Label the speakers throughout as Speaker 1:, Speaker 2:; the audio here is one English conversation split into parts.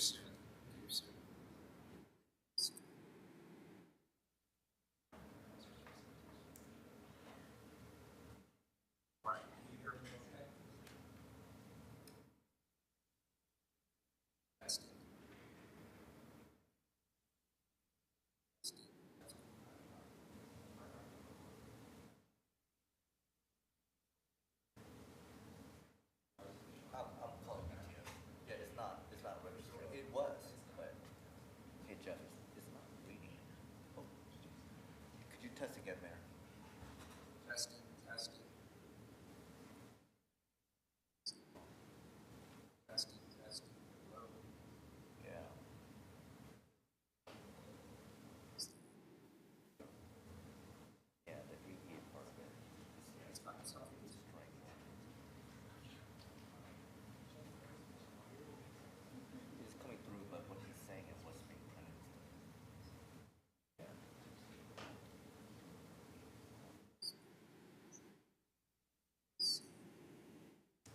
Speaker 1: soon. Hear you soon. Brian, can you hear me okay? Testing.
Speaker 2: I'm calling it to you. Yeah, it's not registering. It was, but, hey Jeff, it's not reading. Oh, could you test again, Mayor?
Speaker 1: Testing, testing. Testing, testing. Hello.
Speaker 2: Yeah. Yeah, the EE part of it.
Speaker 1: It's by itself.
Speaker 2: It's coming through, but what he's saying is what's being printed. Yeah.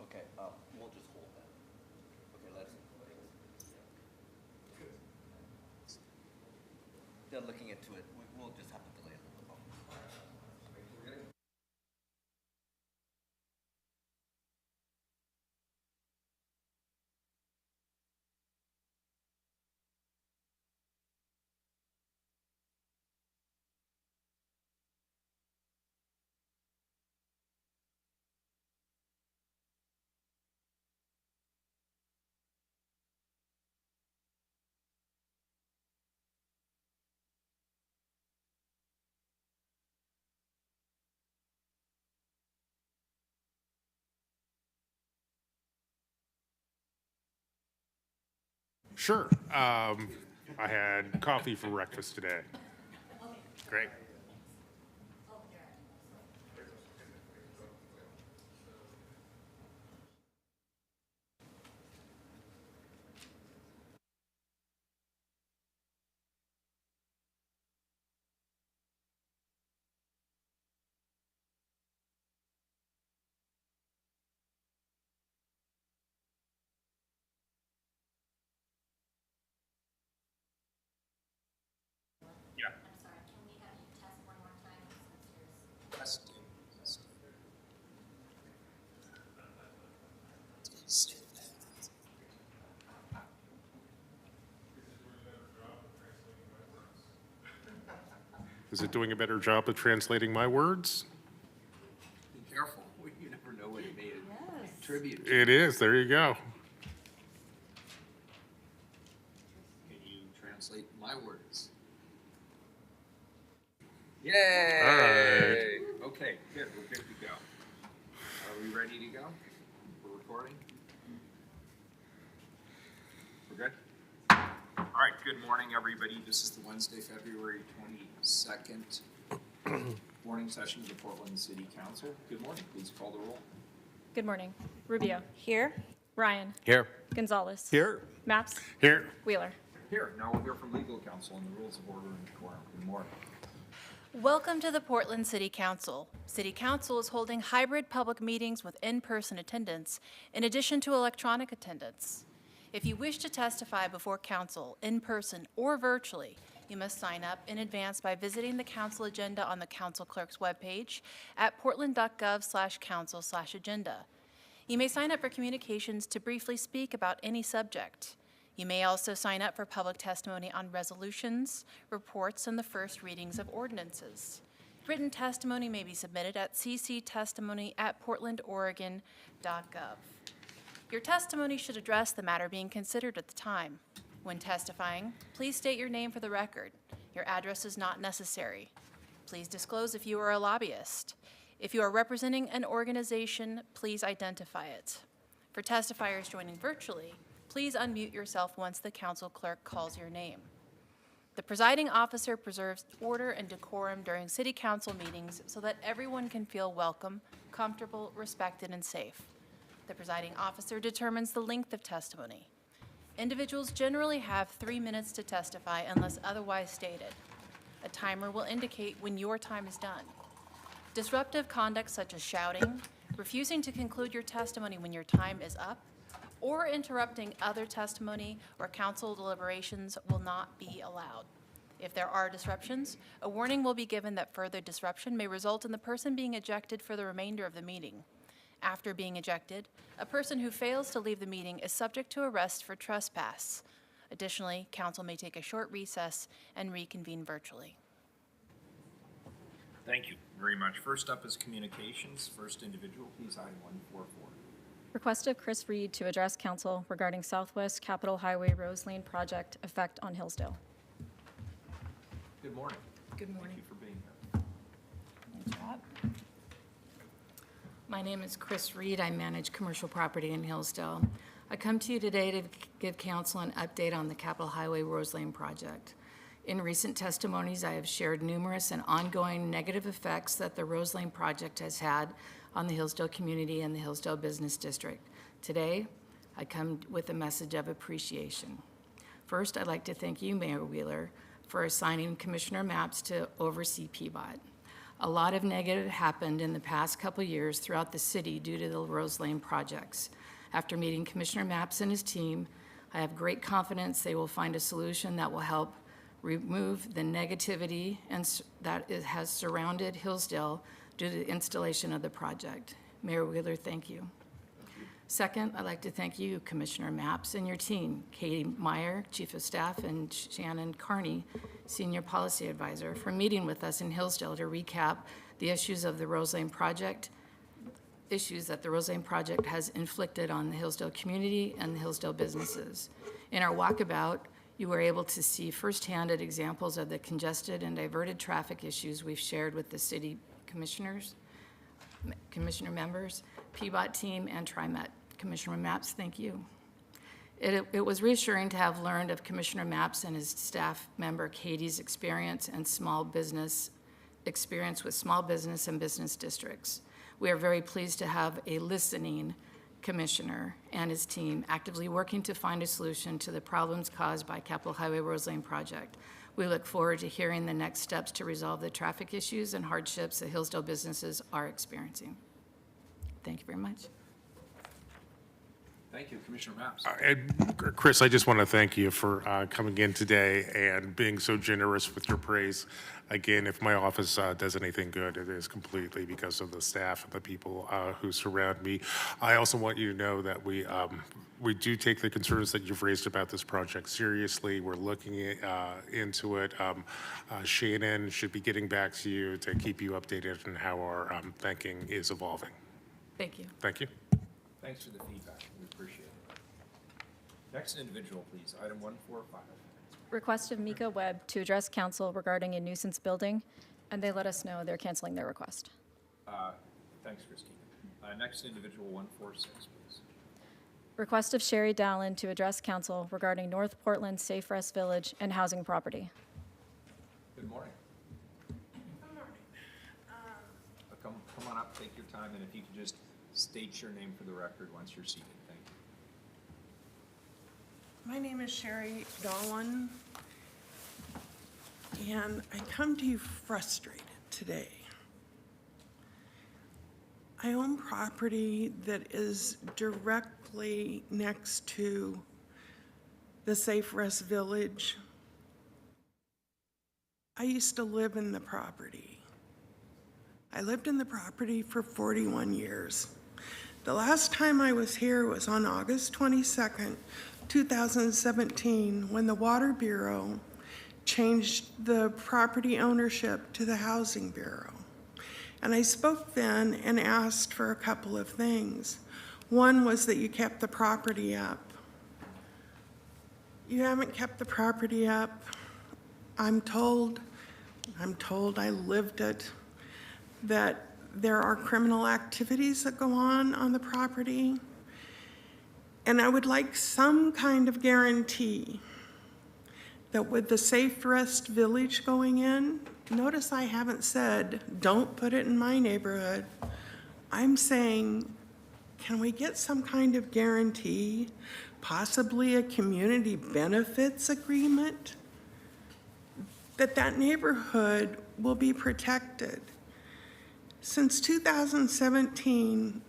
Speaker 2: Okay, we'll just hold that. Okay, let's. They're looking into it. We'll just have to delay it a little bit longer.
Speaker 3: Sure. I had coffee for breakfast today. Great. Yeah.
Speaker 4: I'm sorry, can we have you test one more time since there's...
Speaker 1: Testing, testing.
Speaker 3: Is it doing a better job of translating my words?
Speaker 1: Be careful. You never know what it may attribute to.
Speaker 3: It is. There you go.
Speaker 1: Can you translate my words? Yay!
Speaker 3: All right.
Speaker 1: Okay, good. We're good to go. Are we ready to go? We're recording? We're good? All right, good morning, everybody. This is the Wednesday, February 22nd morning session of the Portland City Council. Good morning. Please call the roll.
Speaker 5: Good morning. Rubio.
Speaker 4: Here?
Speaker 5: Ryan.
Speaker 2: Here.
Speaker 5: Gonzalez.
Speaker 2: Here.
Speaker 5: Maps.
Speaker 3: Here.
Speaker 5: Wheeler.
Speaker 1: Here, now we'll hear from legal counsel on the rules of order and decorum. Good morning.
Speaker 5: Welcome to the Portland City Council. City Council is holding hybrid public meetings with in-person attendance in addition to electronic attendance. If you wish to testify before council in person or virtually, you must sign up in advance by visiting the council agenda on the council clerk's webpage at portland.gov/council/agenda. You may sign up for communications to briefly speak about any subject. You may also sign up for public testimony on resolutions, reports, and the first readings of ordinances. Written testimony may be submitted at cctestimony@portlandoregon.gov. Your testimony should address the matter being considered at the time. When testifying, please state your name for the record. Your address is not necessary. Please disclose if you are a lobbyist. If you are representing an organization, please identify it. For testifiers joining virtually, please unmute yourself once the council clerk calls your name. The presiding officer preserves order and decorum during city council meetings so that everyone can feel welcome, comfortable, respected, and safe. The presiding officer determines the length of testimony. Individuals generally have 3 minutes to testify unless otherwise stated. A timer will indicate when your time is done. Disruptive conduct such as shouting, refusing to conclude your testimony when your time is up, or interrupting other testimony or council deliberations will not be allowed. If there are disruptions, a warning will be given that further disruption may result in the person being ejected for the remainder of the meeting. After being ejected, a person who fails to leave the meeting is subject to arrest for trespass. Additionally, council may take a short recess and reconvene virtually.
Speaker 1: Thank you very much. First up is communications. First individual, please, item 144.
Speaker 6: Request of Chris Reed to address council regarding Southwest Capitol Highway Rose Lane project effect on Hillsdale.
Speaker 1: Good morning.
Speaker 5: Good morning.
Speaker 1: Thank you for being here.
Speaker 5: Thanks, Rob.
Speaker 7: My name is Chris Reed. I manage commercial property in Hillsdale. I come to you today to give council an update on the Capitol Highway Rose Lane project. In recent testimonies, I have shared numerous and ongoing negative effects that the Rose Lane project has had on the Hillsdale community and the Hillsdale Business District. Today, I come with a message of appreciation. First, I'd like to thank you, Mayor Wheeler, for assigning Commissioner Mapps to oversee PBOT. A lot of negative happened in the past couple years throughout the city due to the Rose Lane projects. After meeting Commissioner Mapps and his team, I have great confidence they will find a solution that will help remove the negativity that has surrounded Hillsdale due to the installation of the project. Mayor Wheeler, thank you. Second, I'd like to thank you, Commissioner Mapps, and your team, Katie Meyer, Chief of Staff, and Shannon Carney, Senior Policy Advisor, for meeting with us in Hillsdale to recap the issues of the Rose Lane project, issues that the Rose Lane project has inflicted on the Hillsdale community and the Hillsdale businesses. In our walkabout, you were able to see firsthand examples of the congested and diverted traffic issues we've shared with the city commissioners, commissioner members, PBOT team, and TriMet. Commissioner Mapps, thank you. It was reassuring to have learned of Commissioner Mapps and his staff member Katie's experience with small business and business districts. We are very pleased to have a listening commissioner and his team actively working to find a solution to the problems caused by Capitol Highway Rose Lane project. We look forward to hearing the next steps to resolve the traffic issues and hardships that Hillsdale businesses are experiencing. Thank you very much.
Speaker 1: Thank you, Commissioner Mapps.
Speaker 3: And Chris, I just want to thank you for coming in today and being so generous with your praise. Again, if my office does anything good, it is completely because of the staff and the people who surround me. I also want you to know that we do take the concerns that you've raised about this project seriously. We're looking into it. Shannon should be getting back to you to keep you updated on how our thinking is evolving.
Speaker 7: Thank you.
Speaker 3: Thank you.
Speaker 1: Thanks for the feedback. We appreciate it. Next individual, please. Item 145.
Speaker 6: Request of Mika Webb to address council regarding a nuisance building, and they let us know they're canceling their request.
Speaker 1: Thanks, Christine. Next individual, 146, please.
Speaker 6: Request of Sherry Dowland to address council regarding North Portland Safe Rest Village and housing property.
Speaker 1: Good morning. Good morning. Come on up, take your time, and if you could just state your name for the record once you're seated. Thank you.
Speaker 8: My name is Sherry Dolan, and I come to you frustrated today. I own property that is directly next to the Safe Rest Village. I used to live in the property. I lived in the property for 41 years. The last time I was here was on August 22nd, 2017, when the Water Bureau changed the property ownership to the Housing Bureau. And I spoke then and asked for a couple of things. One was that you kept the property up. You haven't kept the property up. I'm told, I lived it, that there are criminal activities that go on the property. And I would like some kind of guarantee that with the Safe Rest Village going in, notice I haven't said, don't put it in my neighborhood. I'm saying, can we get some kind of guarantee, possibly a community benefits agreement, that that neighborhood will be protected? Since 2017,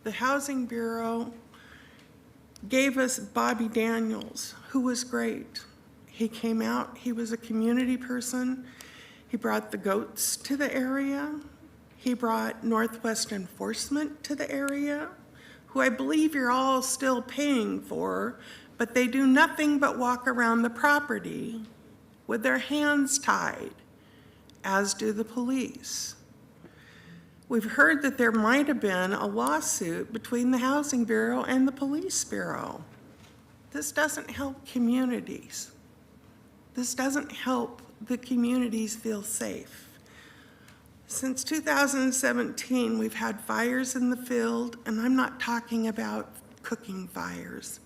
Speaker 8: the Housing Bureau gave us Bobby Daniels, who was great. He came out, he was a community person. He brought the goats to the area. He brought Northwest Enforcement to the area, who I believe you're all still paying for, but they do nothing but walk around the property with their hands tied, as do the police. We've heard that there might have been a lawsuit between the Housing Bureau and the Police Bureau. This doesn't help communities. This doesn't help the communities feel safe. Since 2017, we've had fires in the field, and I'm not talking about cooking fires.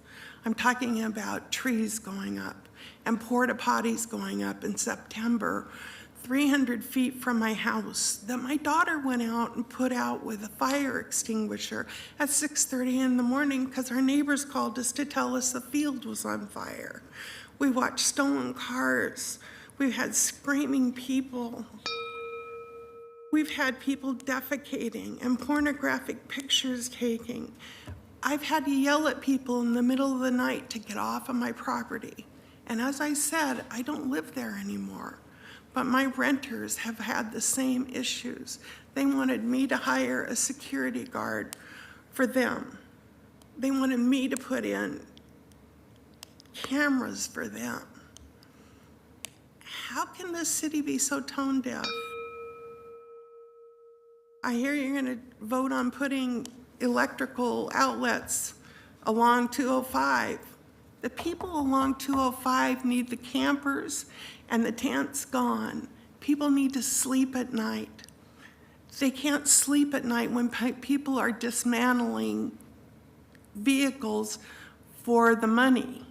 Speaker 8: I'm talking about trees going up and porta potties going up in September, 300 feet from my house, that my daughter went out and put out with a fire extinguisher at 6:30 in the morning because our neighbors called us to tell us the field was on fire. We watched stolen cars. We've had screaming people. We've had people defecating and pornographic pictures taking. I've had to yell at people in the middle of the night to get off of my property. And as I said, I don't live there anymore. But my renters have had the same issues. They wanted me to hire a security guard for them. They wanted me to put in cameras for them. How can this city be so tone deaf? I hear you're going to vote on putting electrical outlets along 205. The people along 205 need the campers and the tents gone. People need to sleep at night. They can't sleep at night when people are dismantling vehicles for the money.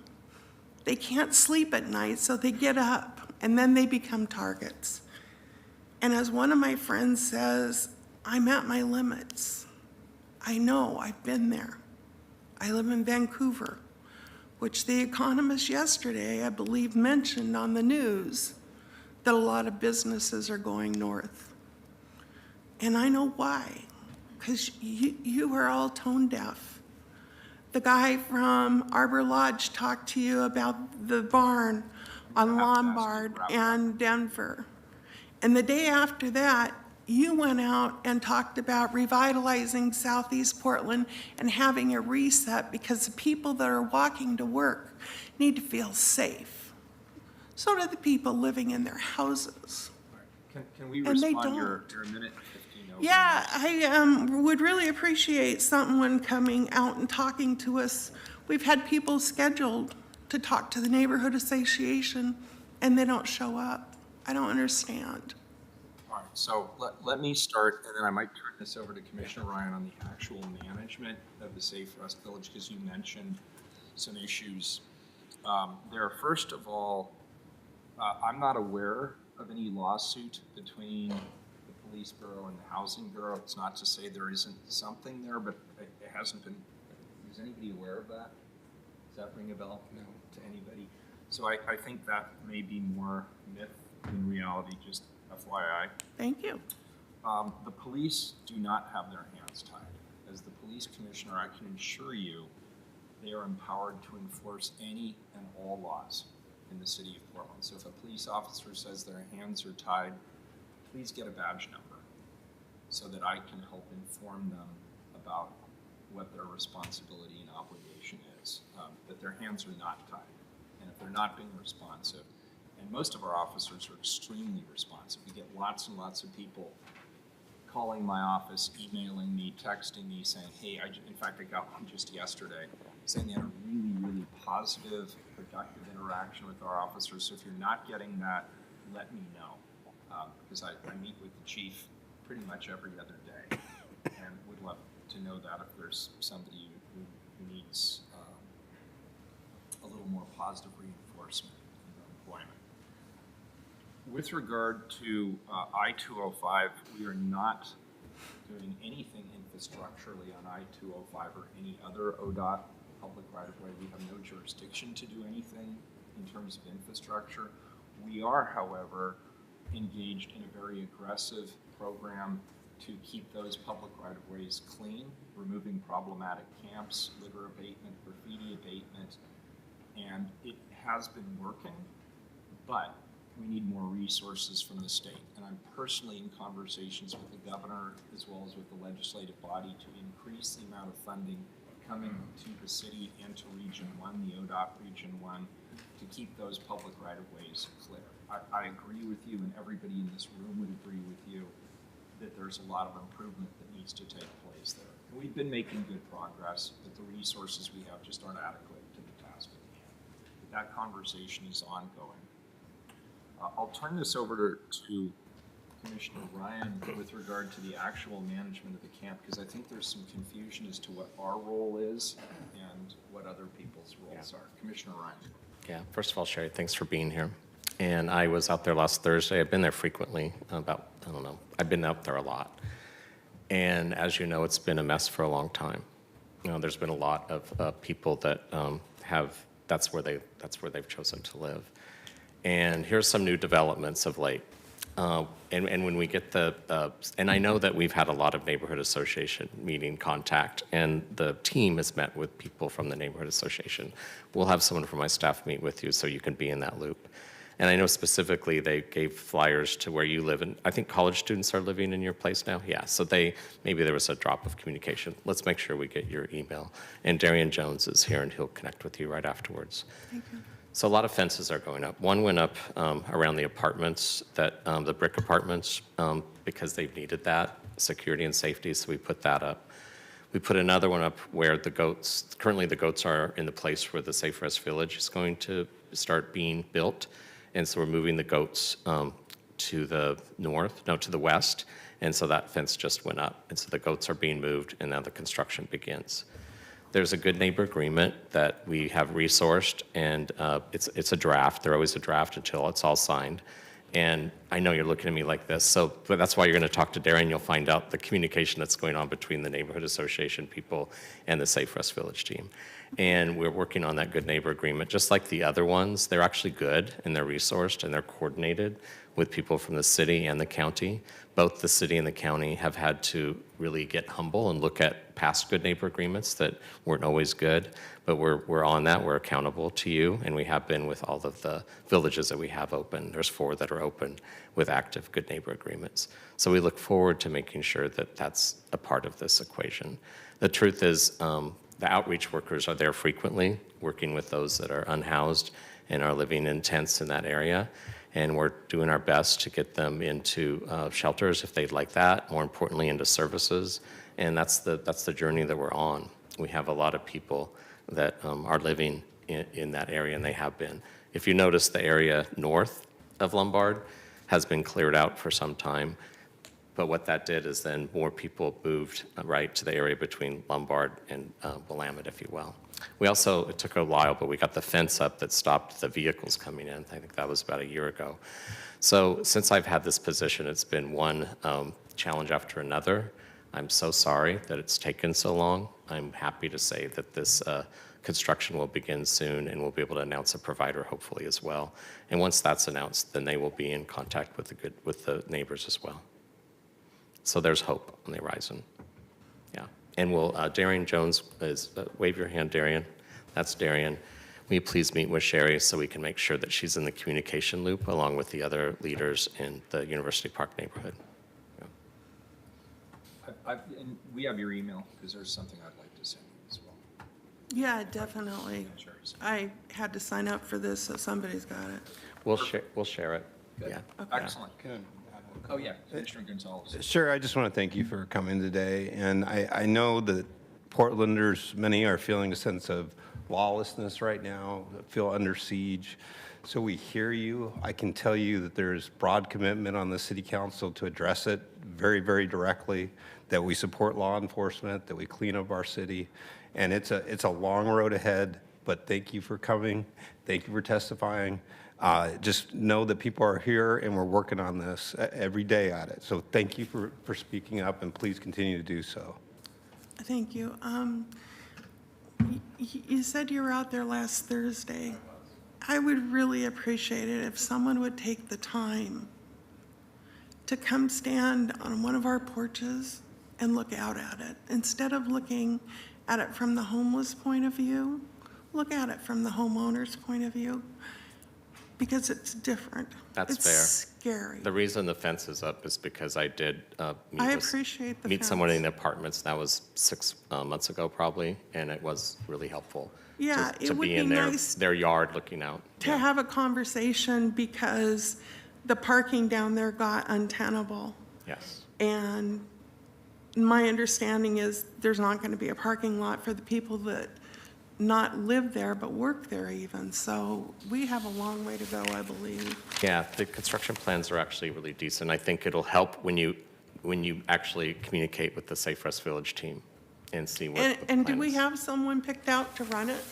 Speaker 8: They can't sleep at night, so they get up, and then they become targets. And as one of my friends says, I'm at my limits. I know, I've been there. I live in Vancouver, which The Economist yesterday, I believe, mentioned on the news that a lot of businesses are going north. And I know why, because you are all tone deaf. The guy from Arbor Lodge talked to you about the barn on Lombard and Denver. And the day after that, you went out and talked about revitalizing Southeast Portland and having a reset because the people that are walking to work need to feel safe. So do the people living in their houses.
Speaker 1: Can we
Speaker 8: And they
Speaker 1: respond? You're
Speaker 8: don't.
Speaker 1: a minute 15 over.
Speaker 8: Yeah, I would really appreciate someone coming out and talking to us. We've had people scheduled to talk to the neighborhood association and they don't show up. I don't understand.
Speaker 1: All right, so let me start, and then I might turn this over to Commissioner Ryan on the actual management of the Safe Rest Village, because you mentioned some issues there. First of all, I'm not aware of any lawsuit between the Police Bureau and the Housing Bureau. It's not to say there isn't something there, but it hasn't been. Is anybody aware of that? Does that ring a bell? No. To anybody? So I think that may be more myth than reality, just FYI.
Speaker 8: Thank you.
Speaker 1: The police do not have their hands tied. As the police commissioner, I can assure you they are empowered to enforce any and all laws in the city of Portland. So if a police officer says their hands are tied, please get a badge number so that I can help inform them about what their responsibility and obligation is. But their hands are not tied. And if they're not being responsive, and most of our officers are extremely responsive. We get lots and lots of people calling my office, emailing me, texting me, saying, hey, in fact, I got one just yesterday, saying they had a really, really positive, productive interaction with our officers. So if you're not getting that, let me know. Because I meet with the chief pretty much every other day and would love to know that if there's somebody who needs a little more positive reinforcement in their employment. With regard to I-205, we are not doing anything infrastructurally on I-205 or any other ODOT public right-of-way. We have no jurisdiction to do anything in terms of infrastructure. We are, however, engaged in a very aggressive program to keep those public right-of-ways clean, removing problematic camps, litter abatement, graffiti abatement, and it has been working, but we need more resources from the state. And I'm personally in conversations with the governor as well as with the legislative body to increase the amount of funding coming to the city and to Region 1, the ODOT Region 1, to keep those public right-of-ways clear. I agree with you, and everybody in this room would agree with you, that there's a lot of improvement that needs to take place there. And we've been making good progress, but the resources we have just aren't adequate to the task at hand. But that conversation is ongoing. I'll turn this over to Commissioner Ryan with regard to the actual management of the camp, because I think there's some confusion as to what our role is and what other people's roles are. Commissioner Ryan.
Speaker 9: Yeah, first of all, Sherry, thanks for being here. And I was out there last Thursday. I've been there frequently, I've been out there a lot. And as you know, it's been a mess for a long time. You know, there's been a lot of people that that's where they've chosen to live. And here's some new developments of late. And when we get and I know that we've had a lot of neighborhood association meeting contact, and the team has met with people from the neighborhood association. We'll have someone from my staff meet with you so you can be in that loop. And I know specifically they gave flyers to where you live, and I think college students are living in your place now. Yeah, so maybe there was a drop of communication. Let's make sure we get your email. And Darian Jones is here, and he'll connect with you right afterwards.
Speaker 8: Thank you.
Speaker 9: So a lot of fences are going up. One went up around the apartments, the brick apartments, because they've needed that, security and safety, so we put that up. We put another one up where currently the goats are in the place where the Safe Rest Village is going to start being built. And so we're moving the goats to the west. And so that fence just went up. And so the goats are being moved, and now the construction begins. There's a good neighbor agreement that we have resourced, and it's a draft. They're always a draft until it's all signed. And I know you're looking at me like this, but that's why you're going to talk to Darren. You'll find out the communication that's going on between the neighborhood association people and the Safe Rest Village team. And we're working on that good neighbor agreement. Just like the other ones, they're actually good, and they're resourced, and they're coordinated with people from the city and the county. Both the city and the county have had to really get humble and look at past good neighbor agreements that weren't always good, but we're on that. We're accountable to you, and we have been with all of the villages that we have open. There's 4 that are open with active good neighbor agreements. So we look forward to making sure that that's a part of this equation. The truth is, the outreach workers are there frequently, working with those that are unhoused and are living in tents in that area. And we're doing our best to get them into shelters if they'd like that, more importantly into services. And that's the journey that we're on. We have a lot of people that are living in that area, and they have been. If you notice, the area north of Lombard has been cleared out for some time. But what that did is then more people moved right to the area between Lombard and Willamette, if you will. It took a while, but we got the fence up that stopped the vehicles coming in. I think that was about a year ago. So since I've had this position, it's been one challenge after another. I'm so sorry that it's taken so long. I'm happy to say that this construction will begin soon, and we'll be able to announce a provider hopefully as well. And once that's announced, then they will be in contact with the neighbors as well. So there's hope on the horizon. Yeah. And Darian Jones wave your hand, Darian. That's Darian. Will you please meet with Sherry so we can make sure that she's in the communication loop along with the other leaders in the University Park neighborhood. Yeah.
Speaker 1: And we have your email, because there's something I'd like to send you as well.
Speaker 8: Yeah, definitely.
Speaker 1: Sure.
Speaker 8: I had to sign up for this, so somebody's got it.
Speaker 9: We'll share it.
Speaker 1: Good.
Speaker 9: Yeah.
Speaker 1: Excellent. Oh, yeah, Commissioner Gonzalez.
Speaker 10: Sure, I just want to thank you for coming today. And I know that Portlanders, many are feeling a sense of lawlessness right now, feel under siege. So we hear you. I can tell you that there's broad commitment on the city council to address it very, very directly, that we support law enforcement, that we clean up our city. And it's a long road ahead, but thank you for coming. Thank you for testifying. Just know that people are here, and we're working on this every day at it. So thank you for speaking up, and please continue to do so.
Speaker 8: Thank you. You said you were out there last Thursday. I would really appreciate it if someone would take the time to to come stand on one of our porches and look out at it. Instead of looking at it from the homeless point of view, look at it from the homeowner's point of view, because it's different.
Speaker 9: That's fair.
Speaker 8: It's scary.
Speaker 9: The reason the fence is up is because I did
Speaker 8: I appreciate the
Speaker 9: meet someone
Speaker 8: fence.
Speaker 9: in the apartments. That was 6 months ago probably, and it was really helpful.
Speaker 8: Yeah,
Speaker 9: to
Speaker 8: it would
Speaker 9: be
Speaker 8: be
Speaker 9: in
Speaker 8: nice
Speaker 9: their yard looking out.
Speaker 8: to have a conversation because the parking down there got untenable.
Speaker 9: Yes.
Speaker 8: And my understanding is there's not going to be a parking lot for the people that not live there but work there even. So we have a long way to go, I believe.
Speaker 9: Yeah, the construction plans are actually really decent. I think it'll help when you actually communicate with the Safe Rest Village team and see what the
Speaker 8: And do
Speaker 9: plan
Speaker 8: we
Speaker 9: is.
Speaker 8: have someone picked out to run it?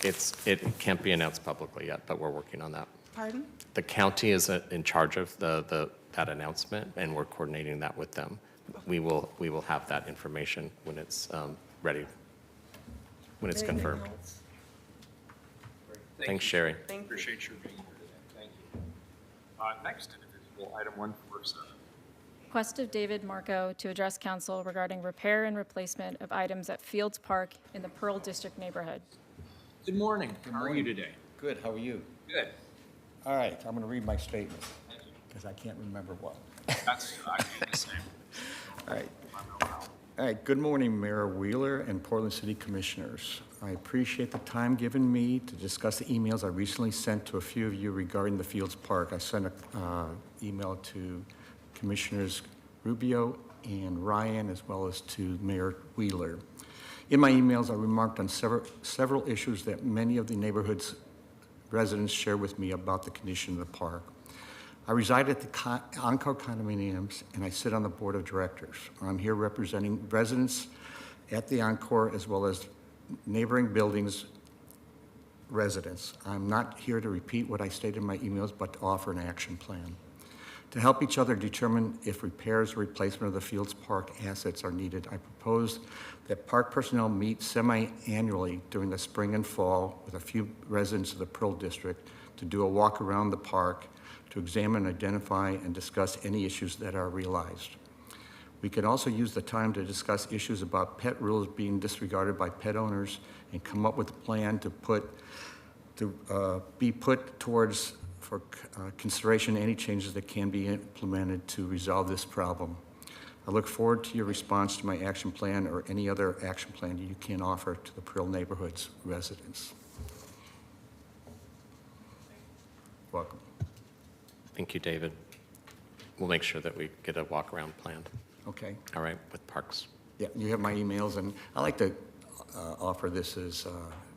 Speaker 9: It can't be announced publicly yet, but we're working on that.
Speaker 8: Pardon?
Speaker 9: The county is in charge of that announcement, and we're coordinating that with them. We will have that information when it's ready, when it's confirmed. Thanks, Sherry.
Speaker 8: Thank you.
Speaker 1: Appreciate your being here today. Thank you. Next individual, item 147.
Speaker 6: Request of David Marco to address council regarding repair and replacement of items at Fields Park in the Pearl District neighborhood.
Speaker 1: Good morning. How are you today?
Speaker 11: Good, how are you?
Speaker 1: Good.
Speaker 11: All right, I'm going to read my statement, because I can't remember well.
Speaker 1: I do the same.
Speaker 11: All right. All right, good morning, Mayor Wheeler and Portland City Commissioners. I appreciate the time given me to discuss the emails I recently sent to a few of you regarding the Fields Park. I sent an email to Commissioners Rubio and Ryan, as well as to Mayor Wheeler. In my emails, I remarked on several issues that many of the neighborhood's residents share with me about the condition of the park. I reside at the Encore condominiums, and I sit on the board of directors. I'm here representing residents at the Encore as well as neighboring buildings residents. I'm not here to repeat what I stated in my emails, but to offer an action plan. To help each other determine if repairs or replacement of the Fields Park assets are needed, I propose that park personnel meet semi-annually during the spring and fall with a few residents of the Pearl District to do a walk around the park to examine, identify, and discuss any issues that are realized. We can also use the time to discuss issues about pet rules being disregarded by pet owners and come up with a plan to be put towards for consideration any changes that can be implemented to resolve this problem. I look forward to your response to my action plan or any other action plan you can offer to the Pearl neighborhood's residents. Welcome.
Speaker 9: Thank you, David. We'll make sure that we get a walk-around planned,
Speaker 11: Okay.
Speaker 9: all right, with parks.
Speaker 11: Yeah, you have my emails, and I like to offer this as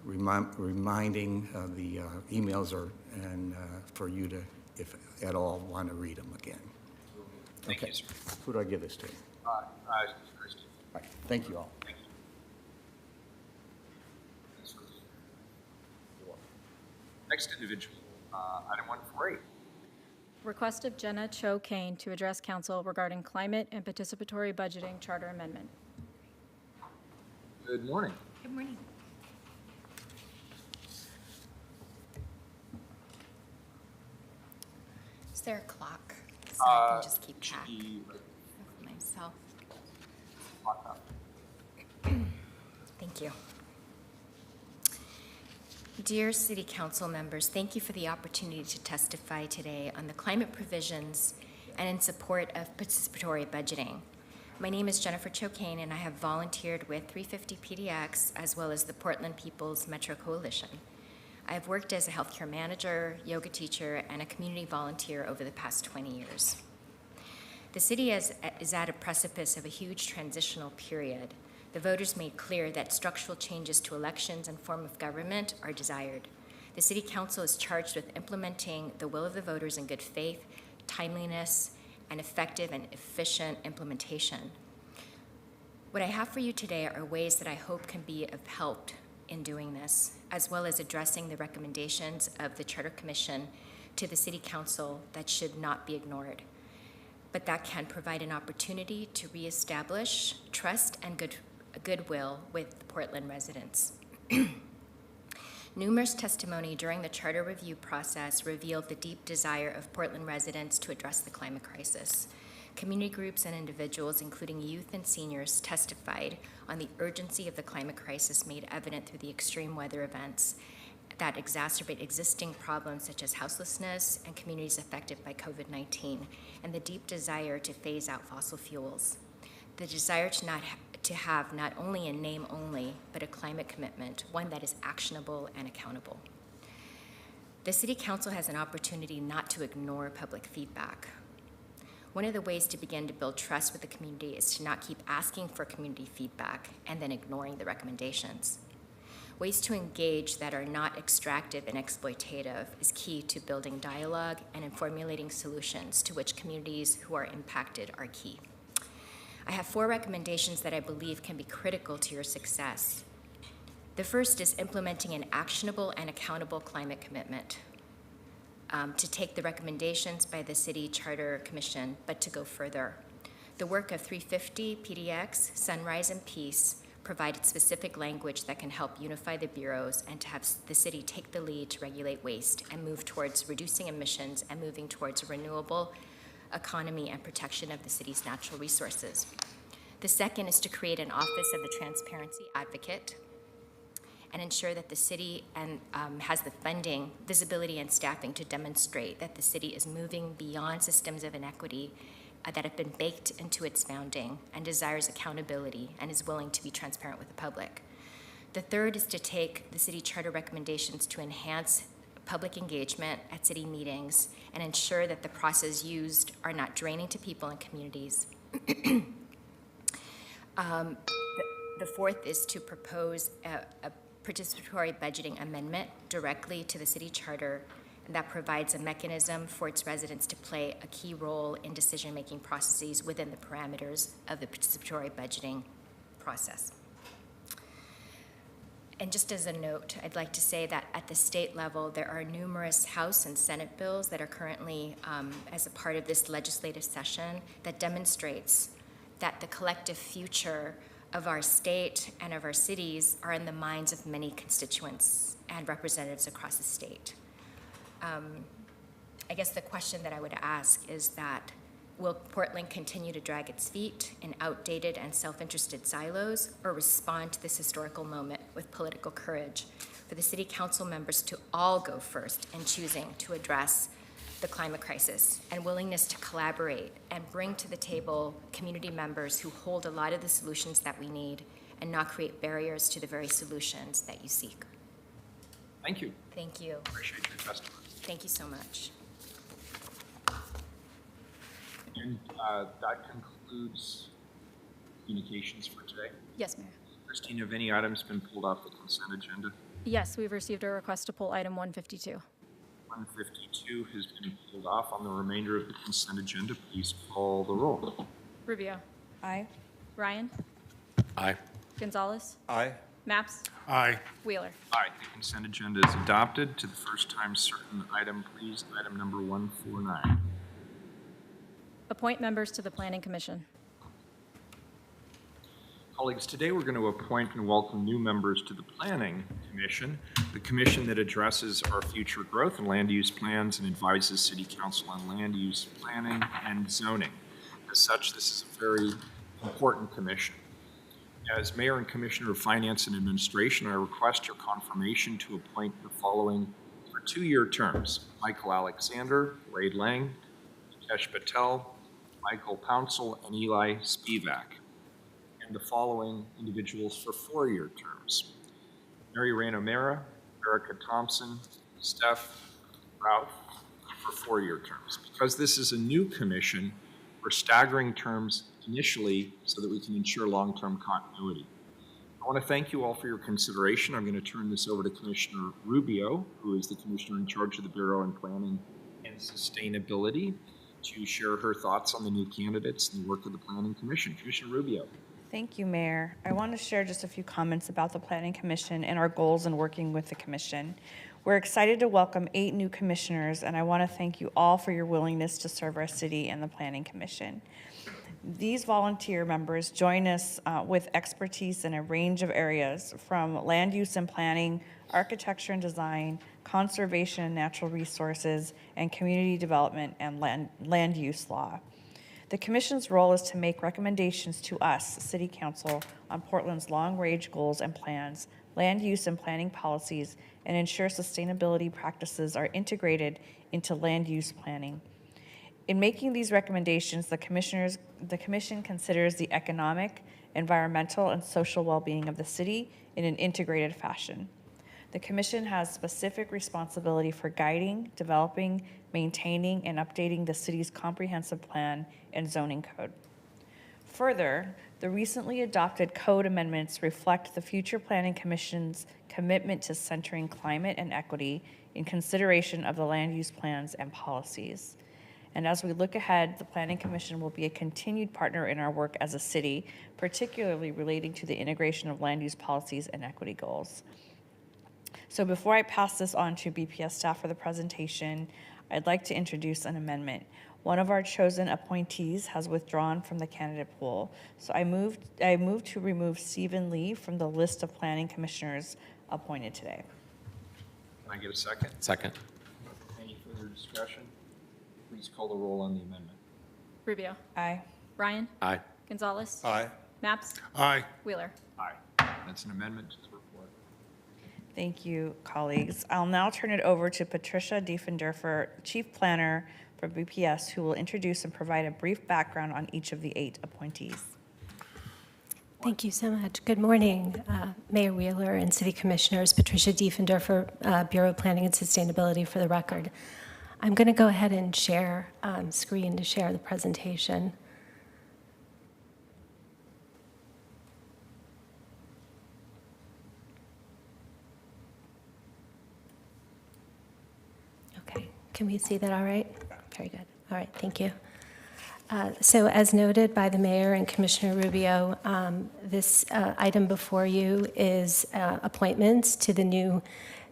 Speaker 11: reminding the emails and for you to, if at all, want to read them again.
Speaker 1: Thank
Speaker 11: Okay.
Speaker 1: you, sir.
Speaker 11: Who do I give this to?
Speaker 1: Christie.
Speaker 11: All right. Thank you all.
Speaker 1: Thank you. Next individual, item 148.
Speaker 6: Request of Jenna Cho Kane to address council regarding climate and participatory budgeting charter amendment.
Speaker 1: Good morning.
Speaker 5: Good morning. Is there a clock so I can just keep track of myself? Thank you. Dear City Council members, thank you for the opportunity to testify today on the climate provisions and in support of participatory budgeting. My name is Jennifer Cho Kane, and I have volunteered with 350 PDX as well as the Portland People's Metro Coalition. I have worked as a healthcare manager, yoga teacher, and a community volunteer over the past 20 years. The city is at a precipice of a huge transitional period. The voters made clear that structural changes to elections and form of government are desired. The City Council is charged with implementing the will of the voters in good faith, timeliness, and effective and efficient implementation. What I have for you today are ways that I hope can be of help in doing this, as well as addressing the recommendations of the Charter Commission to the City Council that should not be ignored, but that can provide an opportunity to reestablish trust and goodwill with the Portland residents.
Speaker 4: Numerous testimony during the charter review process revealed the deep desire of Portland residents to address the climate crisis. Community groups and individuals, including youth and seniors, testified on the urgency of the climate crisis made evident through the extreme weather events that exacerbate existing problems such as houselessness and communities affected by COVID-19, and the deep desire to phase out fossil fuels. The desire to have not only a name only, but a climate commitment, one that is actionable and accountable. The City Council has an opportunity not to ignore public feedback. One of the ways to begin to build trust with the community is to not keep asking for community feedback and then ignoring the recommendations. Ways to engage that are not extractive and exploitative is key to building dialogue and in formulating solutions to which communities who are impacted are key. I have 4 recommendations that I believe can be critical to your success. The first is implementing an actionable and accountable climate commitment. To take the recommendations by the City Charter Commission, but to go further. The work of 350, PDX, Sunrise, and Peace provided specific language that can help unify the bureaus and to have the city take the lead to regulate waste and move towards reducing emissions and moving towards a renewable economy and protection of the city's natural resources. The second is to create an Office of the Transparency Advocate and ensure that the city has the funding, visibility, and staffing to demonstrate that the city is moving beyond systems of inequity that have been baked into its founding and desires accountability and is willing to be transparent with the public. The third is to take the city charter recommendations to enhance public engagement at city meetings and ensure that the process used are not draining to people and communities. The fourth is to propose a participatory budgeting amendment directly to the city charter that provides a mechanism for its residents to play a key role in decision-making processes within the parameters of the participatory budgeting process. And just as a note, I'd like to say that at the state level, there are numerous House and Senate bills that are currently, as a part of this legislative session, that demonstrates that the collective future of our state and of our cities are in the minds of many constituents and representatives across the state. I guess the question that I would ask is that, will Portland continue to drag its feet in outdated and self-interested silos, or respond to this historical moment with political courage for the city council members to all go first in choosing to address the climate crisis and willingness to collaborate and bring to the table community members who hold a lot of the solutions that we need and not create barriers to the very solutions that you seek?
Speaker 1: Thank you.
Speaker 4: Thank you.
Speaker 1: Appreciate your testimony.
Speaker 4: Thank you so much.
Speaker 1: And that concludes communications for today.
Speaker 6: Yes, Mayor.
Speaker 1: Christine, have any items been pulled off the consent agenda?
Speaker 6: Yes, we've received a request to pull item 152.
Speaker 1: 152 has been pulled off. On the remainder of the consent agenda, please call the roll.
Speaker 6: Rubio.
Speaker 7: Aye.
Speaker 6: Ryan.
Speaker 9: Aye.
Speaker 6: Gonzalez.
Speaker 10: Aye.
Speaker 6: Maps.
Speaker 3: Aye.
Speaker 6: Wheeler.
Speaker 1: Aye, the consent agenda is adopted. To the first time certain item, please, item number 149.
Speaker 6: Appoint members to the Planning Commission.
Speaker 1: Colleagues, today we're going to appoint and welcome new members to the Planning Commission, the commission that addresses our future growth and land use plans and advises City Council on land use planning and zoning. As such, this is a very important commission. As Mayor and Commissioner of Finance and Administration, I request your confirmation to appoint the following for 2-year terms: Michael Alexander, Wade Lang, Nikesh Patel, Michael Pouncil, and Eli Spivak. And the following individuals for 4-year terms: Mary Rain O'Mara, Erica Thompson, Steph Ralph, for 4-year terms. Because this is a new commission, we're staggering terms initially so that we can ensure long-term continuity. I want to thank you all for your consideration. I'm going to turn this over to Commissioner Rubio, who is the commissioner in charge of the Bureau in Planning and Sustainability, to share her thoughts on the new candidates and the work of the Planning Commission. Commissioner Rubio.
Speaker 12: Thank you, Mayor. I want to share just a few comments about the Planning Commission and our goals in working with the Commission. We're excited to welcome 8 new commissioners, and I want to thank you all for your willingness to serve our city and the Planning Commission. These volunteer members join us with expertise in a range of areas, from land use and planning, architecture and design, conservation and natural resources, and community development and land use law. The commission's role is to make recommendations to us, City Council, on Portland's long-range goals and plans, land use and planning policies, and ensure sustainability practices are integrated into land use planning. In making these recommendations, the commission considers the economic, environmental, and social well-being of the city in an integrated fashion. The commission has specific responsibility for guiding, developing, maintaining, and updating the city's comprehensive plan and zoning code. Further, the recently adopted code amendments reflect the future Planning Commission's commitment to centering climate and equity in consideration of the land use plans and policies. And as we look ahead, the Planning Commission will be a continued partner in our work as a city, particularly relating to the integration of land use policies and equity goals. So before I pass this on to BPS staff for the presentation, I'd like to introduce an amendment. One of our chosen appointees has withdrawn from the candidate pool, so I move to remove Stephen Lee from the list of planning commissioners appointed today.
Speaker 1: Can I get a second?
Speaker 9: Second.
Speaker 1: Any further discussion? Please call the roll on the amendment.
Speaker 6: Rubio.
Speaker 12: Aye.
Speaker 6: Ryan.
Speaker 9: Aye.
Speaker 6: Gonzalez.
Speaker 10: Aye.
Speaker 6: Maps.
Speaker 3: Aye.
Speaker 6: Wheeler.
Speaker 1: Aye. That's an amendment to the report.
Speaker 12: Thank you, colleagues. I'll now turn it over to Patricia Diefendorfer, Chief Planner for BPS, who will introduce and provide a brief background on each of the 8 appointees.
Speaker 13: Thank you so much. Good morning, Mayor Wheeler and City Commissioners. Patricia Diefendorfer, Bureau of Planning and Sustainability for the record. I'm going to go ahead and share screen to share the presentation. Okay, can we see that all right? Very good. All right, thank you. So as noted by the Mayor and Commissioner Rubio, this item before you is appointments to the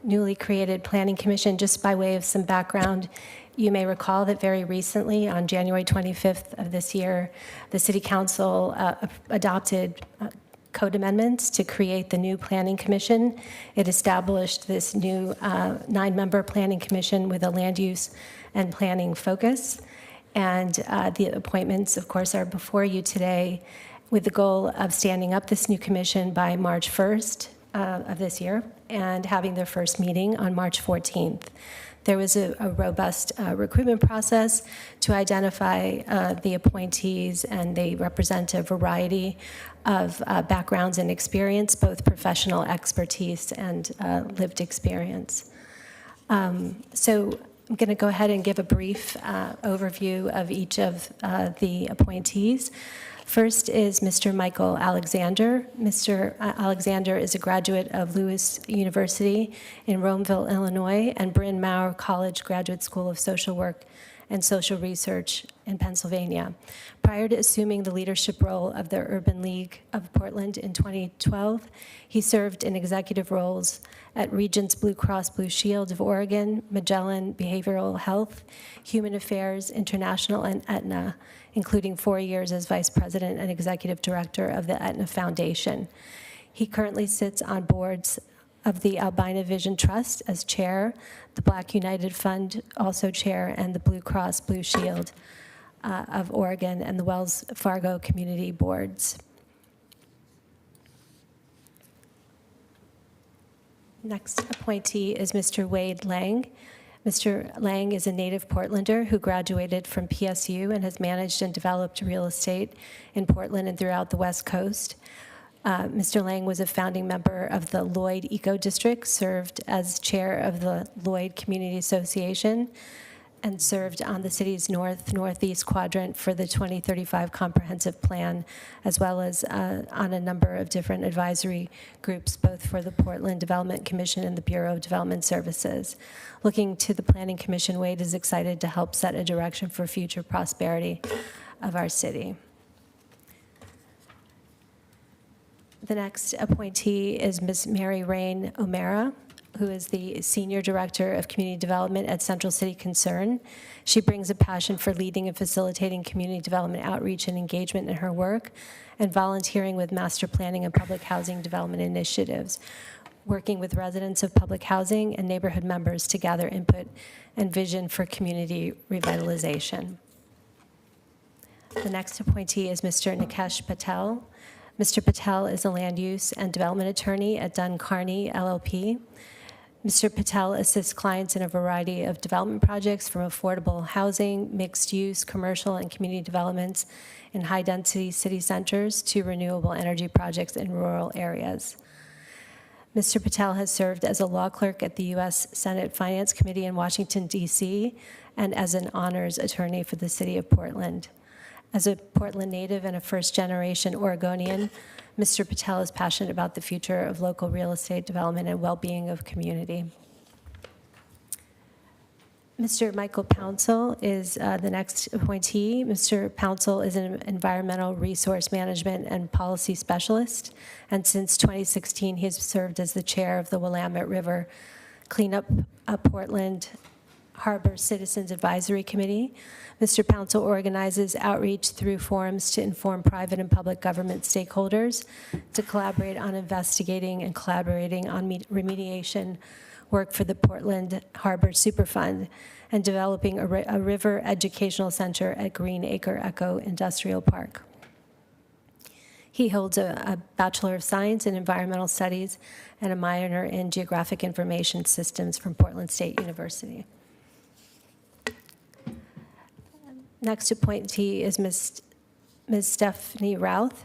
Speaker 13: newly created Planning Commission. Just by way of some background, you may recall that very recently, on January 25th of this year, the City Council adopted code amendments to create the new Planning Commission. It established this new 9-member Planning Commission with a land use and planning focus. And the appointments, of course, are before you today with the goal of standing up this new commission by March 1st of this year and having their first meeting on March 14th. There was a robust recruitment process to identify the appointees, and they represent a variety of backgrounds and experience, both professional expertise and lived experience. So I'm going to go ahead and give a brief overview of each of the appointees. First is Mr. Michael Alexander. Mr. Alexander is a graduate of Lewis University in Romeville, Illinois, and Bryn Mawr College Graduate School of Social Work and Social Research in Pennsylvania. Prior to assuming the leadership role of the Urban League of Portland in 2012, he served in executive roles at Regents Blue Cross Blue Shield of Oregon, Magellan Behavioral Health, Human Affairs International, and Aetna, including 4 years as vice president and executive director of the Aetna Foundation. He currently sits on boards of the Albina Vision Trust as chair, the Black United Fund also chair, and the Blue Cross Blue Shield of Oregon and the Wells Fargo Community Boards. Next appointee is Mr. Wade Lang. Mr. Lang is a native Portlander who graduated from PSU and has managed and developed real estate in Portland and throughout the West Coast. Mr. Lang was a founding member of the Lloyd Eco District, served as chair of the Lloyd Community Association, and served on the city's northeast quadrant for the 2035 comprehensive plan, as well as on a number of different advisory groups, both for the Portland Development Commission and the Bureau of Development Services. Looking to the Planning Commission, Wade is excited to help set a direction for future prosperity of our city. The next appointee is Ms. Mary Rain O'Mara, who is the Senior Director of Community Development at Central City Concern. She brings a passion for leading and facilitating community development outreach and engagement in her work, and volunteering with master planning and public housing development initiatives, working with residents of public housing and neighborhood members to gather input and vision for community revitalization. The next appointee is Mr. Nikesh Patel. Mr. Patel is a land use and development attorney at Dunn Carney LLP. Mr. Patel assists clients in a variety of development projects, from affordable housing, mixed use, commercial, and community developments in high-density city centers to renewable energy projects in rural areas. Mr. Patel has served as a law clerk at the U.S. Senate Finance Committee in Washington, D.C., and as an honors attorney for the city of Portland. As a Portland native and a first-generation Oregonian, Mr. Patel is passionate about the future of local real estate development and well-being of community. Mr. Michael Pouncil is the next appointee. Mr. Pouncil is an environmental resource management and policy specialist, and since 2016, he has served as the chair of the Willamette River Cleanup Portland Harbor Citizens Advisory Committee. Mr. Pouncil organizes outreach through forums to inform private and public government stakeholders, to collaborate on investigating and collaborating on remediation work for the Portland Harbor Superfund, and developing a river educational center at Green Acre Eco Industrial Park. He holds a Bachelor of Science in Environmental Studies and a minor in Geographic Information Systems from Portland State University. Next appointee is Ms. Stephanie Routh.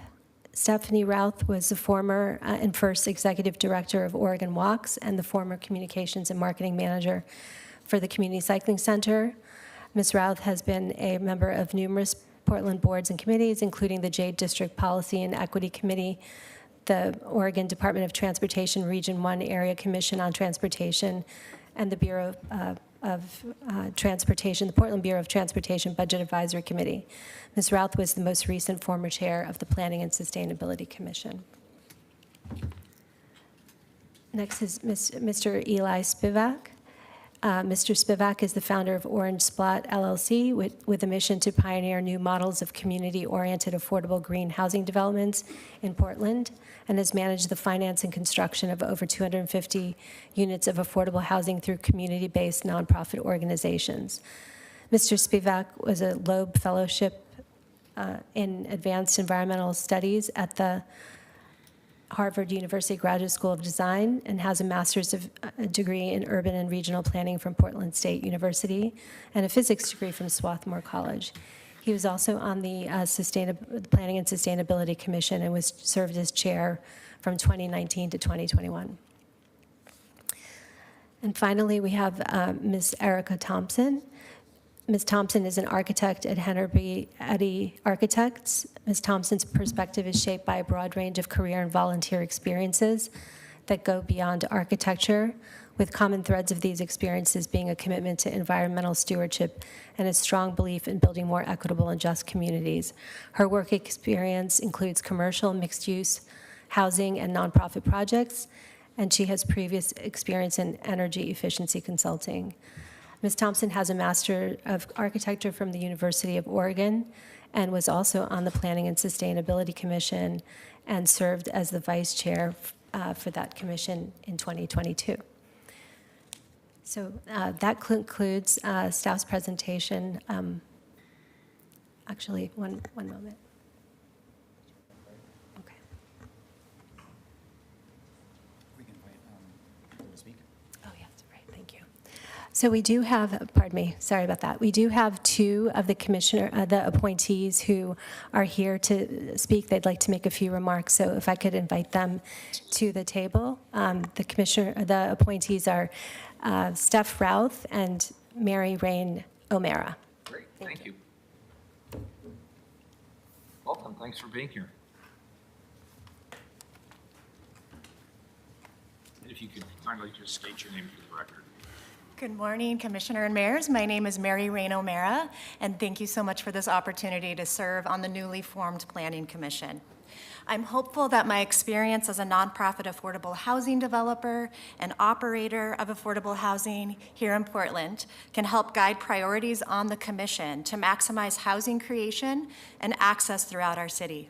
Speaker 13: Stephanie Routh was the former and first executive director of Oregon Walks and the former communications and marketing manager for the Community Cycling Center. Ms. Routh has been a member of numerous Portland boards and committees, including the Jade District Policy and Equity Committee, the Oregon Department of Transportation Region 1 Area Commission on Transportation, and the Bureau of Transportation, the Portland Bureau of Transportation Budget Advisory Committee. Ms. Routh was the most recent former chair of the Planning and Sustainability Commission. Next is Mr. Eli Spivak. Mr. Spivak is the founder of Orange Spot LLC with a mission to pioneer new models of community-oriented affordable green housing developments in Portland, and has managed the finance and construction of over 250 units of affordable housing through community-based nonprofit organizations. Mr. Spivak was a Loeb Fellowship in Advanced Environmental Studies at the Harvard University Graduate School of Design, and has a master's degree in urban and regional planning from Portland State University, and a physics degree from Swarthmore College. He was also on the Planning and Sustainability Commission and was served as chair from 2019 to 2021. And finally, we have Ms. Erica Thompson. Ms. Thompson is an architect at Hennerby Eddy Architects. Ms. Thompson's perspective is shaped by a broad range of career and volunteer experiences that go beyond architecture, with common threads of these experiences being a commitment to environmental stewardship and a strong belief in building more equitable and just communities. Her work experience includes commercial, mixed-use, housing, and nonprofit projects, and she has previous experience in energy efficiency consulting. Ms. Thompson has a Master of Architecture from the University of Oregon and was also on the Planning and Sustainability Commission and served as the vice chair for that commission in 2022. So that concludes staff's presentation. Actually, one moment. Okay.
Speaker 14: We can invite to speak.
Speaker 13: Oh, yes, right, thank you. So we do have, pardon me, sorry about that. We do have two of the appointees who are here to speak. They'd like to make a few remarks, so if I could invite them to the table. The appointees are Steph Routh and Mary Rain O'Mara.
Speaker 1: Great, thank you. Welcome, thanks for being here. And if you could kindly just state your name for the record.
Speaker 15: Good morning, Commissioner and Mayors. My name is Mary Rain O'Mara, and thank you so much for this opportunity to serve on the newly formed Planning Commission. I'm hopeful that my experience as a nonprofit affordable housing developer and operator of affordable housing here in Portland can help guide priorities on the commission to maximize housing creation and access throughout our city.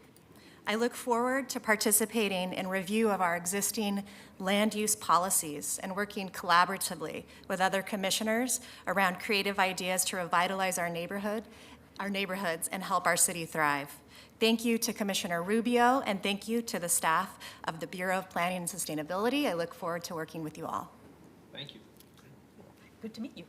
Speaker 15: I look forward to participating in review of our existing land use policies and working collaboratively with other commissioners around creative ideas to revitalize our neighborhoods and help our city thrive. Thank you to Commissioner Rubio, and thank you to the staff of the Bureau of Planning and Sustainability. I look forward to working with you all.
Speaker 1: Thank you.
Speaker 16: Good to meet you.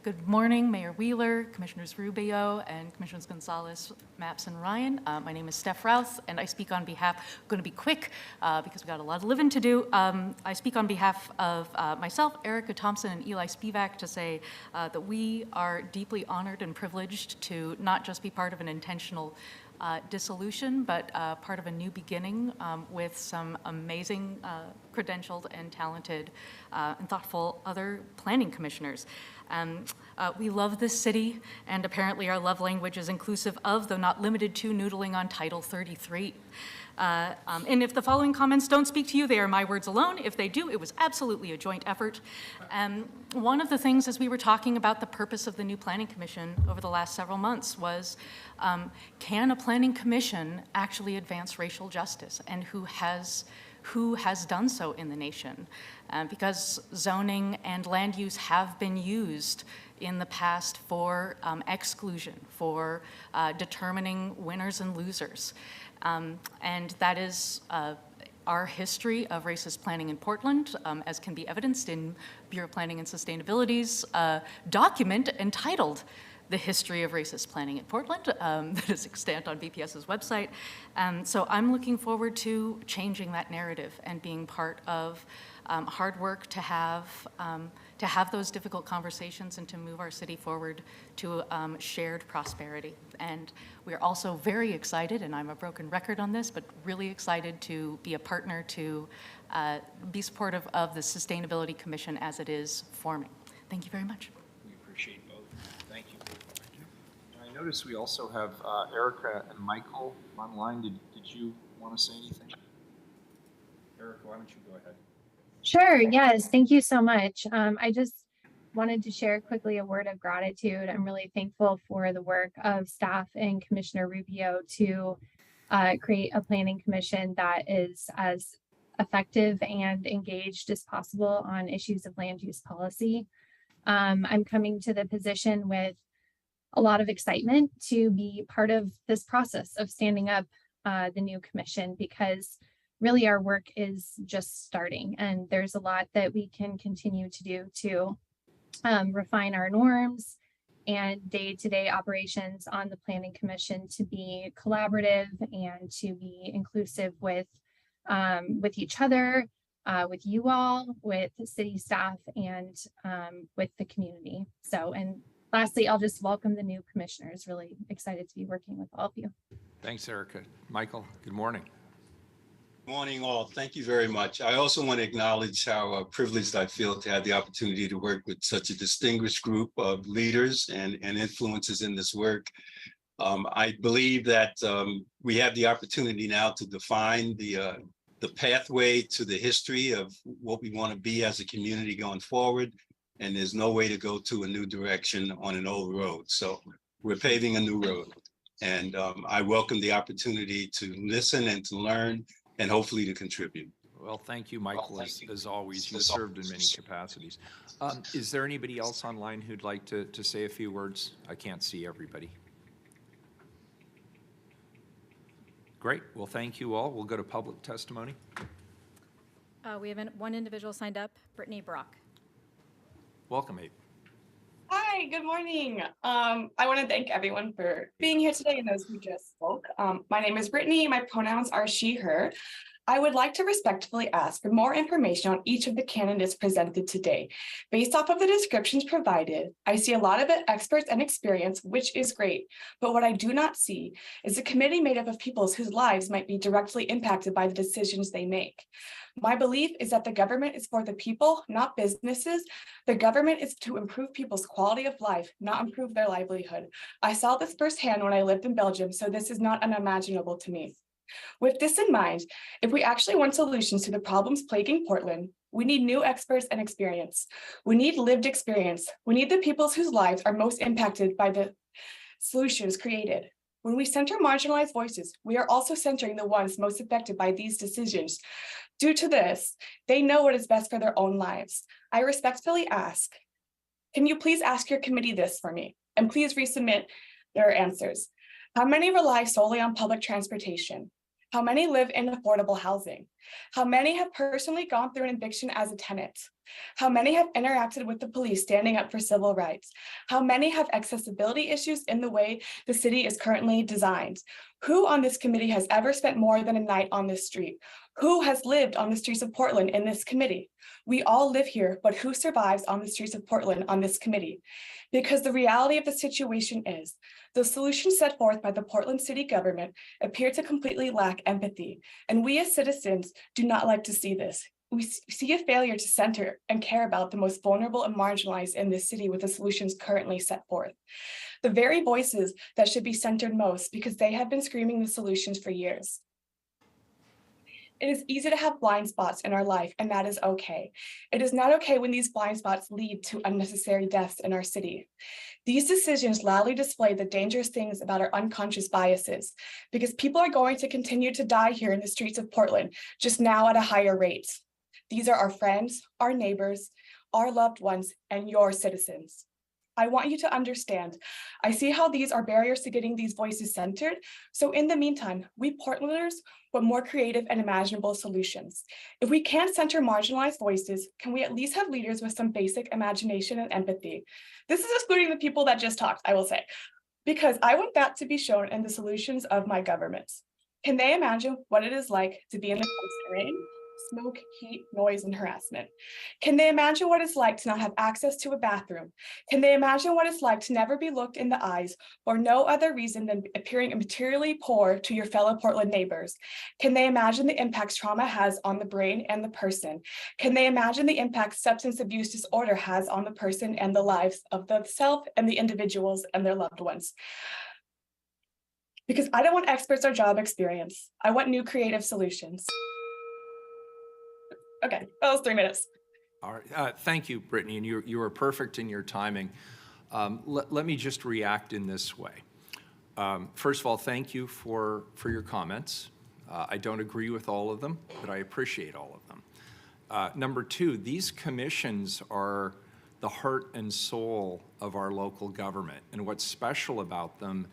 Speaker 16: Good morning, Mayor Wheeler, Commissioners Rubio, and Commissioners Gonzalez, Maps, and Ryan. My name is Steph Rouse, and I speak on behalf, I'm going to be quick because we've got a lot of living to do. I speak on behalf of myself, Erica Thompson, and Eli Spivak to say that we are deeply honored and privileged to not just be part of an intentional dissolution, but part of a new beginning with some amazing, credentialed, and talented and thoughtful other planning commissioners. We love this city, and apparently our love language is inclusive of, though not limited to, noodling on Title 33. And if the following comments don't speak to you, they are my words alone. If they do, it was absolutely a joint effort. One of the things, as we were talking about the purpose of the new Planning Commission over the last several months, was can a Planning Commission actually advance racial justice, and who has done so in the nation? Because zoning and land use have been used in the past for exclusion, for determining winners and losers. And that is our history of racist planning in Portland, as can be evidenced in Bureau of Planning and Sustainability's document entitled The History of Racist Planning in Portland, that is extant on BPS's website. So I'm looking forward to changing that narrative and being part of hard work to have those difficult conversations and to move our city forward to shared prosperity. And we're also very excited, and I'm a broken record on this, but really excited to be a partner to be supportive of the Sustainability Commission as it is forming. Thank you very much.
Speaker 1: We appreciate both. Thank you. I notice we also have Erica and Michael online. Did you want to say anything? Erica, why don't you go ahead?
Speaker 17: Sure, yes, thank you so much. I just wanted to share quickly a word of gratitude. I'm really thankful for the work of staff and Commissioner Rubio to create a planning commission that is as effective and engaged as possible on issues of land use policy. I'm coming to the position with a lot of excitement to be part of this process of standing up the new commission, because really our work is just starting, and there's a lot that we can continue to do to refine our norms and day-to-day operations on the Planning Commission to be collaborative and to be inclusive with each other, with you all, with the city staff, and with the community. So, and lastly, I'll just welcome the new commissioners. Really excited to be working with all of you.
Speaker 1: Thanks, Erica. Michael, good morning.
Speaker 18: Morning, all. Thank you very much. I also want to acknowledge how privileged I feel to have the opportunity to work with such a distinguished group of leaders and influencers in this work. I believe that we have the opportunity now to define the pathway to the history of what we want to be as a community going forward. And there's no way to go to a new direction on an old road. So we're paving a new road. And I welcome the opportunity to listen and to learn, and hopefully to contribute.
Speaker 1: Well, thank you, Michael, as always. You've served in many capacities. Is there anybody else online who'd like to say a few words? I can't see everybody. Great. Well, thank you all. We'll go to public testimony.
Speaker 6: We have one individual signed up, Brittany Brock.
Speaker 1: Welcome, Abe.
Speaker 19: Hi, good morning. I want to thank everyone for being here today and those who just spoke. My name is Brittany. My pronouns are she, her. I would like to respectfully ask for more information on each of the candidates presented today. Based off of the descriptions provided, I see a lot of experts and experience, which is great. But what I do not see is a committee made up of people whose lives might be directly impacted by the decisions they make. My belief is that the government is for the people, not businesses. The government is to improve people's quality of life, not improve their livelihood. I saw this firsthand when I lived in Belgium, so this is not unimaginable to me. With this in mind, if we actually want solutions to the problems plaguing Portland, we need new experts and experience. We need lived experience. We need the people whose lives are most impacted by the solutions created. When we center marginalized voices, we are also centering the ones most affected by these decisions. Due to this, they know what is best for their own lives. I respectfully ask, can you please ask your committee this for me? And please resubmit their answers. How many rely solely on public transportation? How many live in affordable housing? How many have personally gone through an eviction as a tenant? How many have interacted with the police standing up for civil rights? How many have accessibility issues in the way the city is currently designed? Who on this committee has ever spent more than a night on this street? Who has lived on the streets of Portland in this committee? We all live here, but who survives on the streets of Portland on this committee? Because the reality of the situation is, the solutions set forth by the Portland city government appear to completely lack empathy, and we as citizens do not like to see this. We see a failure to center and care about the most vulnerable and marginalized in this city with the solutions currently set forth. The very voices that should be centered most because they have been screaming the solutions for years. It is easy to have blind spots in our life, and that is okay. It is not okay when these blind spots lead to unnecessary deaths in our city. These decisions loudly display the dangerous things about our unconscious biases, because people are going to continue to die here in the streets of Portland, just now at a higher rate. These are our friends, our neighbors, our loved ones, and your citizens. I want you to understand, I see how these are barriers to getting these voices centered. So in the meantime, we Portlanders want more creative and imaginable solutions. If we can't center marginalized voices, can we at least have leaders with some basic imagination and empathy? This is excluding the people that just talked, I will say, because I want that to be shown in the solutions of my government. Can they imagine what it is like to be in the constant rain, smoke, heat, noise, and harassment? Can they imagine what it's like to not have access to a bathroom? Can they imagine what it's like to never be looked in the eyes for no other reason than appearing materially poor to your fellow Portland neighbors? Can they imagine the impacts trauma has on the brain and the person? Can they imagine the impact substance abuse disorder has on the person and the lives of the self and the individuals and their loved ones? Because I don't want experts or job experience. I want new creative solutions. Okay, that was 3 minutes.
Speaker 1: All right, thank you, Brittany, and you were perfect in your timing. Let me just react in this way. First of all, thank you for your comments. I don't agree with all of them, but I appreciate all of them. Number two, these commissions are the heart and soul of our local government, and what's special about them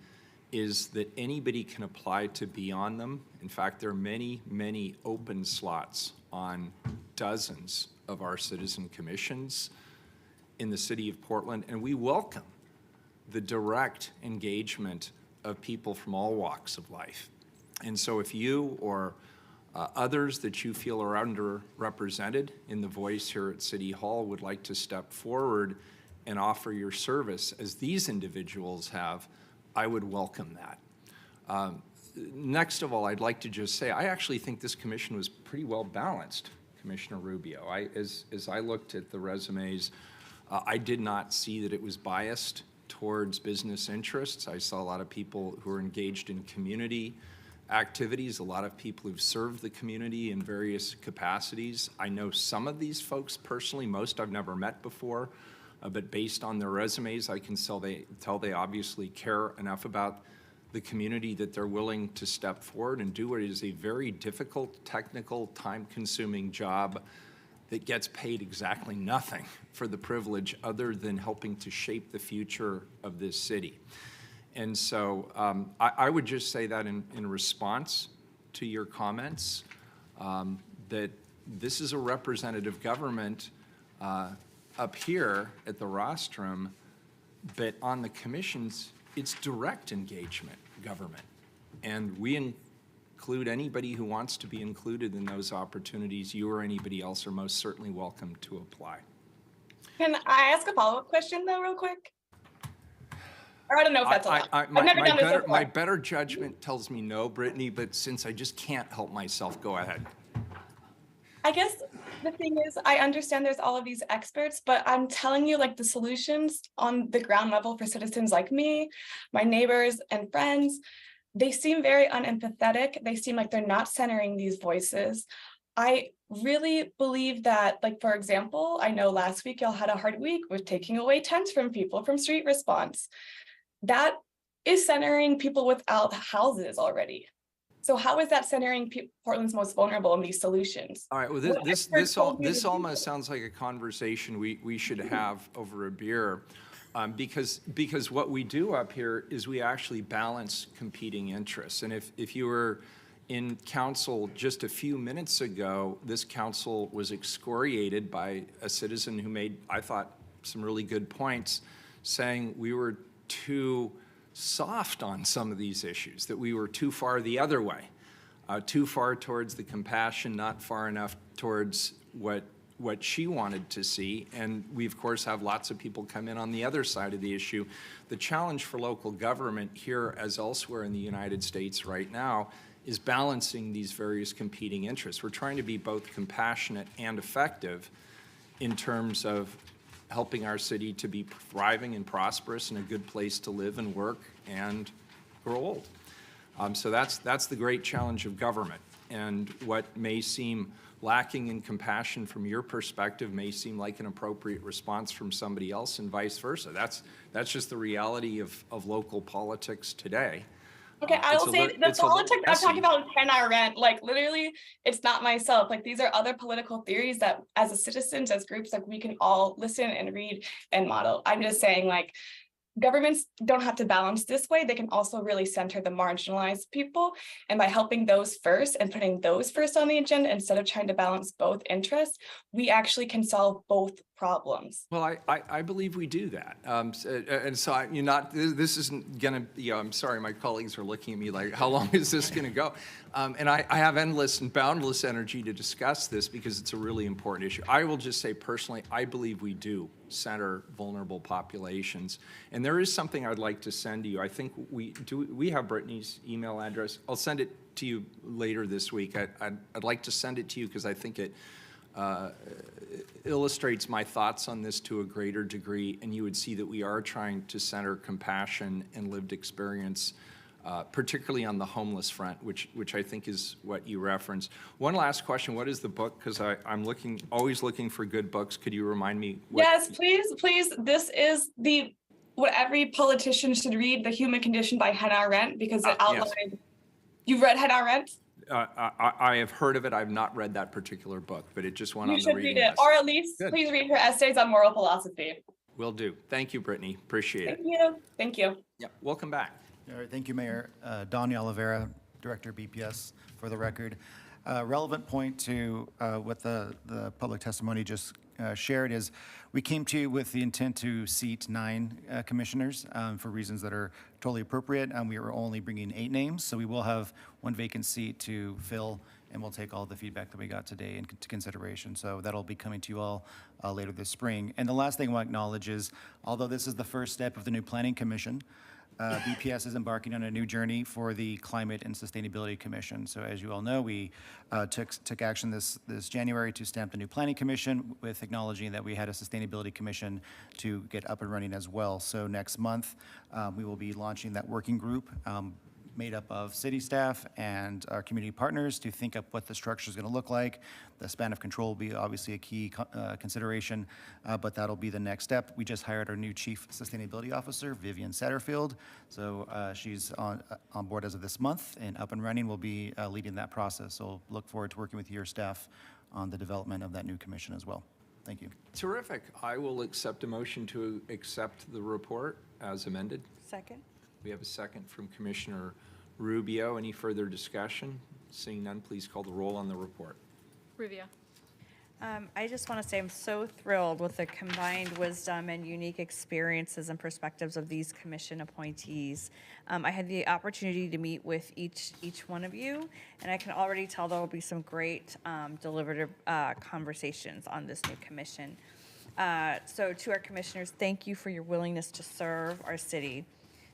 Speaker 1: is that anybody can apply to be on them. In fact, there are many, many open slots on dozens of our citizen commissions in the city of Portland, and we welcome the direct engagement of people from all walks of life. And so if you or others that you feel are underrepresented in the voice here at City Hall would like to step forward and offer your service, as these individuals have, I would welcome that. Next of all, I'd like to just say, I actually think this commission was pretty well balanced, Commissioner Rubio. As I looked at the resumes, I did not see that it was biased towards business interests. I saw a lot of people who are engaged in community activities, a lot of people who've served the community in various capacities. I know some of these folks personally, most I've never met before, but based on their resumes, I can tell they obviously care enough about the community that they're willing to step forward and do what is a very difficult, technical, time-consuming job that gets paid exactly nothing for the privilege other than helping to shape the future of this city. And so I would just say that in response to your comments, that this is a representative government up here at the rostrum, but on the commissions, it's direct engagement government. And we include anybody who wants to be included in those opportunities. You or anybody else are most certainly welcome to apply.
Speaker 19: Can I ask a follow-up question though, real quick? Or I don't know if that's allowed. I've never done this before.
Speaker 1: My better judgment tells me no, Brittany, but since I just can't help myself, go ahead.
Speaker 19: I guess the thing is, I understand there's all of these experts, but I'm telling you, like, the solutions on the ground level for citizens like me, my neighbors and friends, they seem very unempathetic. They seem like they're not centering these voices. I really believe that, like, for example, I know last week y'all had a hard week with taking away tents from people from street response. That is centering people without houses already. So how is that centering Portland's most vulnerable in these solutions?
Speaker 1: All right, well,
Speaker 19: What
Speaker 1: this
Speaker 19: experts told you to do
Speaker 1: almost sounds like a conversation we should have over a beer. Because what we do up here is we actually balance competing interests. And if you were in council just a few minutes ago, this council was excoriated by a citizen who made, I thought, some really good points, saying we were too soft on some of these issues, that we were too far the other way, too far towards the compassion, not far enough towards what she wanted to see. And we, of course, have lots of people come in on the other side of the issue. The challenge for local government here, as elsewhere in the United States right now, is balancing these various competing interests. We're trying to be both compassionate and effective in terms of helping our city to be thriving and prosperous and a good place to live and work and grow old. So that's the great challenge of government. And what may seem lacking in compassion from your perspective may seem like an appropriate response from somebody else, and vice versa. That's just the reality of local politics today.
Speaker 19: Okay, I will say the politics I'm talking about is 10-hour rent. Like, literally, it's not myself. Like, these are other political theories that as a citizens, as groups, like, we can all listen and read and model. I'm just saying, like, governments don't have to balance this way. They can also really center the marginalized people. And by helping those first and putting those first on the agenda, instead of trying to balance both interests, we actually can solve both problems.
Speaker 1: Well, I believe we do that. And so this isn't gonna, I'm sorry, my colleagues are looking at me like, how long is this gonna go? And I have endless and boundless energy to discuss this because it's a really important issue. I will just say personally, I believe we do center vulnerable populations. And there is something I'd like to send to you. I think we have Brittany's email address. I'll send it to you later this week. I'd like to send it to you because I think it illustrates my thoughts on this to a greater degree, and you would see that we are trying to center compassion and lived experience, particularly on the homeless front, which I think is what you referenced. One last question: what is the book? Because I'm always looking for good books. Could you remind me?
Speaker 19: Yes, please. This is what every politician should read: The Human Condition by Hannah Arendt, because it outlines. Yes. You've read Hannah Arendt?
Speaker 1: I have heard of it. I've not read that particular book, but it just went on the reading list.
Speaker 19: You should read it, or at least please read her essays on moral philosophy.
Speaker 1: Will do. Thank you, Brittany. Appreciate it.
Speaker 19: Thank you.
Speaker 1: Yeah, welcome back.
Speaker 14: All right, thank you, Mayor. Donnie Oliveira, Director BPS, for the record. Relevant point to what the public testimony just shared is we came to you with the intent to seat 9 commissioners for reasons that are totally appropriate. We are only bringing 8 names, so we will have 1 vacant seat to fill, and we'll take all the feedback that we got today into consideration. So that'll be coming to you all later this spring. And the last thing I'll acknowledge is, although this is the first step of the new Planning Commission, BPS is embarking on a new journey for the Climate and Sustainability Commission. So as you all know, we took action this January to stamp the new Planning Commission, with acknowledging that we had a Sustainability Commission to get up and running as well. So next month, we will be launching that working group made up of city staff and our community partners to think up what the structure is going to look like. The span of control will be obviously a key consideration, but that'll be the next step. We just hired our new Chief Sustainability Officer, Vivian Satterfield. So she's on board as of this month and up and running. Will be leading that process. So look forward to working with your staff on the development of that new commission as well. Thank you.
Speaker 1: Terrific. I will accept a motion to accept the report as amended.
Speaker 12: Second.
Speaker 1: We have a second from Commissioner Rubio. Any further discussion? Seeing none, please call the roll on the report.
Speaker 6: Rubio.
Speaker 12: I just want to say I'm so thrilled with the combined wisdom and unique experiences and perspectives of these commission appointees. I had the opportunity to meet with each one of you, and I can already tell there will be some great deliberative conversations on this new commission. So to our commissioners, thank you for your willingness to serve our city.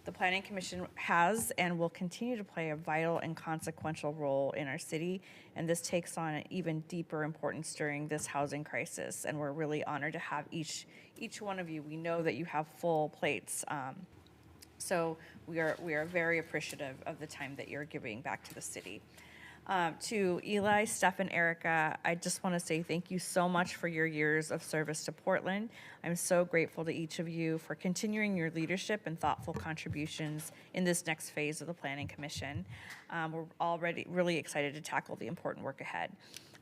Speaker 12: The Planning Commission has and will continue to play a vital and consequential role in our city, and this takes on an even deeper importance during this housing crisis, and we're really honored to have each one of you. We know that you have full plates So we are very appreciative of the time that you're giving back to the city. To Eli, Steph, and Erica, I just want to say thank you so much for your years of service to Portland. I'm so grateful to each of you for continuing your leadership and thoughtful contributions in this next phase of the Planning Commission. We're already really excited to tackle the important work ahead.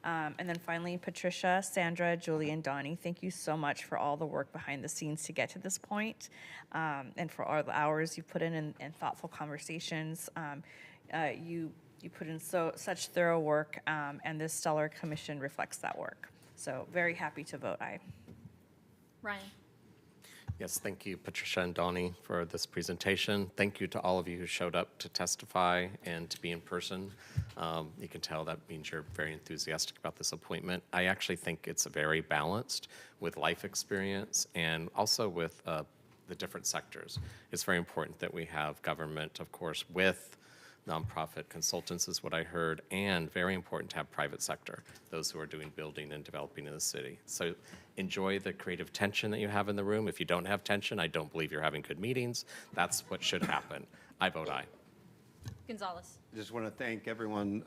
Speaker 12: And then finally, Patricia, Sandra, Julie, and Donnie, thank you so much for all the work behind the scenes to get to this point, and for all the hours you put in thoughtful conversations. You put in such thorough work, and this stellar commission reflects that work. So very happy to vote aye.
Speaker 6: Ryan.
Speaker 9: Yes, thank you, Patricia and Donnie, for this presentation. Thank you to all of you who showed up to testify and to be in person. You can tell that means you're very enthusiastic about this appointment. I actually think it's very balanced with life experience and also with the different sectors. It's very important that we have government, of course, with nonprofit consultants is what I heard, and very important to have private sector, those who are doing building and developing in the city. So enjoy the creative tension that you have in the room. If you don't have tension, I don't believe you're having good meetings. That's what should happen. I vote aye.
Speaker 6: Gonzalez.
Speaker 10: I just want to thank everyone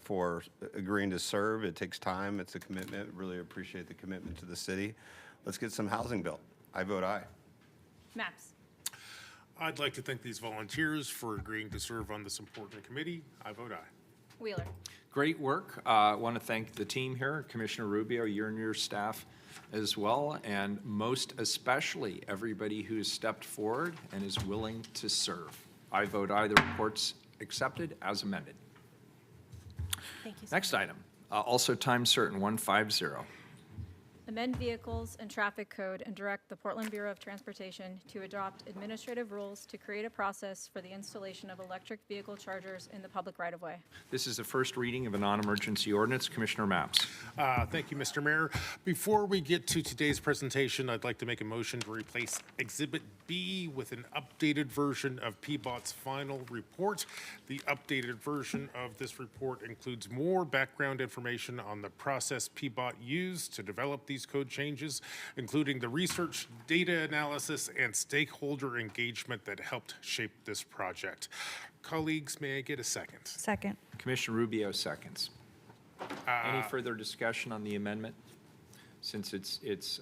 Speaker 10: for agreeing to serve. It takes time. It's a commitment. Really appreciate the commitment to the city. Let's get some housing built. I vote aye.
Speaker 6: Maps.
Speaker 3: I'd like to thank these volunteers for agreeing to serve on this important committee. I vote aye.
Speaker 6: Wheeler.
Speaker 1: Great work. I want to thank the team here, Commissioner Rubio, you and your staff as well, and most especially everybody who has stepped forward and is willing to serve. I vote aye. The report's accepted as amended.
Speaker 6: Thank you.
Speaker 1: Next item, also time certain, 150.
Speaker 6: Amend vehicles and traffic code and direct the Portland Bureau of Transportation to adopt administrative rules to create a process for the installation of electric vehicle chargers in the public right-of-way.
Speaker 1: This is the first reading of a non-emergency ordinance. Commissioner Mapps.
Speaker 3: Thank you, Mr. Mayor. Before we get to today's presentation, I'd like to make a motion to replace Exhibit B with an updated version of PBOT's final report. The updated version of this report includes more background information on the process PBOT used to develop these code changes, including the research, data analysis, and stakeholder engagement that helped shape this project. Colleagues, may I get a second?
Speaker 12: Second.
Speaker 1: Commissioner Rubio seconds. Any further discussion on the amendment? Since it's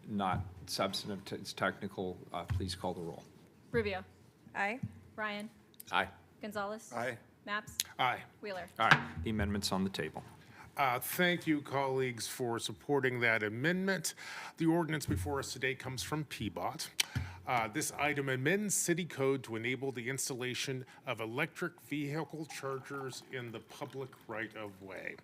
Speaker 1: not substantive, it's technical, please call the roll.
Speaker 6: Rubio.
Speaker 12: Aye.
Speaker 6: Ryan.
Speaker 9: Aye.
Speaker 6: Gonzalez.
Speaker 10: Aye.
Speaker 6: Maps.
Speaker 3: Aye.
Speaker 6: Wheeler.
Speaker 1: All right, the amendment's on the table.
Speaker 3: Thank you, colleagues, for supporting that amendment. The ordinance before us today comes from PBOT. This item amends city code to enable the installation of electric vehicle chargers in the public right-of-way.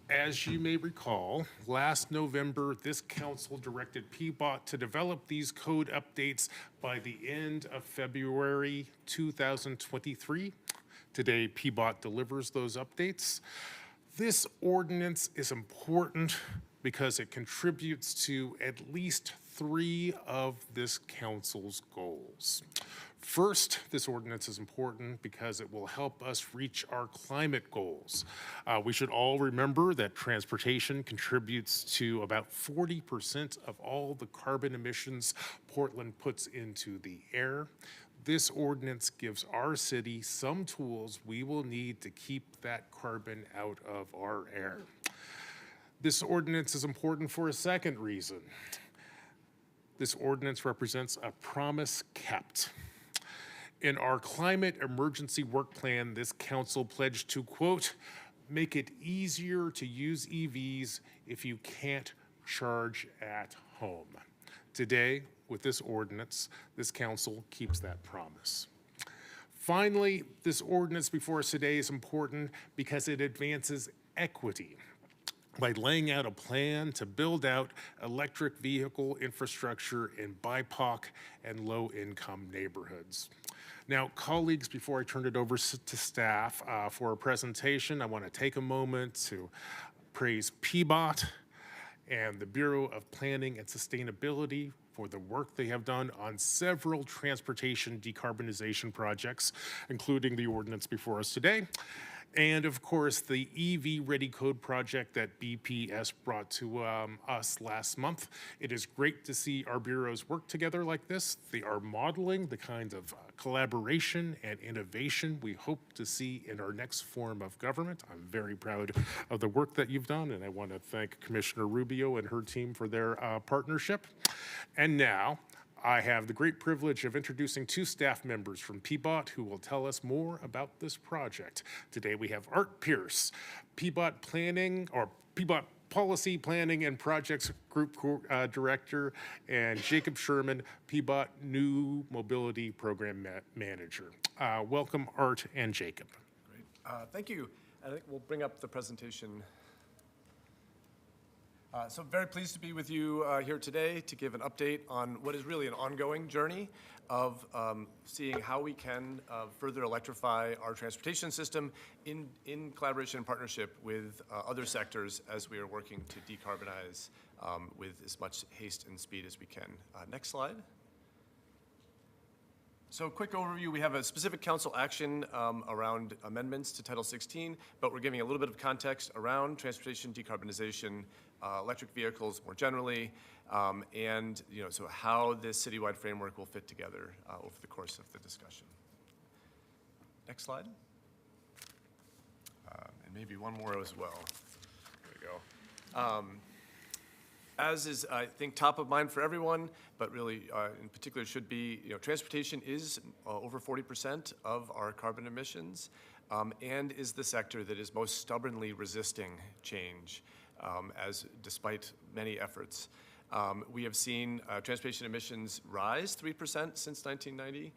Speaker 3: As you may recall, last November, this council directed PBOT to develop these code updates by the end of February 2023. Today, PBOT delivers those updates. This ordinance is important because it contributes to at least 3 of this council's goals. First, this ordinance is important because it will help us reach our climate goals. We should all remember that transportation contributes to about 40% of all the carbon emissions Portland puts into the air. This ordinance gives our city some tools we will need to keep that carbon out of our air. This ordinance is important for a second reason. This ordinance represents a promise kept. In our climate emergency work plan, this council pledged to, quote, make it easier to use EVs if you can't charge at home. Today, with this ordinance, this council keeps that promise. Finally, this ordinance before us today is important because it advances equity by laying out a plan to build out electric vehicle infrastructure in BIPOC and low-income neighborhoods. Now, colleagues, before I turn it over to staff for a presentation, I want to take a moment to praise PBOT and the Bureau of Planning and Sustainability for the work they have done on several transportation decarbonization projects, including the ordinance before us today. And of course, the EV Ready Code project that BPS brought to us last month. It is great to see our bureaus work together like this. They are modeling the kinds of collaboration and innovation we hope to see in our next form of government. I'm very proud of the work that you've done, and I want to thank Commissioner Rubio and her team for their partnership. And now, I have the great privilege of introducing two staff members from PBOT who will tell us more about this project. Today we have Art Pierce, PBOT Policy Planning and Projects Group Director, and Jacob Sherman, PBOT New Mobility Program Manager. Welcome, Art and Jacob.
Speaker 20: Great. Thank you. I think we'll bring up the presentation. So very pleased to be with you here today to give an update on what is really an ongoing journey of seeing how we can further electrify our transportation system in collaboration and partnership with other sectors as we are working to decarbonize with as much haste and speed as we can. Next slide. So quick overview, we have a specific council action around amendments to Title 16, but we're giving a little bit of context around transportation decarbonization, electric vehicles more generally, and so how this citywide framework will fit together over the course of the discussion. Next slide. And maybe one more as well. There we go. As is, I think, top of mind for everyone, but really in particular should be, transportation is over 40% of our carbon emissions and is the sector that is most stubbornly resisting change despite many efforts. We have seen transportation emissions rise 3% since 1990.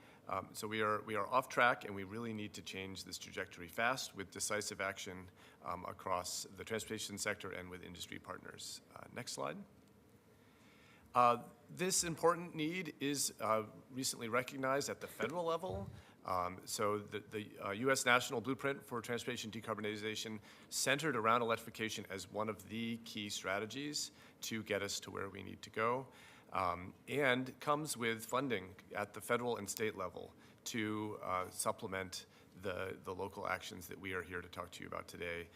Speaker 20: So we are off track, and we really need to change this trajectory fast with decisive action across the transportation sector and with industry partners. Next slide. This important need is recently recognized at the federal level. So the U.S. National Blueprint for Transportation Decarbonization centered around electrification as one of the key strategies to get us to where we need to go, and comes with funding at the federal and state level to supplement the local actions that we are here to talk to you about today,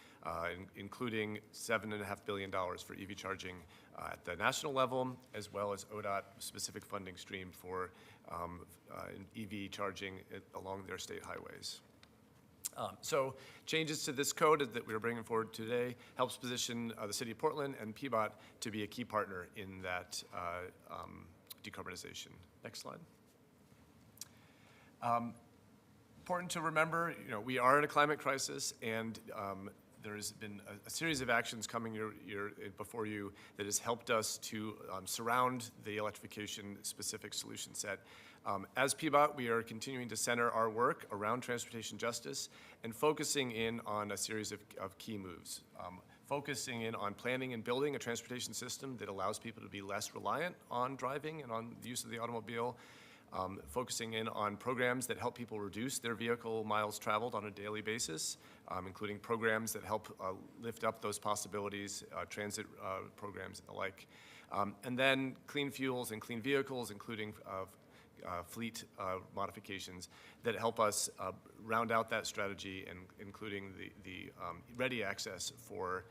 Speaker 20: including $7.5 billion for EV charging at the national level, as well as ODOT specific funding stream for EV charging along their state highways. So changes to this code that we're bringing forward today helps position the City of Portland and PBOT to be a key partner in that decarbonization. Next slide. Important to remember, we are in a climate crisis, and there's been a series of actions coming before you that has helped us to surround the electrification specific solution set. As PBOT, we are continuing to center our work around transportation justice and focusing in on a series of key moves. Focusing in on planning and building a transportation system that allows people to be less reliant on driving and on the use of the automobile. Focusing in on programs that help people reduce their vehicle miles traveled on a daily basis, including programs that help lift up those possibilities, transit programs and the like. And then clean fuels and clean vehicles, including fleet modifications that help us round out that strategy, and including the ready access for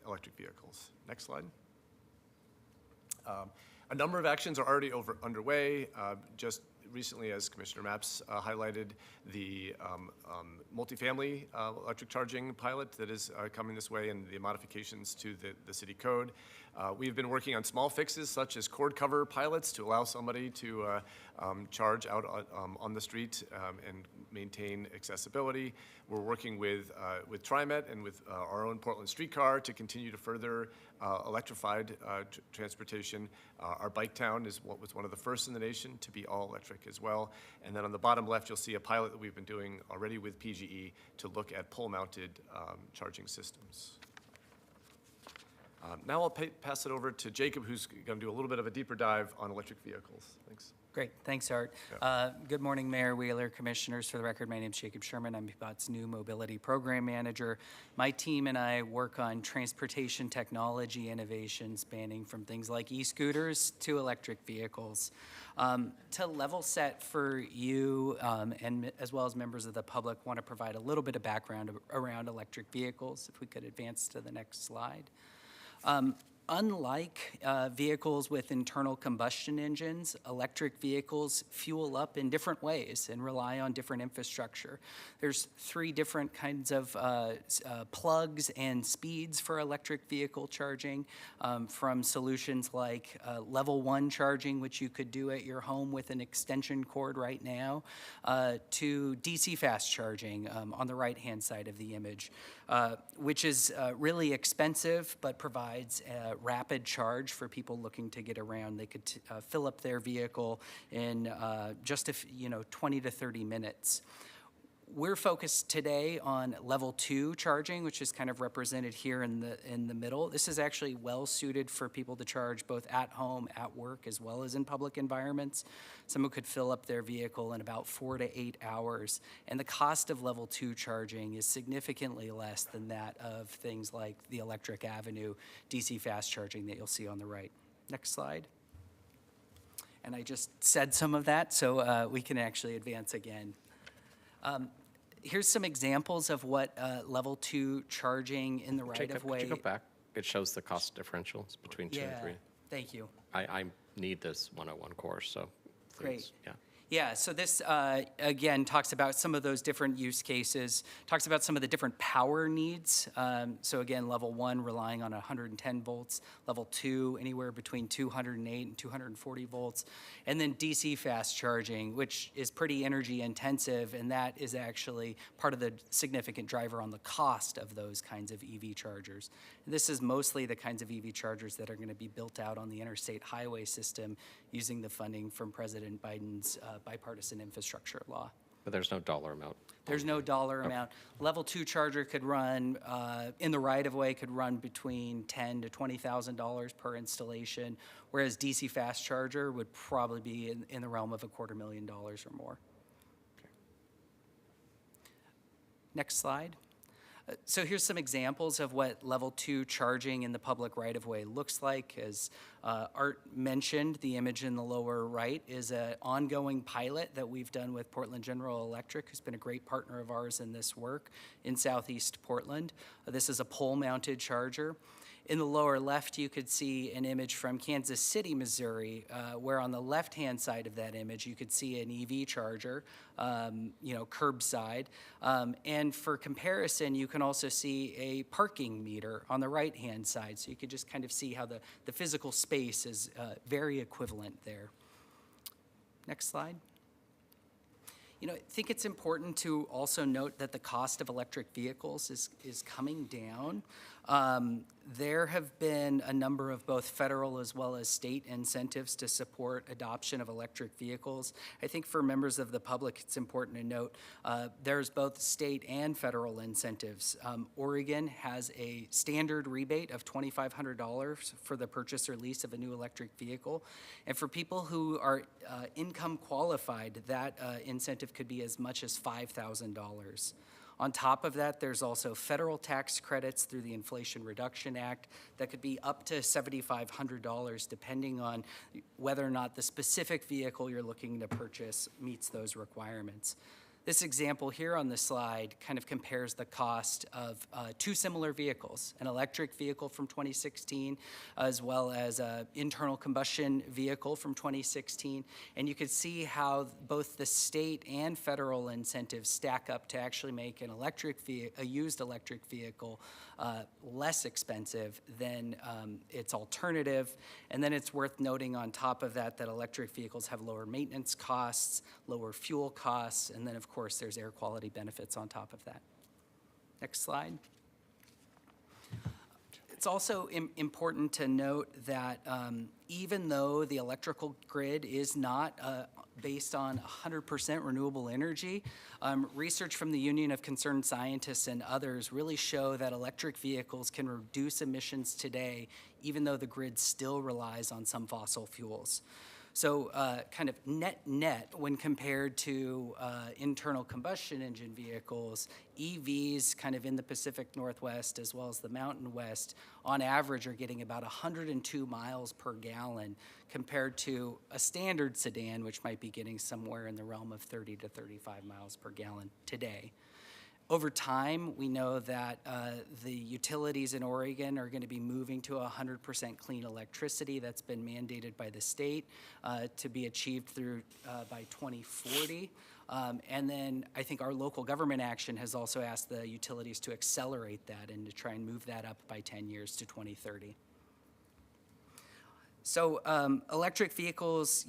Speaker 20: electric vehicles. Next slide. A number of actions are already underway. Just recently, as Commissioner Mapps highlighted, the multifamily electric charging pilot that is coming this way, and the modifications to the city code. We've been working on small fixes such as cord cover pilots to allow somebody to charge out on the street and maintain accessibility. We're working with TriMet and with our own Portland Streetcar to continue to further electrified transportation. Our Bike Town was one of the first in the nation to be all electric as well. And then on the bottom left, you'll see a pilot that we've been doing already with PGE to look at pole-mounted charging systems. Now I'll pass it over to Jacob, who's going to do a little bit of a deeper dive on electric vehicles. Thanks.
Speaker 21: Great, thanks, Art. Good morning, Mayor Wheeler, Commissioners. For the record, my name is Jacob Sherman. I'm BPOT's new Mobility Program Manager. My team and I work on transportation technology innovation spanning from things like e-scooters to electric vehicles. To level set for you, and as well as members of the public, want to provide a little bit of background around electric vehicles. If we could advance to the next slide. Unlike vehicles with internal combustion engines, electric vehicles fuel up in different ways and rely on different infrastructure. There's 3 different kinds of plugs and speeds for electric vehicle charging, from solutions like level 1 charging, which you could do at your home with an extension cord right now, to DC fast charging on the right-hand side of the image, which is really expensive but provides rapid charge for people looking to get around. They could fill up their vehicle in just 20 to 30 minutes. We're focused today on level 2 charging, which is kind of represented here in the middle. This is actually well suited for people to charge both at home, at work, as well as in public environments. Someone could fill up their vehicle in about 4 to 8 hours, and the cost of level 2 charging is significantly less than that of things like the Electric Avenue DC fast charging that you'll see on the right. Next slide. And I just said some of that, so we can actually advance again. Here's some examples of what level 2 charging in the right-of-way.
Speaker 9: Could you go back? It shows the cost differentials between 2 and 3.
Speaker 21: Thank you.
Speaker 9: I need this 101 course, so please.
Speaker 21: Great.
Speaker 9: Yeah.
Speaker 21: Yeah, so this, again, talks about some of those different use cases, talks about some of the different power needs. So again, level 1 relying on 110 volts, level 2 anywhere between 208 and 240 volts, and then DC fast charging, which is pretty energy intensive, and that is actually part of the significant driver on the cost of those kinds of EV chargers. And this is mostly the kinds of EV chargers that are going to be built out on the interstate highway system using the funding from President Biden's bipartisan infrastructure law.
Speaker 9: But there's no dollar amount.
Speaker 21: There's no dollar amount. Level 2 charger could run, in the right-of-way, could run between $10,000 to $20,000 per installation, whereas DC fast charger would probably be in the realm of $250,000 or more. Okay. Next slide. So here's some examples of what level 2 charging in the public right-of-way looks like. As Art mentioned, the image in the lower right is an ongoing pilot that we've done with Portland General Electric, who's been a great partner of ours in this work in Southeast Portland. This is a pole-mounted charger. In the lower left, you could see an image from Kansas City, Missouri, where on the left-hand side of that image, you could see an EV charger, curbside. And for comparison, you can also see a parking meter on the right-hand side. So you could just kind of see how the physical space is very equivalent there. Next slide. I think it's important to also note that the cost of electric vehicles is coming down. There have been a number of both federal as well as state incentives to support adoption of electric vehicles. I think for members of the public, it's important to note there's both state and federal incentives. Oregon has a standard rebate of $2,500 for the purchase or lease of a new electric vehicle. And for people who are income qualified, that incentive could be as much as $5,000. On top of that, there's also federal tax credits through the Inflation Reduction Act that could be up to $7,500 depending on whether or not the specific vehicle you're looking to purchase meets those requirements. This example here on the slide kind of compares the cost of 2 similar vehicles, an electric vehicle from 2016 as well as an internal combustion vehicle from 2016. And you could see how both the state and federal incentives stack up to actually make a used electric vehicle less expensive than its alternative. And then it's worth noting on top of that that electric vehicles have lower maintenance costs, lower fuel costs, and then of course there's air quality benefits on top of that. Next slide. It's also important to note that even though the electrical grid is not based on 100% renewable energy. Research from the Union of Concerned Scientists and others really show that electric vehicles can reduce emissions today, even though the grid still relies on some fossil fuels. So kind of net, when compared to internal combustion engine vehicles, EVs kind of in the Pacific Northwest as well as the Mountain West, on average are getting about 102 miles per gallon compared to a standard sedan, which might be getting somewhere in the realm of 30 to 35 miles per gallon today. Over time, we know that the utilities in Oregon are going to be moving to 100% clean electricity. That's been mandated by the state to be achieved through by 2040. And then I think our local government action has also asked the utilities to accelerate that and to try and move that up by 10 years to 2030. So electric vehicles,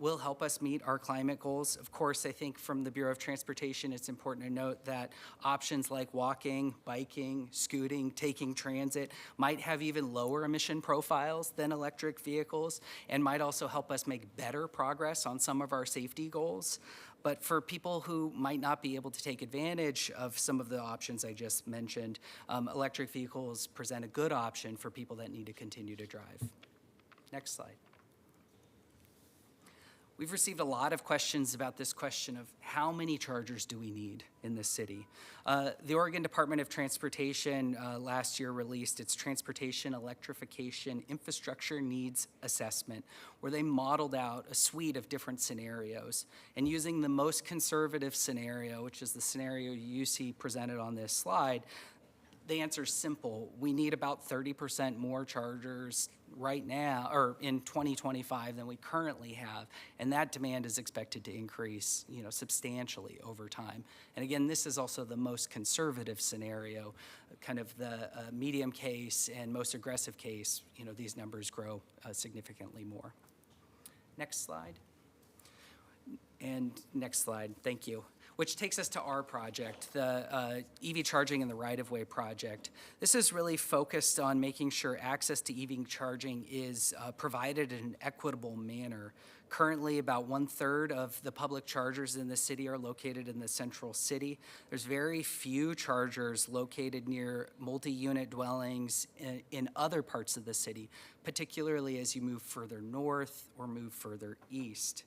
Speaker 21: will help us meet our climate goals. Of course, I think from the Bureau of Transportation, it's important to note that options like walking, biking, scooting, taking transit might have even lower emission profiles than electric vehicles and might also help us make better progress on some of our safety goals. But for people who might not be able to take advantage of some of the options I just mentioned, electric vehicles present a good option for people that need to continue to drive. Next slide. We've received a lot of questions about this question of how many chargers do we need in this city. The Oregon Department of Transportation last year released its Transportation Electrification Infrastructure Needs Assessment, where they modeled out a suite of different scenarios. And using the most conservative scenario, which is the scenario you see presented on this slide, the answer is simple. We need about 30% more chargers right now, or in 2025, than we currently have, and that demand is expected to increase, substantially over time. And again, this is also the most conservative scenario, kind of the medium case and most aggressive case. These numbers grow significantly more. Next slide. And next slide. Thank you. Which takes us to our project, the EV charging in the right-of-way project. This is really focused on making sure access to EV charging is provided in an equitable manner. Currently, about 1/3 of the public chargers in the city are located in the central city. There's very few chargers located near multi-unit dwellings in other parts of the city, particularly as you move further north or move further east.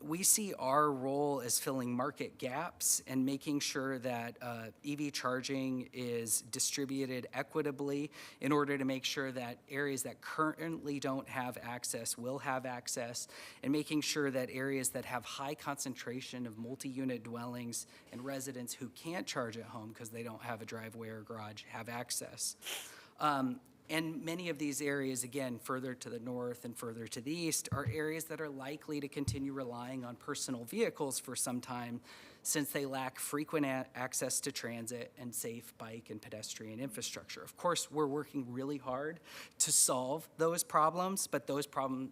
Speaker 21: We see our role as filling market gaps and making sure that EV charging is distributed equitably in order to make sure that areas that currently don't have access will have access, and making sure that areas that have high concentration of multi-unit dwellings and residents who can't charge at home because they don't have a driveway or garage have access. And many of these areas, again, further to the north and further to the east, are areas that are likely to continue relying on personal vehicles for some time, since they lack frequent access to transit and safe bike and pedestrian infrastructure. Of course, we're working really hard to solve those problems, but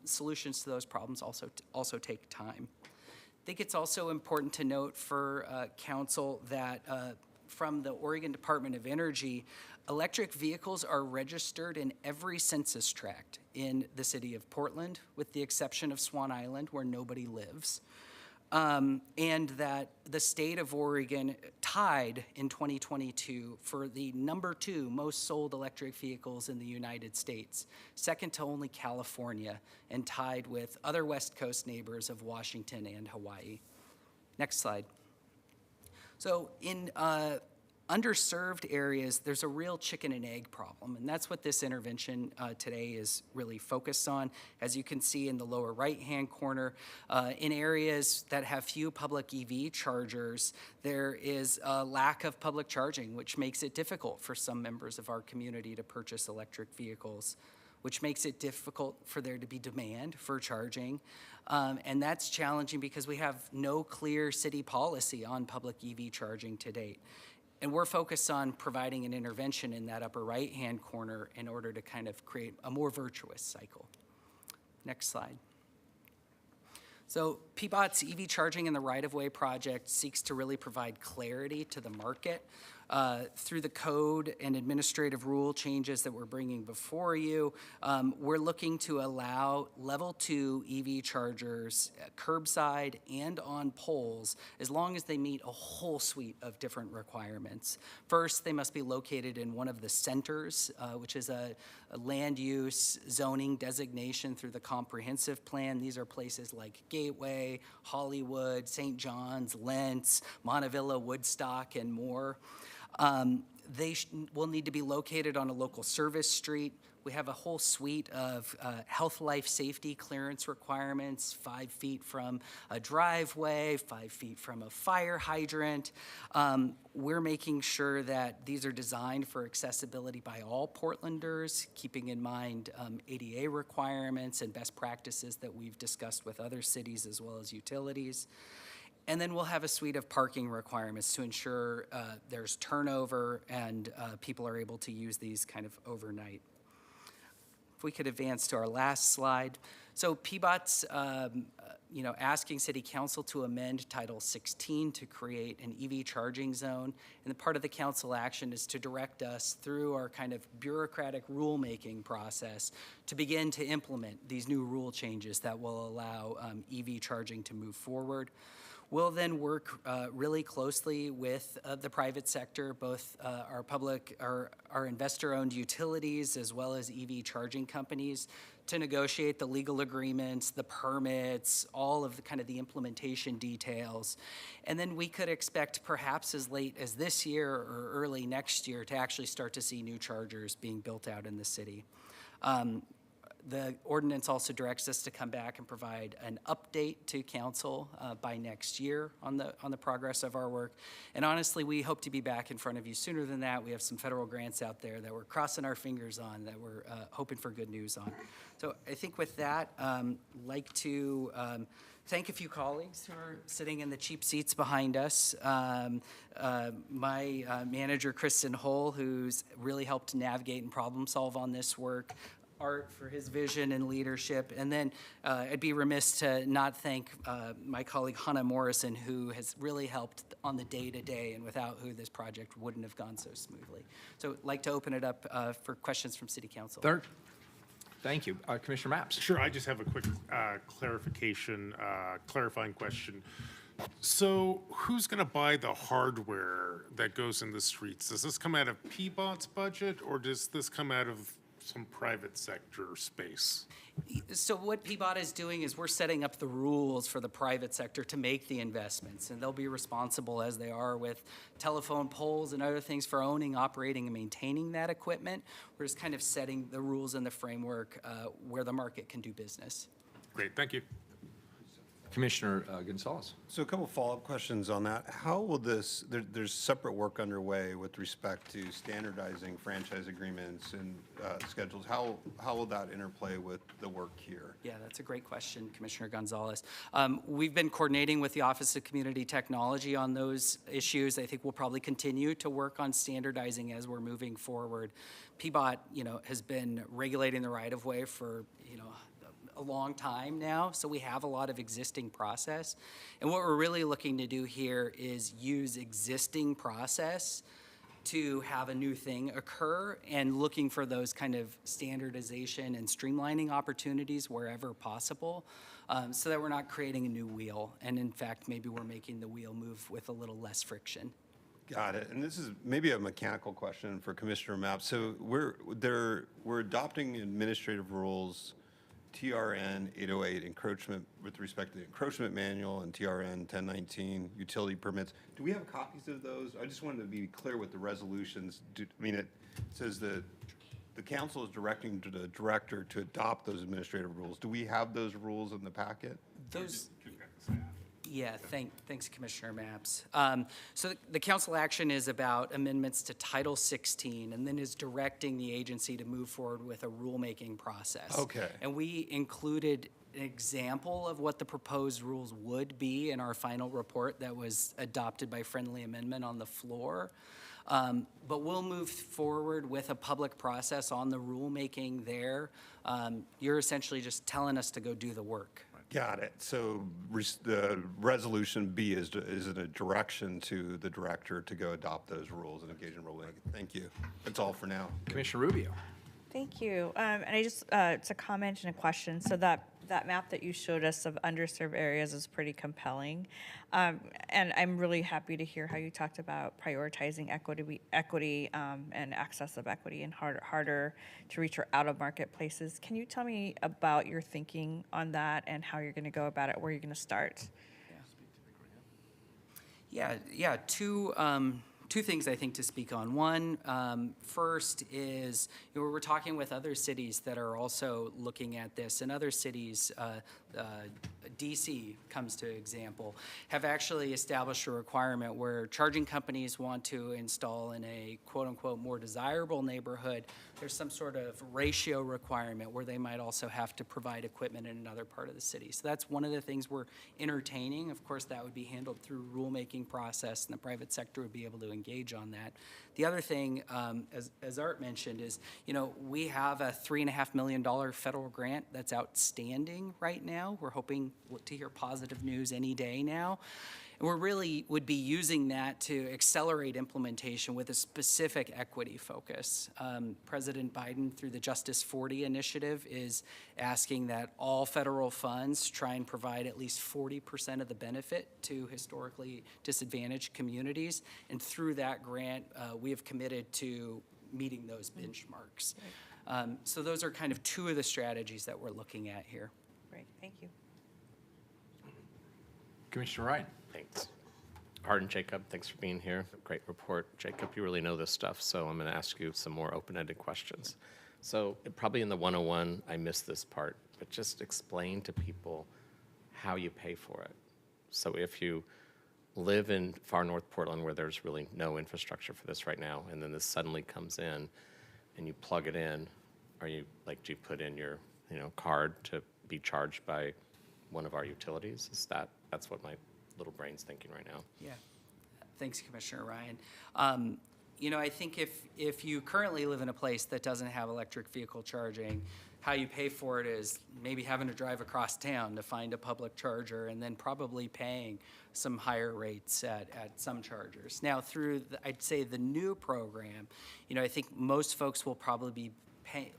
Speaker 21: solutions to those problems also take time. I think it's also important to note for council that from the Oregon Department of Energy, electric vehicles are registered in every census tract in the city of Portland, with the exception of Swan Island, where nobody lives. And that the state of Oregon tied in 2022 for the #2 most sold electric vehicles in the United States, second to only California, and tied with other West Coast neighbors of Washington and Hawaii. Next slide. So in underserved areas, there's a real chicken and egg problem, and that's what this intervention today is really focused on. As you can see in the lower right-hand corner, in areas that have few public EV chargers, there is a lack of public charging, which makes it difficult for some members of our community to purchase electric vehicles, which makes it difficult for there to be demand for charging. And that's challenging because we have no clear city policy on public EV charging to date. And we're focused on providing an intervention in that upper right-hand corner in order to kind of create a more virtuous cycle. Next slide. So PBOT's EV charging in the right-of-way project seeks to really provide clarity to the market. Through the code and administrative rule changes that we're bringing before you, we're looking to allow level 2 EV chargers curbside and on poles as long as they meet a whole suite of different requirements. First, they must be located in one of the centers, which is a land use zoning designation through the comprehensive plan. These are places like Gateway, Hollywood, St. John's, Lentz, Montevilla, Woodstock, and more. They will need to be located on a local service street. We have a whole suite of health, life, safety clearance requirements, 5 feet from a driveway, 5 feet from a fire hydrant. We're making sure that these are designed for accessibility by all Portlanders, keeping in mind ADA requirements and best practices that we've discussed with other cities as well as utilities. And then we'll have a suite of parking requirements to ensure there's turnover and people are able to use these kind of overnight. If we could advance to our last slide. So PBOT's asking City Council to amend Title 16 to create an EV charging zone. And the part of the council action is to direct us through our kind of bureaucratic rulemaking process to begin to implement these new rule changes that will allow EV charging to move forward. We'll then work really closely with the private sector, both our investor-owned utilities as well as EV charging companies, to negotiate the legal agreements, the permits, all of the kind of the implementation details. And then we could expect perhaps as late as this year or early next year to actually start to see new chargers being built out in the city. The ordinance also directs us to come back and provide an update to council by next year on the progress of our work. And honestly, we hope to be back in front of you sooner than that. We have some federal grants out there that we're crossing our fingers on, that we're hoping for good news on. So I think with that, like to thank a few colleagues who are sitting in the cheap seats behind us. My manager, Kristen Hull, who's really helped navigate and problem solve on this work. Art for his vision and leadership. And then I'd be remiss to not thank my colleague Hannah Morrison, who has really helped on the day-to-day and without who this project wouldn't have gone so smoothly. So I'd like to open it up for questions from City Council.
Speaker 1: Thank you. Commissioner Mapps.
Speaker 3: Sure, I just have a quick clarifying question. So who's going to buy the hardware that goes in the streets? Does this come out of PBOT's budget, or does this come out of some private sector space?
Speaker 21: So what PBOT is doing is we're setting up the rules for the private sector to make the investments, and they'll be responsible, as they are with telephone poles and other things, for owning, operating, and maintaining that equipment. We're just kind of setting the rules and the framework where the market can do business.
Speaker 3: Great, thank you.
Speaker 1: Commissioner Gonzalez.
Speaker 10: So a couple follow-up questions on that. How will this, there's separate work underway with respect to standardizing franchise agreements and schedules. How will that interplay with the work here?
Speaker 21: Yeah, that's a great question, Commissioner Gonzalez. We've been coordinating with the Office of Community Technology on those issues. I think we'll probably continue to work on standardizing as we're moving forward. PBOT, has been regulating the right-of-way for, a long time now, so we have a lot of existing process. And what we're really looking to do here is use existing process to have a new thing occur, and looking for those kind of standardization and streamlining opportunities wherever possible, so that we're not creating a new wheel. And in fact, maybe we're making the wheel move with a little less friction.
Speaker 10: Got it. And this is maybe a mechanical question for Commissioner Mapps. So we're adopting administrative rules, TRN 808 encroachment with respect to the encroachment manual, and TRN 1019 utility permits. Do we have copies of those? I just wanted to be clear with the resolutions. It says that the council is directing to the director to adopt those administrative rules. Do we have those rules in the packet?
Speaker 21: Yeah, thanks, Commissioner Mapps. So the council action is about amendments to Title 16, and then is directing the agency to move forward with a rulemaking process.
Speaker 10: Okay.
Speaker 21: And we included an example of what the proposed rules would be in our final report that was adopted by friendly amendment on the floor. But we'll move forward with a public process on the rulemaking there. You're essentially just telling us to go do the work.
Speaker 10: Got it. So the resolution B is in a direction to the director to go adopt those rules and engage in rulemaking. Thank you. That's all for now.
Speaker 1: Commissioner Rubio.
Speaker 12: Thank you. And I just, it's a comment and a question. So that map that you showed us of underserved areas is pretty compelling. And I'm really happy to hear how you talked about prioritizing equity and access of equity in harder to reach or out of marketplaces. Can you tell me about your thinking on that and how you're going to go about it, where you're going to start?
Speaker 21: Yeah, two things I think to speak on. One, first is, we're talking with other cities that are also looking at this, and other cities, DC comes to example, have actually established a requirement where charging companies want to install in a quote-unquote more desirable neighborhood, there's some sort of ratio requirement where they might also have to provide equipment in another part of the city. So that's one of the things we're entertaining. Of course, that would be handled through rulemaking process, and the private sector would be able to engage on that. The other thing, as Art mentioned, is, we have a $3.5 million federal grant that's outstanding right now. We're hoping to hear positive news any day now. And we really would be using that to accelerate implementation with a specific equity focus. President Biden, through the Justice 40 initiative, is asking that all federal funds try and provide at least 40% of the benefit to historically disadvantaged communities. And through that grant, we have committed to meeting those benchmarks. So those are kind of two of the strategies that we're looking at here.
Speaker 12: Great, thank you.
Speaker 1: Commissioner Ryan.
Speaker 9: Thanks. Art and Jacob, thanks for being here. Great report. Jacob, you really know this stuff, so I'm going to ask you some more open-ended questions. So probably in the 101, I missed this part, but just explain to people how you pay for it. So if you live in far north Portland where there's really no infrastructure for this right now, and then this suddenly comes in and you plug it in, do you put in your card to be charged by one of our utilities? That's what my little brain's thinking right now.
Speaker 21: Yeah. Thanks, Commissioner Ryan. I think if you currently live in a place that doesn't have electric vehicle charging, how you pay for it is maybe having to drive across town to find a public charger, and then probably paying some higher rates at some chargers. Now, through, I'd say, the new program, I think most folks will probably be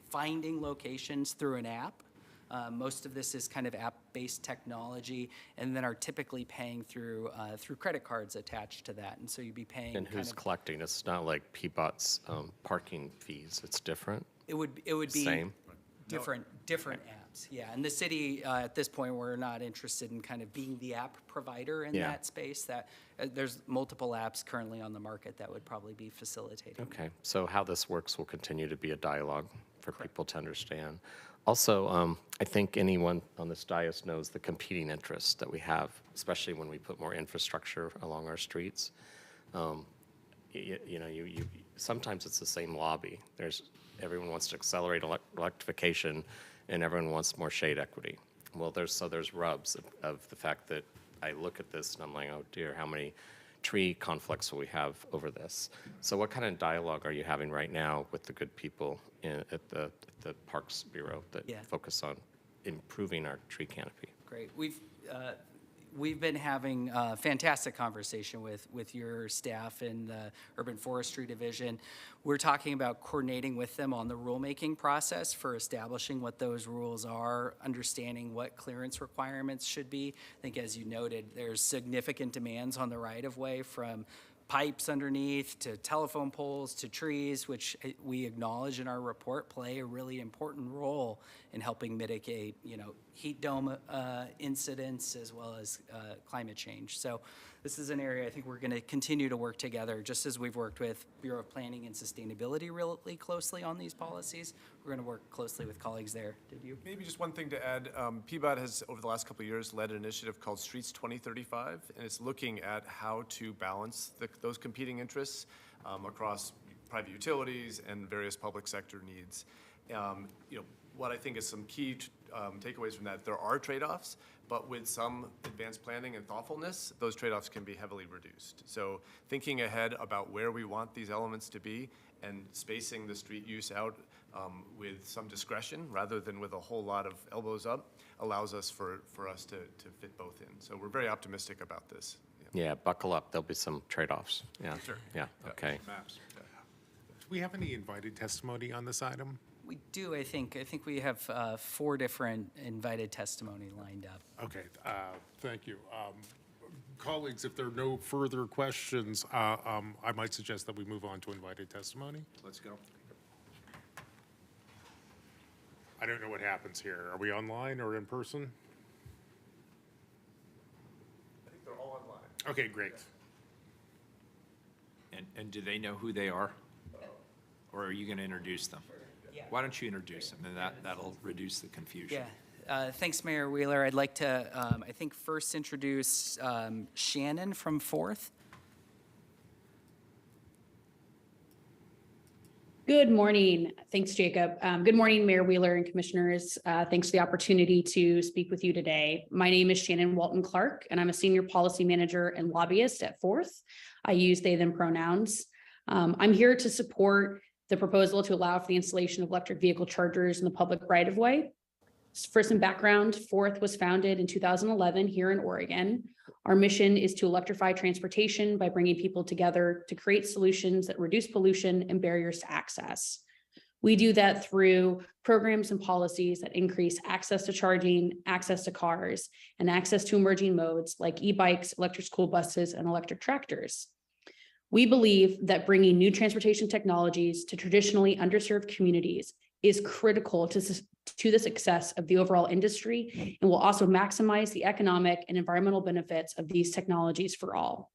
Speaker 21: finding locations through an app. Most of this is kind of app-based technology, and then are typically paying through credit cards attached to that. And so you'd be paying.
Speaker 9: And who's collecting? It's not like PBOT's parking fees. It's different.
Speaker 21: It would be
Speaker 9: same.
Speaker 21: Different apps. Yeah. And the city at this point, we're not interested in kind of being the app provider in that space. That there's multiple apps currently on the market that would probably be facilitating.
Speaker 9: Okay. So how this works will continue to be a dialogue for people to understand. Also, I think anyone on this dais knows the competing interests that we have, especially when we put more infrastructure along our streets. Sometimes it's the same lobby. Everyone wants to accelerate electrification, and everyone wants more shade equity. Well, there's rubs of the fact that I look at this and I'm like, oh dear, how many tree conflicts will we have over this? So what kind of dialogue are you having right now with the good people at the Parks Bureau that focus on improving our tree canopy?
Speaker 21: Great. We've been having a fantastic conversation with your staff in the Urban Forestry Division. We're talking about coordinating with them on the rulemaking process for establishing what those rules are, understanding what clearance requirements should be. I think, as you noted, there's significant demands on the right-of-way, from pipes underneath to telephone poles to trees, which we acknowledge in our report play a really important role in helping mitigate, heat dome incidents as well as climate change. So this is an area I think we're going to continue to work together, just as we've worked with Bureau of Planning and Sustainability really closely on these policies. We're going to work closely with colleagues there. Did you?
Speaker 20: Maybe just one thing to add. PBOT has, over the last couple of years, led an initiative called Streets 2035, and it's looking at how to balance those competing interests across private utilities and various public sector needs. what I think is some key takeaways from that, there are trade-offs, but with some advanced planning and thoughtfulness, those trade-offs can be heavily reduced. So thinking ahead about where we want these elements to be and spacing the street use out with some discretion rather than with a whole lot of elbows up allows us for us to fit both in. So we're very optimistic about this.
Speaker 9: Yeah, buckle up. There'll be some trade-offs. Yeah.
Speaker 20: Sure.
Speaker 9: Yeah, okay.
Speaker 3: Do we have any invited testimony on this item?
Speaker 21: We do, I think. I think we have 4 different invited testimony lined up.
Speaker 3: Okay, thank you. Colleagues, if there are no further questions, I might suggest that we move on to invited testimony.
Speaker 1: Let's go.
Speaker 3: I don't know what happens here. Are we online or in person?
Speaker 20: I think they're all online.
Speaker 3: Okay, great.
Speaker 1: And do they know who they are? Or are you going to introduce them? Why don't you introduce them, and that'll reduce the confusion.
Speaker 21: Yeah. Thanks, Mayor Wheeler. I'd like to, I think, first introduce Shannon from Fourth.
Speaker 2: Good morning. Thanks, Jacob. Good morning, Mayor Wheeler and Commissioners. Thanks for the opportunity to speak with you today. My name is Shannon Walton Clark, and I'm a Senior Policy Manager and Lobbyist at Fourth. I use they, them pronouns. I'm here to support the proposal to allow for the installation of electric vehicle chargers in the public right-of-way. For some background, Fourth was founded in 2011 here in Oregon. Our mission is to electrify transportation by bringing people together to create solutions that reduce pollution and barriers to access. We do that through programs and policies that increase access to charging, access to cars, and access to emerging modes like e-bikes, electric school buses, and electric tractors. We believe that bringing new transportation technologies to traditionally underserved communities is critical to the success of the overall industry and will also maximize the economic and environmental benefits of these technologies for all.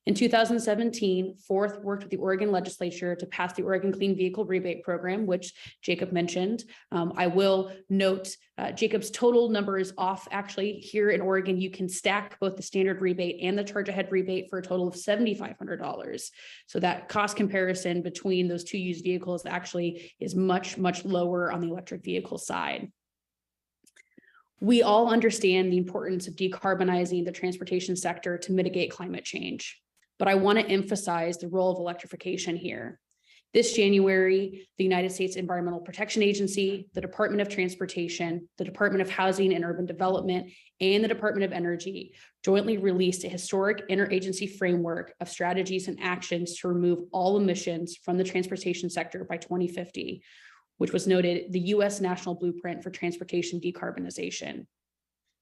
Speaker 2: In 2017, Fourth worked with the Oregon legislature to pass the Oregon Clean Vehicle Rebate Program, which Jacob mentioned. I will note Jacob's total number is off. Actually, here in Oregon, you can stack both the standard rebate and the charge ahead rebate for a total of $7,500. So that cost comparison between those two used vehicles actually is much, much lower on the electric vehicle side. We all understand the importance of decarbonizing the transportation sector to mitigate climate change. But I want to emphasize the role of electrification here. This January, the United States Environmental Protection Agency, the Department of Transportation, the Department of Housing and Urban Development, and the Department of Energy jointly released a historic interagency framework of strategies and actions to remove all emissions from the transportation sector by 2050, which was noted the U.S. National Blueprint for Transportation Decarbonization.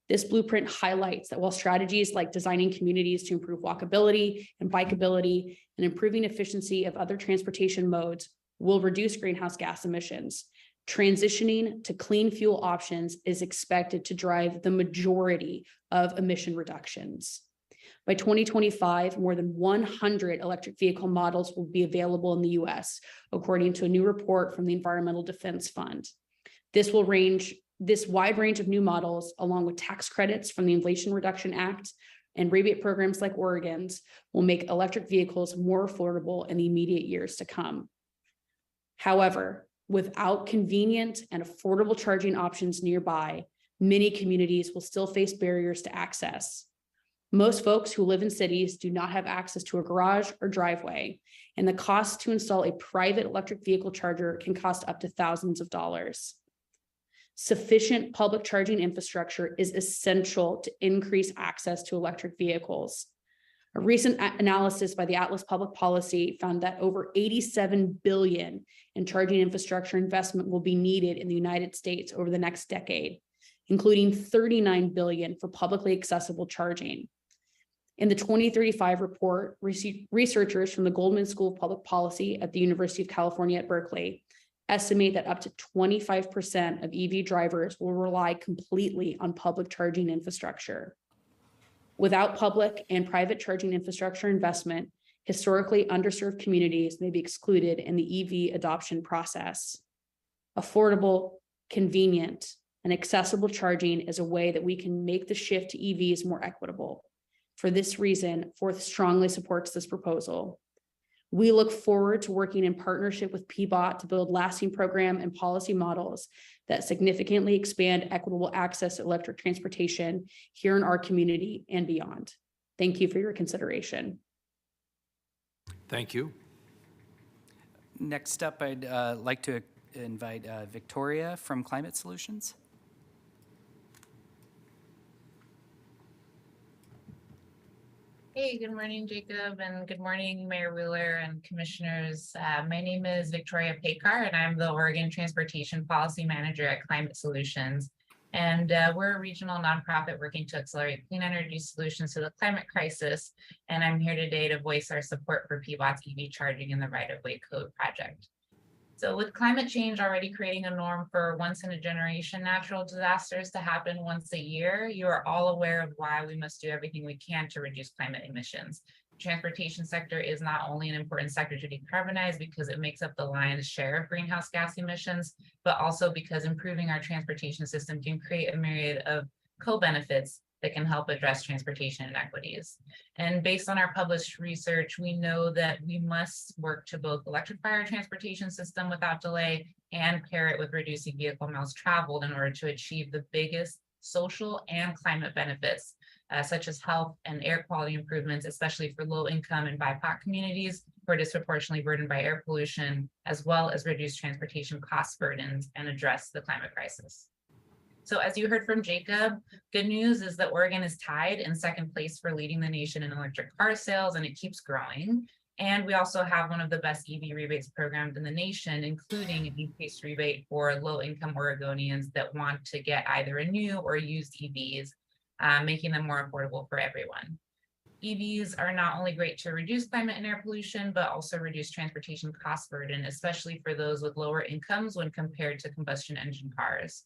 Speaker 2: This blueprint highlights that while strategies like designing communities to improve walkability and bikeability and improving efficiency of other transportation modes will reduce greenhouse gas emissions, transitioning to clean fuel options is expected to drive the majority of emission reductions. By 2025, more than 100 electric vehicle models will be available in the US, according to a new report from the Environmental Defense Fund. This wide range of new models, along with tax credits from the Inflation Reduction Act and rebate programs like Oregon's, will make electric vehicles more affordable in the immediate years to come. However, without convenient and affordable charging options nearby, many communities will still face barriers to access. Most folks who live in cities do not have access to a garage or driveway, and the cost to install a private electric vehicle charger can cost up to thousands of dollars. Sufficient public charging infrastructure is essential to increase access to electric vehicles. A recent analysis by the Atlas Public Policy found that over $87 billion in charging infrastructure investment will be needed in the United States over the next decade, including $39 billion for publicly accessible charging. In the 2035 report, researchers from the Goldman School of Public Policy at the University of California at Berkeley estimate that up to 25% of EV drivers will rely completely on public charging infrastructure. Without public and private charging infrastructure investment, historically underserved communities may be excluded in the EV adoption process. Affordable, convenient, and accessible charging is a way that we can make the shift to EVs more equitable. For this reason, Fourth strongly supports this proposal. We look forward to working in partnership with PBOT to build lasting program and policy models that significantly expand equitable access to electric transportation here in our community and beyond. Thank you for your consideration.
Speaker 8: Thank you.
Speaker 21: Next up, I'd like to invite Victoria from Climate Solutions.
Speaker 22: Hey, good morning, Jacob, and good morning, Mayor Wheeler and commissioners. My name is Victoria Pekar, and I'm the Oregon Transportation Policy Manager at Climate Solutions. And we're a regional nonprofit working to accelerate clean energy solutions to the climate crisis. And I'm here today to voice our support for PBOT's EV charging in the right-of-way code project. So with climate change already creating a norm for once-in-a-generation natural disasters to happen once a year, you are all aware of why we must do everything we can to reduce climate emissions. The transportation sector is not only an important sector to decarbonize because it makes up the lion's share of greenhouse gas emissions, but also because improving our transportation system can create a myriad of co-benefits that can help address transportation inequities. And based on our published research, we know that we must work to both electrify our transportation system without delay and pair it with reducing vehicle miles traveled in order to achieve the biggest social and climate benefits, such as health and air quality improvements, especially for low income and BIPOC communities who are disproportionately burdened by air pollution, as well as reduce transportation cost burdens and address the climate crisis. So as you heard from Jacob, good news is that Oregon is tied in second place for leading the nation in electric car sales, and it keeps growing. And we also have one of the best EV rebates programs in the nation, including an increased rebate for low-income Oregonians that want to get either a new or used EVs, making them more affordable for everyone. EVs are not only great to reduce climate and air pollution, but also reduce transportation cost burden, especially for those with lower incomes when compared to combustion engine cars.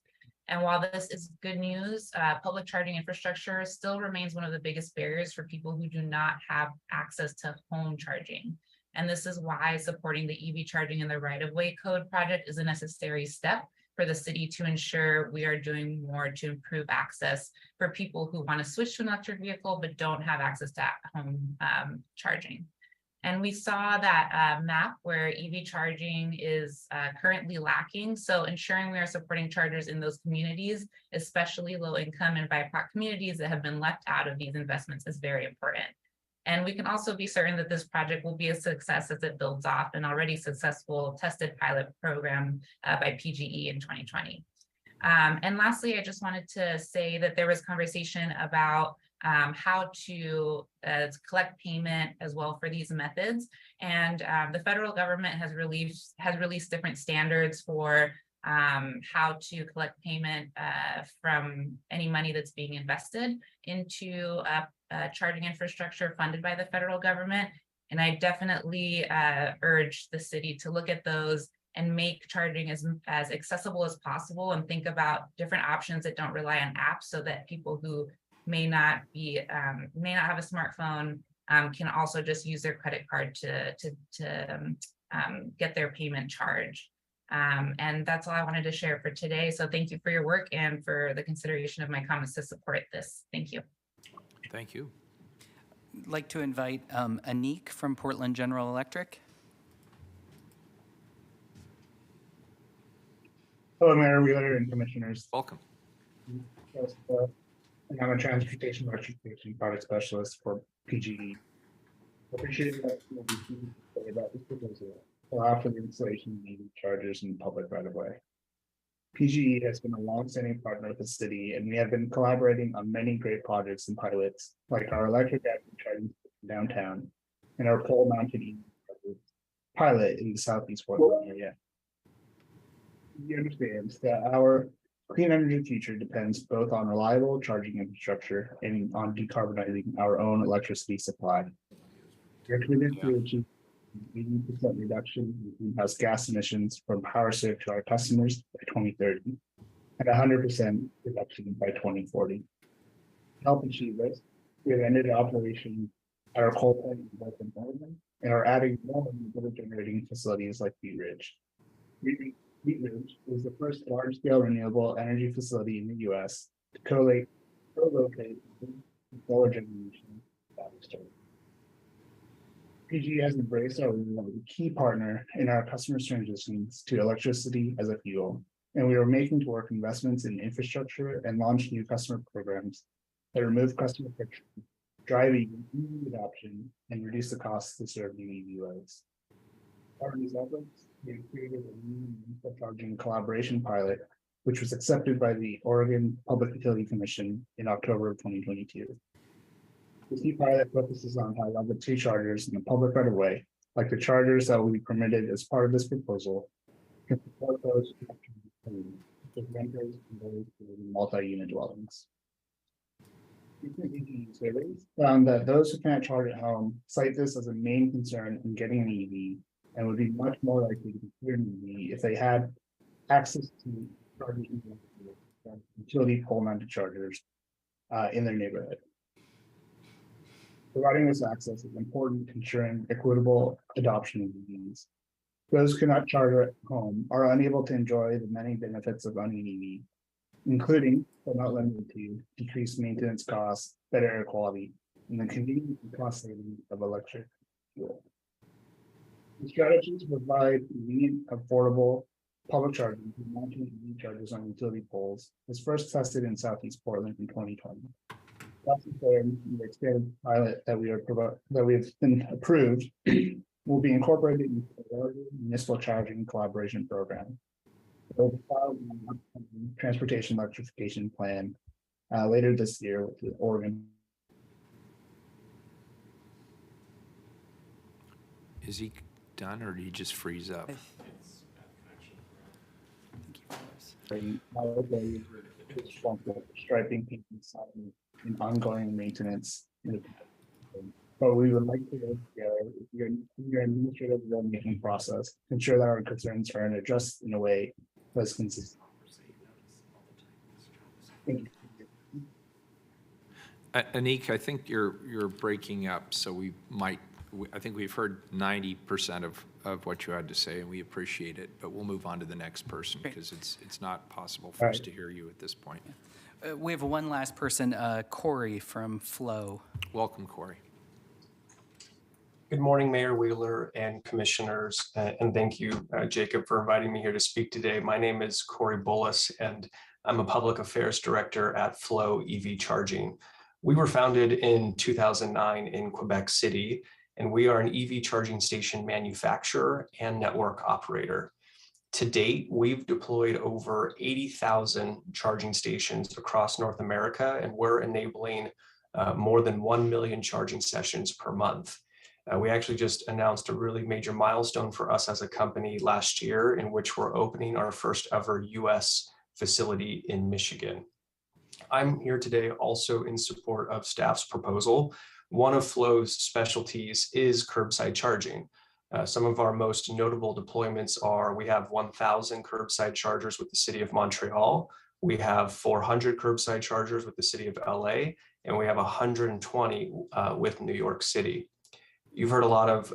Speaker 22: And while this is good news, public charging infrastructure still remains one of the biggest barriers for people who do not have access to home charging. And this is why supporting the EV charging in the right-of-way code project is a necessary step for the city to ensure we are doing more to improve access for people who want to switch to an electric vehicle but don't have access to home charging. And we saw that map where EV charging is currently lacking. So ensuring we are supporting chargers in those communities, especially low income and BIPOC communities that have been left out of these investments, is very important. And we can also be certain that this project will be a success as it builds off an already successful tested pilot program by PGE in 2020. And lastly, I just wanted to say that there was conversation about how to collect payment as well for these methods. And the federal government has released different standards for how to collect payment from any money that's being invested into charging infrastructure funded by the federal government. And I definitely urge the city to look at those and make charging as accessible as possible and think about different options that don't rely on apps so that people who may not have a smartphone can also just use their credit card to get their payment charged. And that's all I wanted to share for today. So thank you for your work and for the consideration of my comments to support this. Thank you.
Speaker 8: Thank you.
Speaker 21: I'd like to invite Anik from Portland General Electric.
Speaker 23: Hello, Mayor Wheeler and Commissioners.
Speaker 8: Welcome.
Speaker 23: And I'm a transportation electrification product specialist for PGE. Appreciate that about this proposal to allow for the installation of EV chargers in public right of way. PGE has been a long-standing partner with the city, and we have been collaborating on many great projects and pilots, like our electric active charging downtown and our pole-mounted EV pilot in the southeast Portland area. We understand that our clean energy future depends both on reliable charging infrastructure and on decarbonizing our own electricity supply. We are committed to achieve 80% reduction in greenhouse gas emissions from power served to our customers by 2030 and 100% reduction by 2040. To help achieve this, we have ended operation at our coal plant in Bolton, Oregon, and are adding more renewable generating facilities like Wheat Ridge. Wheat Ridge is the first large-scale renewable energy facility in the U.S. to co-locate solar generation battery storage. PGE has embraced our role as a key partner in our customers' transitions to electricity as a fuel, and we are making to work investments in infrastructure and launch new customer programs that remove customer friction, drive EV adoption, and reduce the costs to serve new EV loads. Part of these efforts, we have created a new municipal charging collaboration pilot, which was accepted by the Oregon Public Utility Commission in October of 2022. This new pilot focuses on how level 2 chargers in the public right of way, like the chargers that will be permitted as part of this proposal, can support those with renters and those in multi-unit dwellings. Recent EV surveys found that those who can't charge at home cite this as a main concern in getting an EV and would be much more likely to consider an EV if they had access to charging utility pole-mounted chargers in their neighborhood. Providing this access is important to ensuring equitable adoption of EVs. Those who cannot charge at home are unable to enjoy the many benefits of owning an EV, including, but not limited to, decreased maintenance costs, better air quality, and the convenience and cost savings of electric fuel. The strategy to provide convenient, affordable public charging through mounting EV chargers on utility poles was first tested in Southeast Portland in 2020. Last year, the expanded pilot that we have been approved will be incorporated into the Oregon Municipal Charging Collaboration Program. It will be filed in the Transportation Electrification Plan later this year with the Oregon.
Speaker 8: Is he done or did he just freeze up?
Speaker 23: Striping and ongoing maintenance. But we would like to go together your administrative rulemaking process, to ensure that our concerns are addressed in a way that's consistent. Thank you.
Speaker 8: Anik, I think you're breaking up, so I think we've heard 90% of what you had to say, and we appreciate it, but we'll move on to the next person because it's not possible for us to hear you at this point.
Speaker 21: We have one last person, Corey from Flow.
Speaker 8: Welcome, Corey.
Speaker 4: Good morning, Mayor Wheeler and commissioners, and thank you, Jacob, for inviting me here to speak today. My name is Corey Bullis, and I'm a public affairs director at Flow EV Charging. We were founded in 2009 in Quebec City, and we are an EV charging station manufacturer and network operator. To date, we've deployed over 80,000 charging stations across North America, and we're enabling more than 1 million charging sessions per month. We actually just announced a really major milestone for us as a company last year, in which we're opening our first ever US facility in Michigan. I'm here today also in support of staff's proposal. One of Flow's specialties is curbside charging. Some of our most notable deployments are, we have 1,000 curbside chargers with the City of Montreal, we have 400 curbside chargers with the City of LA, and we have 120 with New York City. You've heard a lot of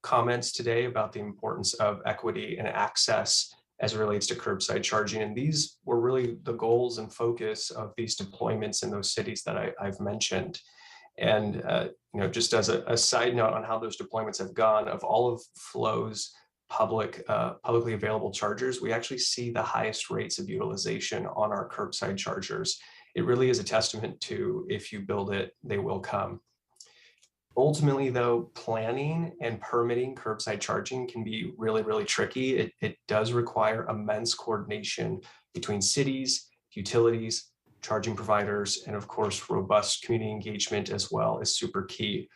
Speaker 4: comments today about the importance of equity and access as it relates to curbside charging, and these were really the goals and focus of these deployments in those cities that I've mentioned. And just as a side note on how those deployments have gone, of all of Flow's publicly available chargers, we actually see the highest rates of utilization on our curbside chargers. It really is a testament to, if you build it, they will come. Ultimately, though, planning and permitting curbside charging can be really, really tricky. It does require immense coordination between cities, utilities, charging providers, and of course, robust community engagement as well is super key.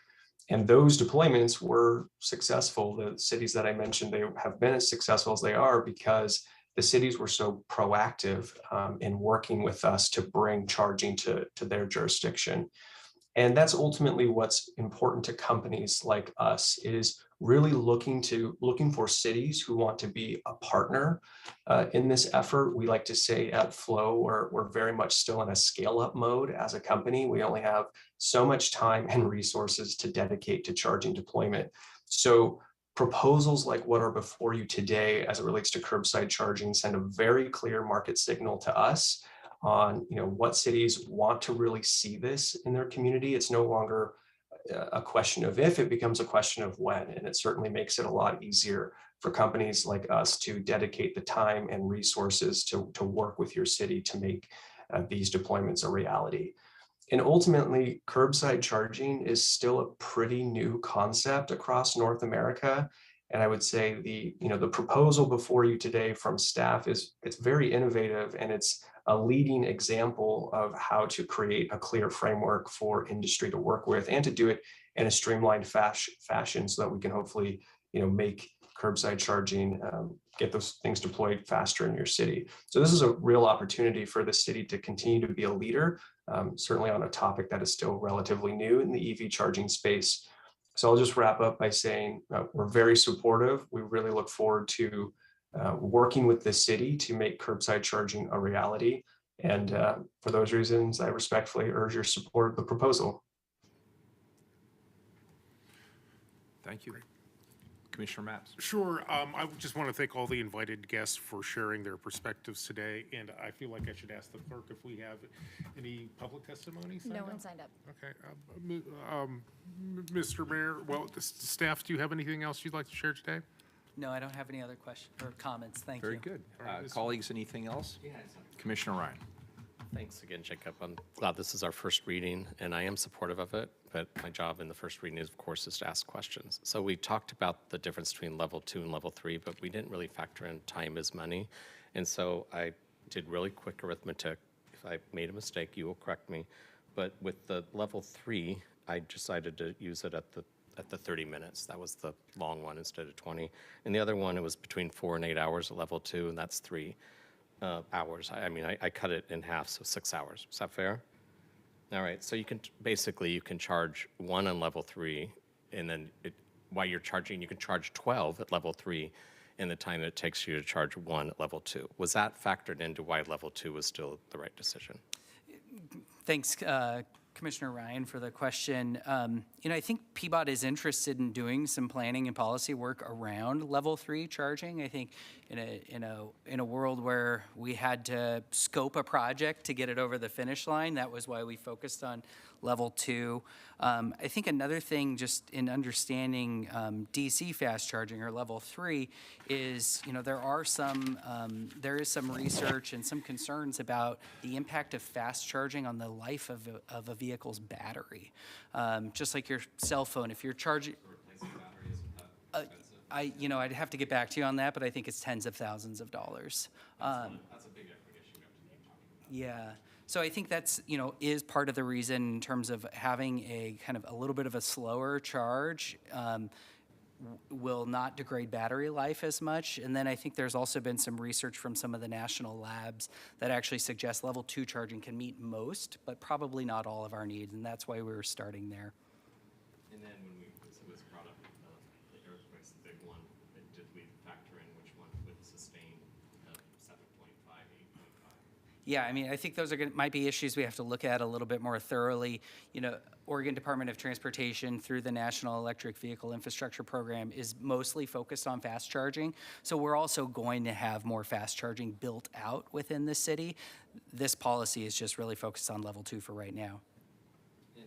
Speaker 4: And those deployments were successful. The cities that I mentioned, they have been as successful as they are because the cities were so proactive in working with us to bring charging to their jurisdiction. And that's ultimately what's important to companies like us, is really looking for cities who want to be a partner in this effort. We like to say at Flow, we're very much still in a scale-up mode as a company. We only have so much time and resources to dedicate to charging deployment. So proposals like what are before you today as it relates to curbside charging send a very clear market signal to us on what cities want to really see this in their community. It's no longer a question of if, it becomes a question of when. And it certainly makes it a lot easier for companies like us to dedicate the time and resources to work with your city to make these deployments a reality. And ultimately, curbside charging is still a pretty new concept across North America. And I would say the proposal before you today from staff it's very innovative, and it's a leading example of how to create a clear framework for industry to work with and to do it in a streamlined fashion so that we can hopefully make curbside charging, get those things deployed faster in your city. So this is a real opportunity for the city to continue to be a leader, certainly on a topic that is still relatively new in the EV charging space. So I'll just wrap up by saying we're very supportive. We really look forward to working with the city to make curbside charging a reality. And for those reasons, I respectfully urge your support of the proposal.
Speaker 8: Thank you. Commissioner Maps.
Speaker 3: Sure. I just want to thank all the invited guests for sharing their perspectives today. And I feel like I should ask the clerk if we have any public testimony signed
Speaker 6: No
Speaker 3: up?
Speaker 6: one signed up.
Speaker 3: Okay. Mr. Mayor, well, staff, do you have anything else you'd like to share today?
Speaker 21: No, I don't have any other questions or comments. Thank you.
Speaker 8: Very good.
Speaker 3: All right,
Speaker 8: Colleagues, anything else? Commissioner Ryan.
Speaker 9: Thanks again, Jacob. I'm glad this is our first reading, and I am supportive of it, but my job in the first reading is, of course, is to ask questions. So we talked about the difference between level 2 and level 3, but we didn't really factor in time is money. And so I did really quick arithmetic. If I made a mistake, you will correct me. But with the level 3, I decided to use it at the 30 minutes. That was the long one instead of 20. And the other one, it was between 4 and 8 hours at level 2, and that's 3 hours. I cut it in half, so 6 hours. Is that fair? All right, so you can charge 1 on level 3, and then while you're charging, you can charge 12 at level 3 in the time it takes you to charge 1 at level 2. Was that factored into why level 2 was still the right decision?
Speaker 21: Thanks, Commissioner Ryan, for the question. I think PBOT is interested in doing some planning and policy work around level 3 charging. I think in a world where we had to scope a project to get it over the finish line, that was why we focused on level 2. I think another thing, just in understanding DC fast charging or level 3, is there is some research and some concerns about the impact of fast charging on the life of a vehicle's battery. Just like your cell phone, if you're charging. I'd have to get back to you on that, but I think it's tens of thousands of dollars.
Speaker 9: That's a big equity issue we have to keep talking about.
Speaker 21: Yeah. So I think that's, is part of the reason in terms of having a kind of a little bit of a slower charge will not degrade battery life as much. And then I think there's also been some research from some of the national labs that actually suggest level 2 charging can meet most, but probably not all of our needs. And that's why we were starting there.
Speaker 9: And then when it was brought up, the earthquake's the big one, did we factor in which one would sustain 7.5, 8.5?
Speaker 21: Yeah, I think those might be issues we have to look at a little bit more thoroughly. Oregon Department of Transportation through the National Electric Vehicle Infrastructure Program is mostly focused on fast charging. So we're also going to have more fast charging built out within the city. This policy is just really focused on level 2 for right now.
Speaker 9: And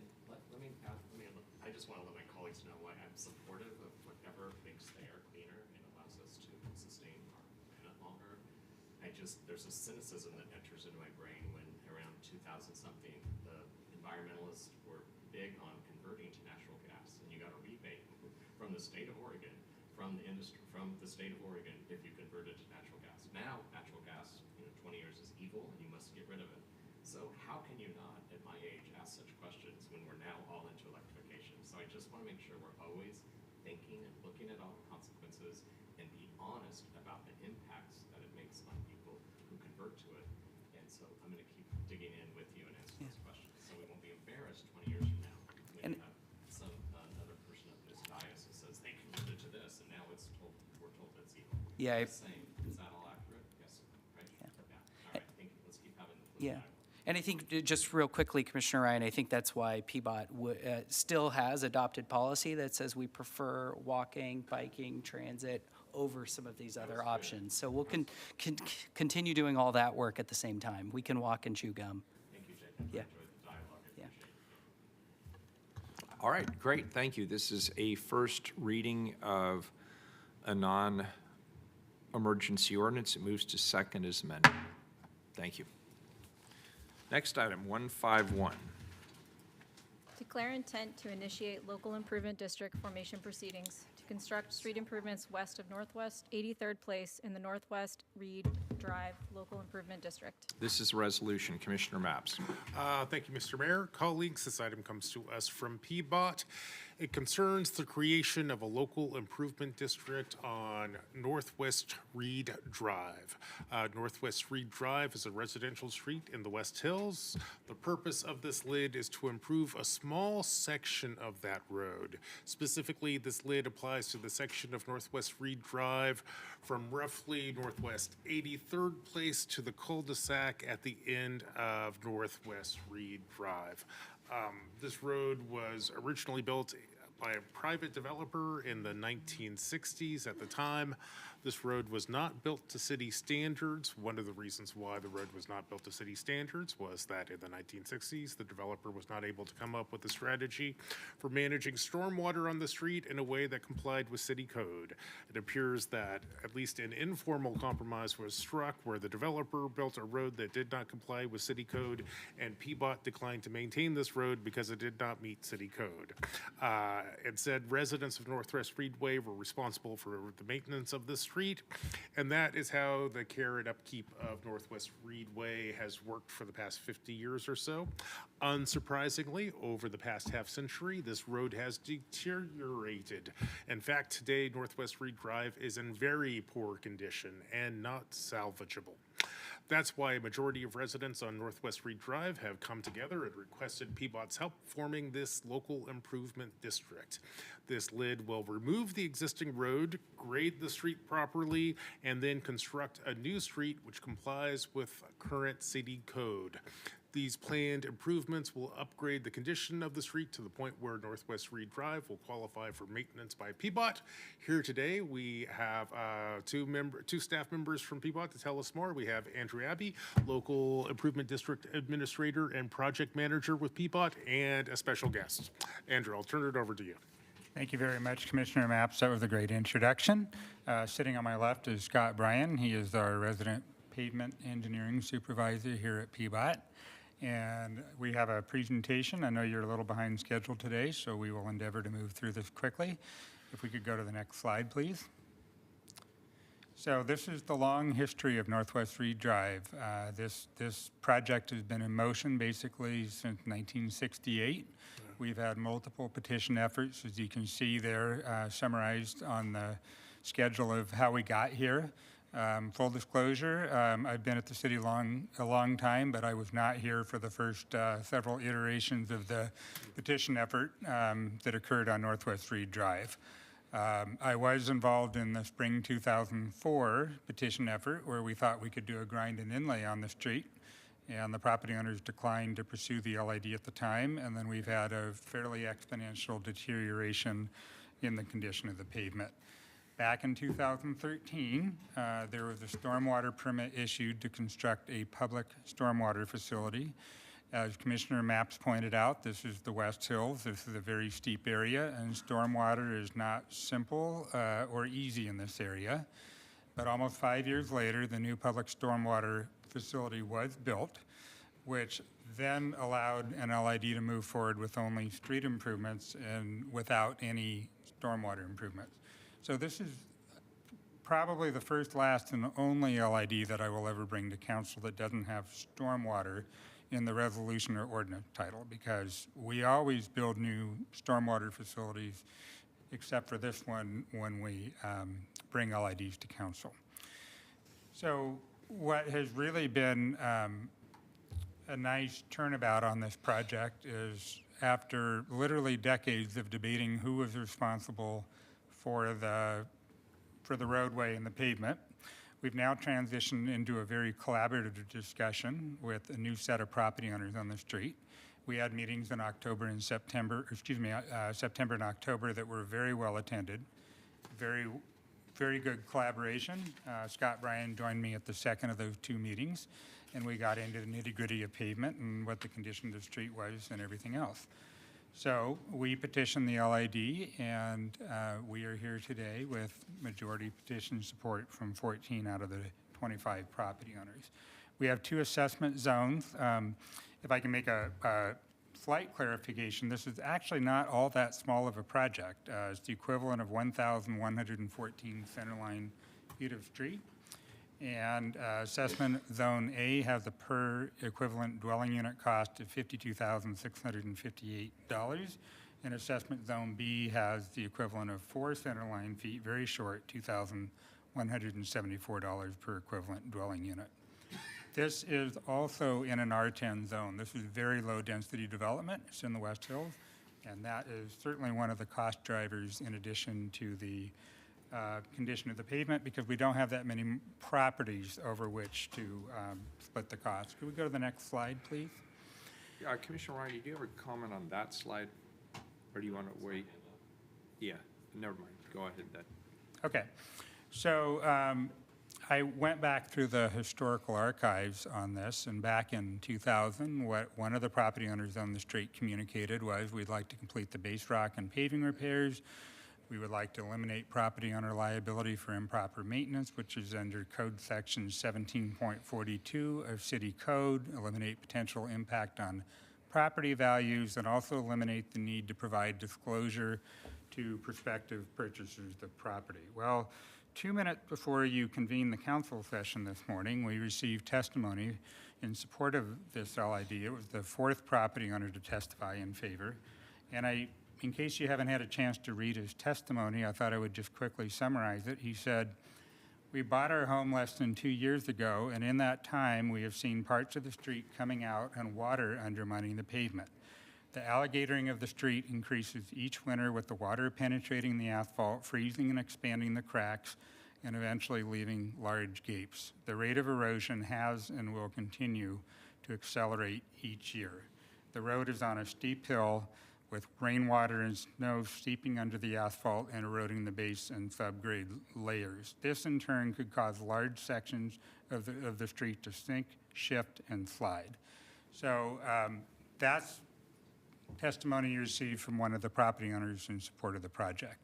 Speaker 9: I just want to let my colleagues know why I'm supportive of whatever makes the air cleaner and allows us to sustain our planet longer. There's a cynicism that enters into my brain when around 2000-something, the environmentalists were big on converting to natural gas, and you got a rebate from the state of Oregon, from the industry, from the state of Oregon, if you converted to natural gas. Now, natural gas, 20 years is evil, and you must get rid of it. So how can you not, at my age, ask such questions when we're now all into electrification? So I just want to make sure we're always thinking and looking at all the consequences and be honest about the impacts that it makes on people who convert to it. And so I'm going to keep digging in with you and answer those questions, so we won't be embarrassed 20 years from now when you have another person up this dais who says they converted to this, and now we're told it's evil.
Speaker 21: Yeah.
Speaker 9: Is that all accurate? Yes. Right. Yeah. All right. Thank you. Let's keep having the flip side.
Speaker 21: And I think just real quickly, Commissioner Ryan, I think that's why PBOT still has adopted policy that says we prefer walking, biking, transit over some of these other options. So we'll continue doing all that work at the same time. We can walk and chew gum.
Speaker 9: Thank you, Jacob.
Speaker 21: Yeah.
Speaker 9: I enjoyed the dialogue. I appreciate it.
Speaker 8: All right, great, thank you. This is a first reading of a non-emergency ordinance. It moves to second as amended. Thank you. Next item, 151.
Speaker 6: Declare intent to initiate local improvement district formation proceedings to construct street improvements west of Northwest 83rd Place in the Northwest Reed Drive Local Improvement District.
Speaker 8: This is a resolution. Commissioner Mapps.
Speaker 3: Thank you, Mr. Mayor. Colleagues, this item comes to us from PBOT. It concerns the creation of a local improvement district on Northwest Reed Drive. Northwest Reed Drive is a residential street in the West Hills. The purpose of this lid is to improve a small section of that road. Specifically, this lid applies to the section of Northwest Reed Drive from roughly Northwest 83rd Place to the cul-de-sac at the end of Northwest Reed Drive. This road was originally built by a private developer in the 1960s. At the time, this road was not built to city standards. One of the reasons why the road was not built to city standards was that in the 1960s, the developer was not able to come up with a strategy for managing stormwater on the street in a way that complied with city code. It appears that at least an informal compromise was struck where the developer built a road that did not comply with city code, and PBOT declined to maintain this road because it did not meet city code. Instead, residents of Northwest Reedway were responsible for the maintenance of this street, and that is how the care and upkeep of Northwest Reedway has worked for the past 50 years or so. Unsurprisingly, over the past half century, this road has deteriorated. In fact, today, Northwest Reed Drive is in very poor condition and not salvageable. That's why a majority of residents on Northwest Reed Drive have come together and requested PBOT's help forming this local improvement district. This lid will remove the existing road, grade the street properly, and then construct a new street which complies with current city code. These planned improvements will upgrade the condition of the street to the point where Northwest Reed Drive will qualify for maintenance by PBOT. Here today, we have two staff members from PBOT to tell us more. We have Andrew Abbey, Local Improvement District Administrator and Project Manager with PBOT, and a special guest. Andrew, I'll turn it over to you.
Speaker 5: Thank you very much, Commissioner Mapps. That was a great introduction. Sitting on my left is Scott Bryan. He is our resident pavement engineering supervisor here at PBOT. And we have a presentation. I know you're a little behind schedule today, so we will endeavor to move through this quickly. If we could go to the next slide, please. So this is the long history of Northwest Reed Drive. This project has been in motion basically since 1968. We've had multiple petition efforts, as you can see there, summarized on the schedule of how we got here. Full disclosure, I've been at the city a long time, but I was not here for the first several iterations of the petition effort that occurred on Northwest Reed Drive. I was involved in the spring 2004 petition effort where we thought we could do a grind and inlay on the street, and the property owners declined to pursue the LID at the time, and then we've had a fairly exponential deterioration in the condition of the pavement. Back in 2013, there was a stormwater permit issued to construct a public stormwater facility. As Commissioner Mapps pointed out, this is the West Hills. This is a very steep area, and stormwater is not simple or easy in this area. But almost 5 years later, the new public stormwater facility was built, which then allowed an LID to move forward with only street improvements and without any stormwater improvements. So this is probably the first, last, and only LID that I will ever bring to council that doesn't have stormwater in the resolution or ordinance title, because we always build new stormwater facilities, except for this one when we bring LIDs to council. So what has really been a nice turnabout on this project is after literally decades of debating who was responsible for the roadway and the pavement, we've now transitioned into a very collaborative discussion with a new set of property owners on the street. We had meetings in September and October that were very well attended, very good collaboration. Scott Bryan joined me at the second of those two meetings, and we got into the nitty-gritty of pavement and what the condition of the street was and everything else. So we petitioned the LID, and we are here today with majority petition support from 14 out of the 25 property owners. We have 2 assessment zones. If I can make a slight clarification, this is actually not all that small of a project. It's the equivalent of 1,114 centerline feet of street. And assessment zone A has a per equivalent dwelling unit cost of $52,658. And assessment zone B has the equivalent of 4 centerline feet, very short, $2,174 per equivalent dwelling unit. This is also in an R10 zone. This is very low density development. It's in the West Hills. And that is certainly one of the cost drivers in addition to the condition of the pavement, because we don't have that many properties over which to split the cost. Could we go to the next slide, please?
Speaker 8: Commissioner Ryan, do you have a comment on that slide? Or do you want to wait? Yeah, never mind. Go ahead then.
Speaker 5: Okay. So I went back through the historical archives on this, and back in 2000, what one of the property owners on the street communicated was, we'd like to complete the base rock and paving repairs. We would like to eliminate property owner liability for improper maintenance, which is under Code Section 17.42 of City Code, eliminate potential impact on property values, and also eliminate the need to provide disclosure to prospective purchasers of property. Well, 2 minutes before you convened the council session this morning, we received testimony in support of this LID. It was the 4th property owner to testify in favor. And in case you haven't had a chance to read his testimony, I thought I would just quickly summarize it. He said, "We bought our home less than 2 years ago, and in that time, we have seen parts of the street coming out and water undermining the pavement. The alligatoring of the street increases each winter with the water penetrating the asphalt, freezing and expanding the cracks, and eventually leaving large gapes. The rate of erosion has and will continue to accelerate each year. The road is on a steep hill with rainwater and snow seeping under the asphalt and eroding the base and subgrade layers. This in turn could cause large sections of the street to sink, shift, and slide." So that's testimony you received from one of the property owners in support of the project.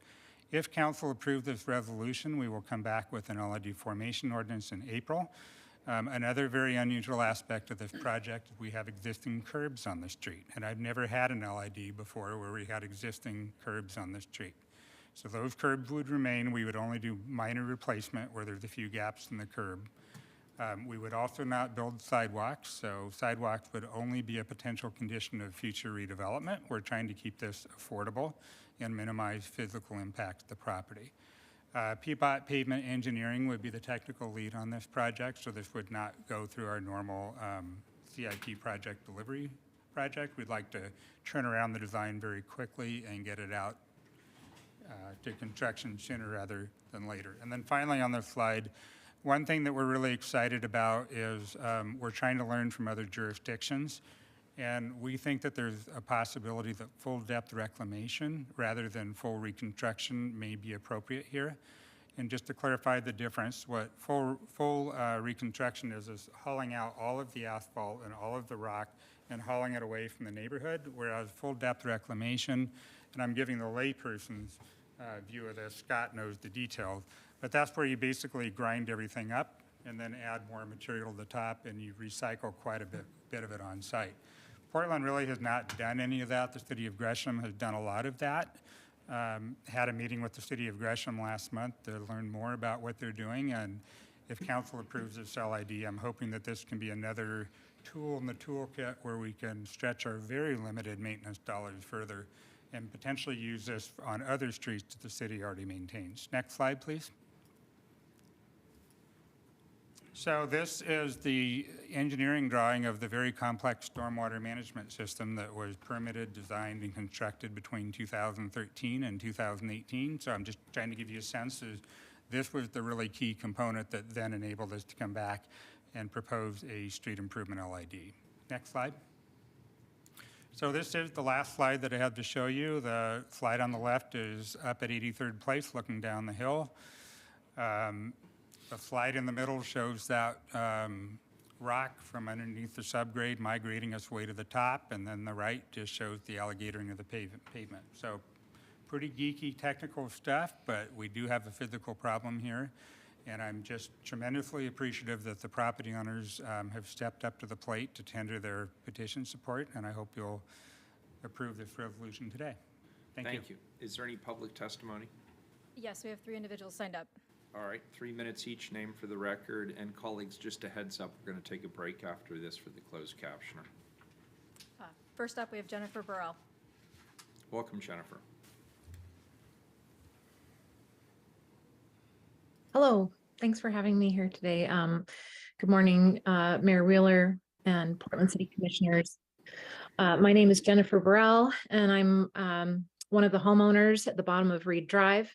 Speaker 5: If council approves this resolution, we will come back with an LID formation ordinance in April. Another very unusual aspect of this project is we have existing curbs on the street, and I've never had an LID before where we had existing curbs on the street. So those curbs would remain. We would only do minor replacement where there's a few gaps in the curb. We would also not build sidewalks, so sidewalks would only be a potential condition of future redevelopment. We're trying to keep this affordable and minimize physical impact to the property. PBOT Pavement Engineering would be the technical lead on this project, so this would not go through our normal CIP project delivery project. We'd like to turn around the design very quickly and get it out to construction sooner rather than later. And then finally on this slide, one thing that we're really excited about is we're trying to learn from other jurisdictions, and we think that there's a possibility that full depth reclamation rather than full reconstruction may be appropriate here. And just to clarify the difference, what full reconstruction is hauling out all of the asphalt and all of the rock and hauling it away from the neighborhood, whereas full depth reclamation, and I'm giving the layperson's view of this, Scott knows the details, but that's where you basically grind everything up and then add more material to the top, and you recycle quite a bit of it on site. Portland really has not done any of that. The city of Gresham has done a lot of that. Had a meeting with the city of Gresham last month to learn more about what they're doing, and if council approves this LID, I'm hoping that this can be another tool in the toolkit where we can stretch our very limited maintenance dollars further and potentially use this on other streets that the city already maintains. Next slide, please. So this is the engineering drawing of the very complex stormwater management system that was permitted, designed, and constructed between 2013 and 2018. So I'm just trying to give you a sense of this was the really key component that then enabled us to come back and propose a street improvement LID. Next slide. So this is the last slide that I have to show you. The slide on the left is up at 83rd Place looking down the hill. The slide in the middle shows that rock from underneath the subgrade migrating its way to the top, and then the right just shows the alligatoring of the pavement. So pretty geeky technical stuff, but we do have a physical problem here. And I'm just tremendously appreciative that the property owners have stepped up to the plate to tender their petition support, and I hope you'll approve this resolution today. Thank you.
Speaker 8: Thank you. Is there any public testimony?
Speaker 6: Yes, we have 3 individuals signed up.
Speaker 8: All right, 3 minutes each, name for the record. And colleagues, just a heads up, we're going to take a break after this for the closed captioner.
Speaker 6: First up, we have Jennifer Burrell.
Speaker 8: Welcome, Jennifer.
Speaker 7: Hello, thanks for having me here today. Good morning, Mayor Wheeler and Portland City Commissioners. My name is Jennifer Burrell, and I'm one of the homeowners at the bottom of Reed Drive.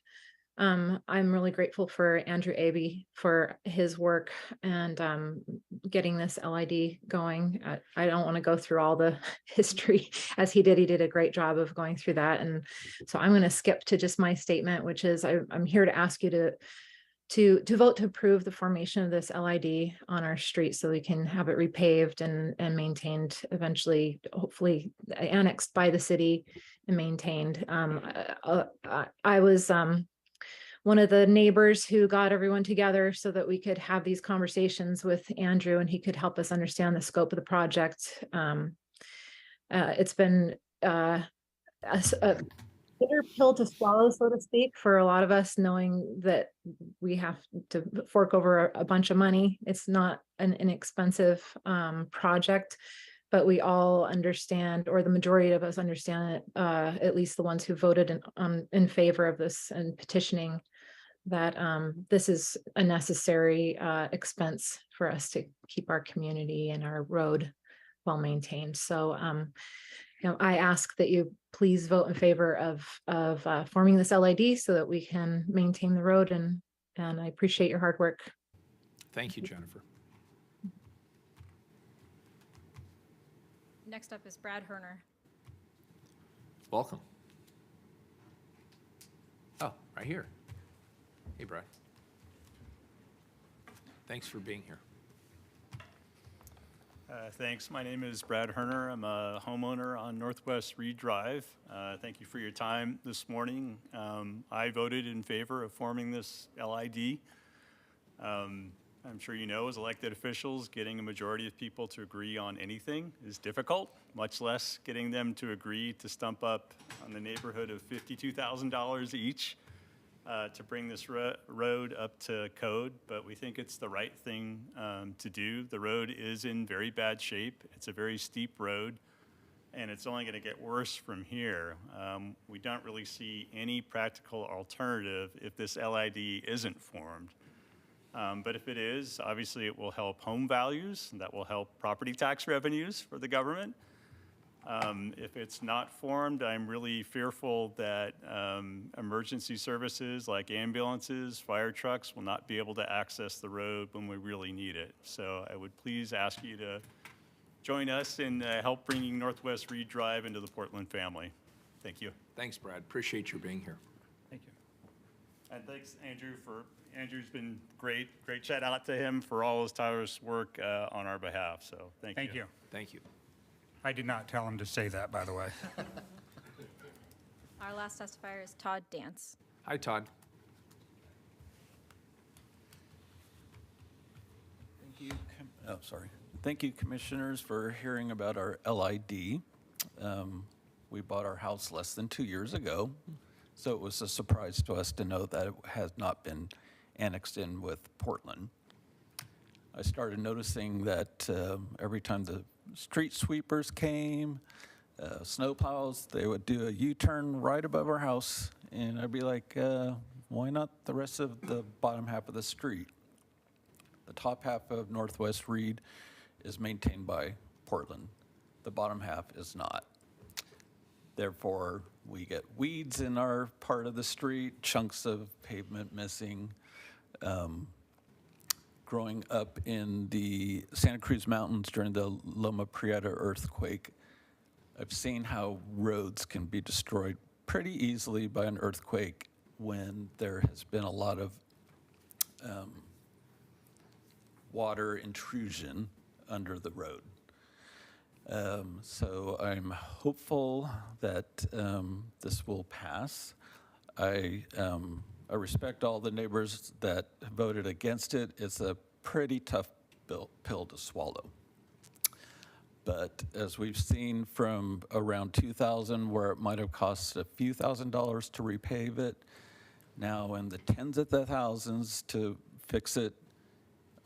Speaker 7: I'm really grateful for Andrew Abbey for his work and getting this LID going. I don't want to go through all the history as he did. He did a great job of going through that. And so I'm going to skip to just my statement, which is I'm here to ask you to vote to approve the formation of this LID on our street so we can have it repaved and maintained, eventually, hopefully annexed by the city and maintained. I was one of the neighbors who got everyone together so that we could have these conversations with Andrew and he could help us understand the scope of the project. It's been a bitter pill to swallow, so to speak, for a lot of us, knowing that we have to fork over a bunch of money. It's not an inexpensive project, but we all understand, or the majority of us understand it, at least the ones who voted in favor of this and petitioning, that this is a necessary expense for us to keep our community and our road well maintained. So I ask that you please vote in favor of forming this LID so that we can maintain the road, and I appreciate your hard work.
Speaker 8: Thank you, Jennifer.
Speaker 6: Next up is Brad Herner.
Speaker 8: Welcome. Oh, right here. Hey, Brad. Thanks for being here.
Speaker 11: Thanks. My name is Brad Herner. I'm a homeowner on Northwest Reed Drive. Thank you for your time this morning. I voted in favor of forming this LID. I'm sure you know, as elected officials, getting a majority of people to agree on anything is difficult, much less getting them to agree to stump up on the neighborhood of $52,000 each to bring this road up to code, but we think it's the right thing to do. The road is in very bad shape. It's a very steep road, and it's only going to get worse from here. We don't really see any practical alternative if this LID isn't formed. But if it is, obviously it will help home values, and that will help property tax revenues for the government. If it's not formed, I'm really fearful that emergency services like ambulances, fire trucks will not be able to access the road when we really need it. So I would please ask you to join us in help bringing Northwest Reed Drive into the Portland family. Thank you.
Speaker 8: Thanks, Brad. Appreciate you being here.
Speaker 11: Thank you. And thanks, Andrew, Andrew's been great. Great shout out to him for all his tireless work on our behalf. So thank you.
Speaker 5: Thank you.
Speaker 8: Thank you.
Speaker 5: I did not tell him to say that, by the way.
Speaker 6: Our last testifier is Todd Dance.
Speaker 8: Hi, Todd.
Speaker 13: Thank you. Thank you, commissioners, for hearing about our LID. We bought our house less than 2 years ago, so it was a surprise to us to know that it has not been annexed in with Portland. I started noticing that every time the street sweepers came, snow plows, they would do a U-turn right above our house, and I'd be like, why not the rest of the bottom half of the street? The top half of Northwest Reed is maintained by Portland. The bottom half is not. Therefore, we get weeds in our part of the street, chunks of pavement missing. Growing up in the Santa Cruz Mountains during the Loma Prieta earthquake, I've seen how roads can be destroyed pretty easily by an earthquake when there has been a lot of water intrusion under the road. So I'm hopeful that this will pass. I respect all the neighbors that voted against it. It's a pretty tough pill to swallow. But as we've seen from around 2000, where it might have cost a few $1,000s to repave it, now in the tens of the thousands to fix it,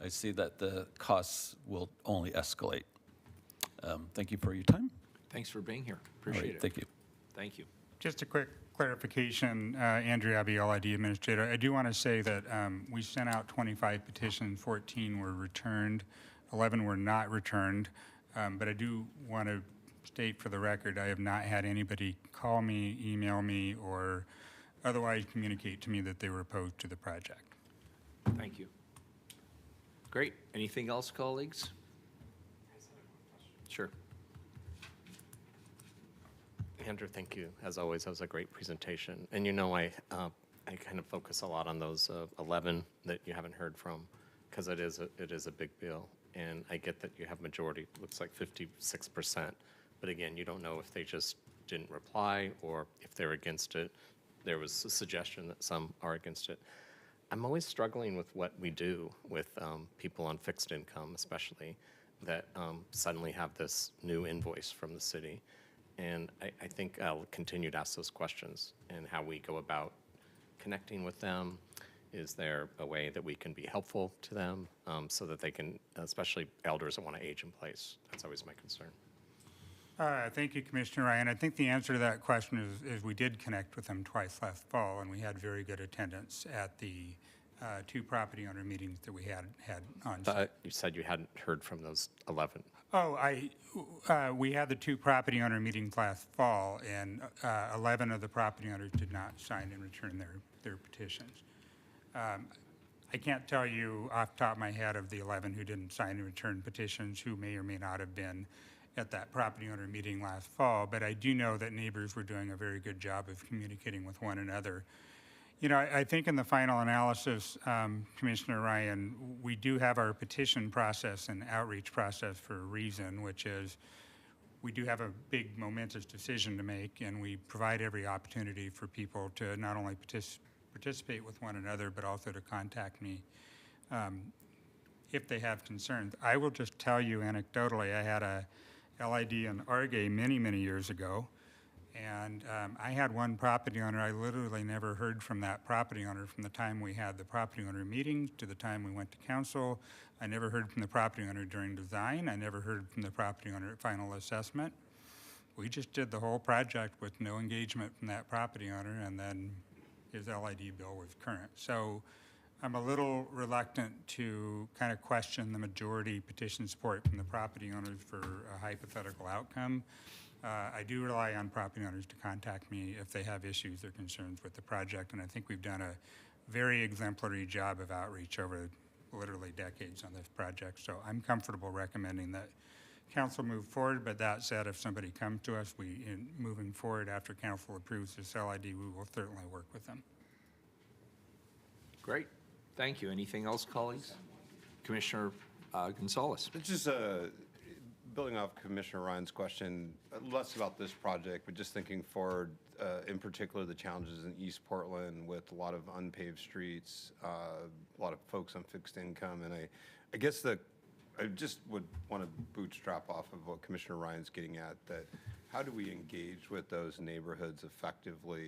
Speaker 13: I see that the costs will only escalate. Thank you for your time.
Speaker 8: Thanks for being here.
Speaker 13: All
Speaker 8: Appreciate
Speaker 13: right,
Speaker 8: it.
Speaker 13: thank you.
Speaker 8: Thank you.
Speaker 5: Just a quick clarification, Andrew Abbey, LID Administrator. I do want to say that we sent out 25 petitions, 14 were returned, 11 were not returned. But I do want to state for the record, I have not had anybody call me, email me, or otherwise communicate to me that they were opposed to the project.
Speaker 8: Thank you. Great. Anything else, colleagues? Sure.
Speaker 9: Andrew, thank you. As always, that was a great presentation. And you know, I kind of focus a lot on those 11 that you haven't heard from, because it is a big bill. And I get that you have majority, looks like 56%. But again, you don't know if they just didn't reply or if they're against it. There was a suggestion that some are against it. I'm always struggling with what we do with people on fixed income, especially, that suddenly have this new invoice from the city. And I think I'll continue to ask those questions and how we go about connecting with them. Is there a way that we can be helpful to them so that they can, especially elders that want to age in place? That's always my concern.
Speaker 5: Thank you, Commissioner Ryan. I think the answer to that question is we did connect with them twice last fall, and we had very good attendance at the 2 property owner meetings that we had on site.
Speaker 9: You said you hadn't heard from those 11.
Speaker 5: Oh, we had the 2 property owner meetings last fall, and 11 of the property owners did not sign and return their petitions. I can't tell you off the top of my head of the 11 who didn't sign and return petitions who may or may not have been at that property owner meeting last fall, but I do know that neighbors were doing a very good job of communicating with one another. You know, I think in the final analysis, Commissioner Ryan, we do have our petition process and outreach process for a reason, which is we do have a big momentous decision to make, and we provide every opportunity for people to not only participate with one another, but also to contact me if they have concerns. I will just tell you anecdotally, I had a LID in Argay many, many years ago, and I had one property owner, I literally never heard from that property owner from the time we had the property owner meetings to the time we went to council. I never heard from the property owner during design. I never heard from the property owner at final assessment. We just did the whole project with no engagement from that property owner, and then his LID bill was current. So I'm a little reluctant to kind of question the majority petition support from the property owners for a hypothetical outcome. I do rely on property owners to contact me if they have issues or concerns with the project, and I think we've done a very exemplary job of outreach over literally decades on this project. So I'm comfortable recommending that council move forward, but that said, if somebody comes to us, moving forward after council approves this LID, we will certainly work with them.
Speaker 8: Great. Thank you. Anything else, colleagues? Commissioner Gonzalez.
Speaker 10: It's just building off Commissioner Ryan's question, less about this project, but just thinking forward, in particular, the challenges in East Portland with a lot of unpaved streets, a lot of folks on fixed income. And I guess I just would want to bootstrap off of what Commissioner Ryan's getting at, that how do we engage with those neighborhoods effectively?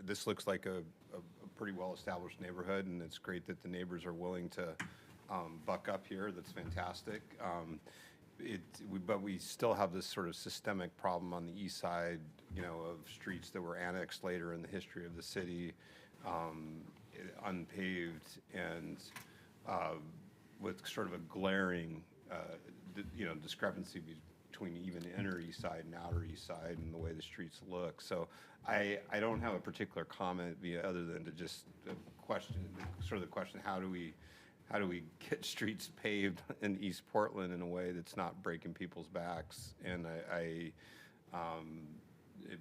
Speaker 10: This looks like a pretty well-established neighborhood, and it's great that the neighbors are willing to buck up here. That's fantastic. But we still have this sort of systemic problem on the east side, you know, of streets that were annexed later in the history of the city, unpaved, and with sort of a glaring, discrepancy between even inner east side and outer east side and the way the streets look. So I don't have a particular comment other than to just question, sort of the question, how do we get streets paved in East Portland in a way that's not breaking people's backs? And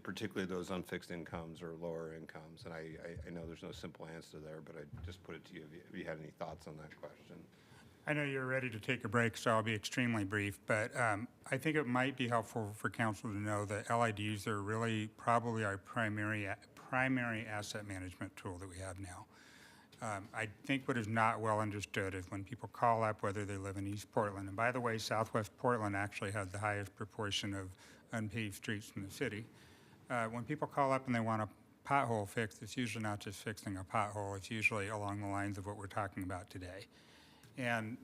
Speaker 10: particularly those on fixed incomes or lower incomes. And I know there's no simple answer there, but I just put it to you if you had any thoughts on that question.
Speaker 5: I know you're ready to take a break, so I'll be extremely brief, but I think it might be helpful for council to know that LIDs are really probably our primary asset management tool that we have now. I think what is not well understood is when people call up, whether they live in East Portland, and by the way, Southwest Portland actually has the highest proportion of unpaved streets in the city. When people call up and they want a pothole fixed, it's usually not just fixing a pothole, it's usually along the lines of what we're talking about today. And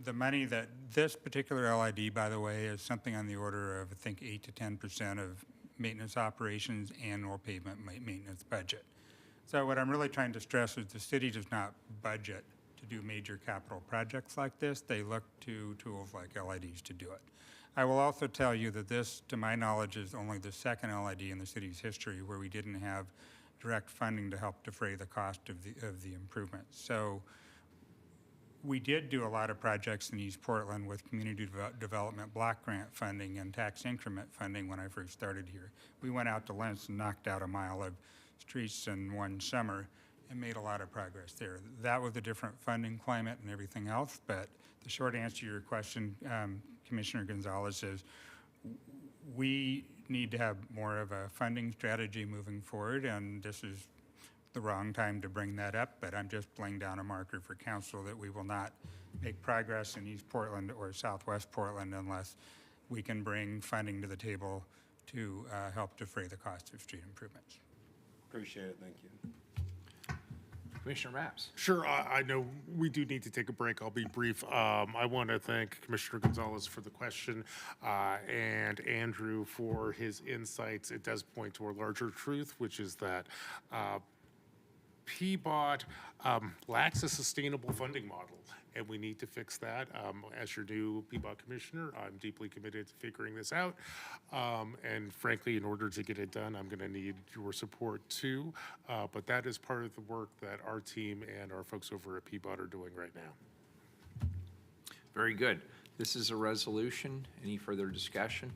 Speaker 5: the money that this particular LID, by the way, is something on the order of, I think, 8 to 10% of maintenance operations annual pavement maintenance budget. So what I'm really trying to stress is the city does not budget to do major capital projects like this. They look to tools like LIDs to do it. I will also tell you that this, to my knowledge, is only the second LID in the city's history where we didn't have direct funding to help defray the cost of the improvements. So we did do a lot of projects in East Portland with community development block grant funding and tax increment funding when I first started here. We went out to Lentz and knocked out a mile of streets in one summer and made a lot of progress there. That was a different funding climate and everything else, but the short answer to your question, Commissioner Gonzalez, is we need to have more of a funding strategy moving forward, and this is the wrong time to bring that up, but I'm just laying down a marker for council that we will not make progress in East Portland or Southwest Portland unless we can bring funding to the table to help defray the cost of street improvements.
Speaker 10: Appreciate it, thank you.
Speaker 8: Commissioner Maps.
Speaker 3: Sure, I know we do need to take a break. I'll be brief. I want to thank Commissioner Gonzalez for the question and Andrew for his insights. It does point to a larger truth, which is that PBOT lacks a sustainable funding model, and we need to fix that. As your new PBOT commissioner, I'm deeply committed to figuring this out. And frankly, in order to get it done, I'm going to need your support too. But that is part of the work that our team and our folks over at PBOT are doing right now.
Speaker 8: Very good. This is a resolution. Any further discussion?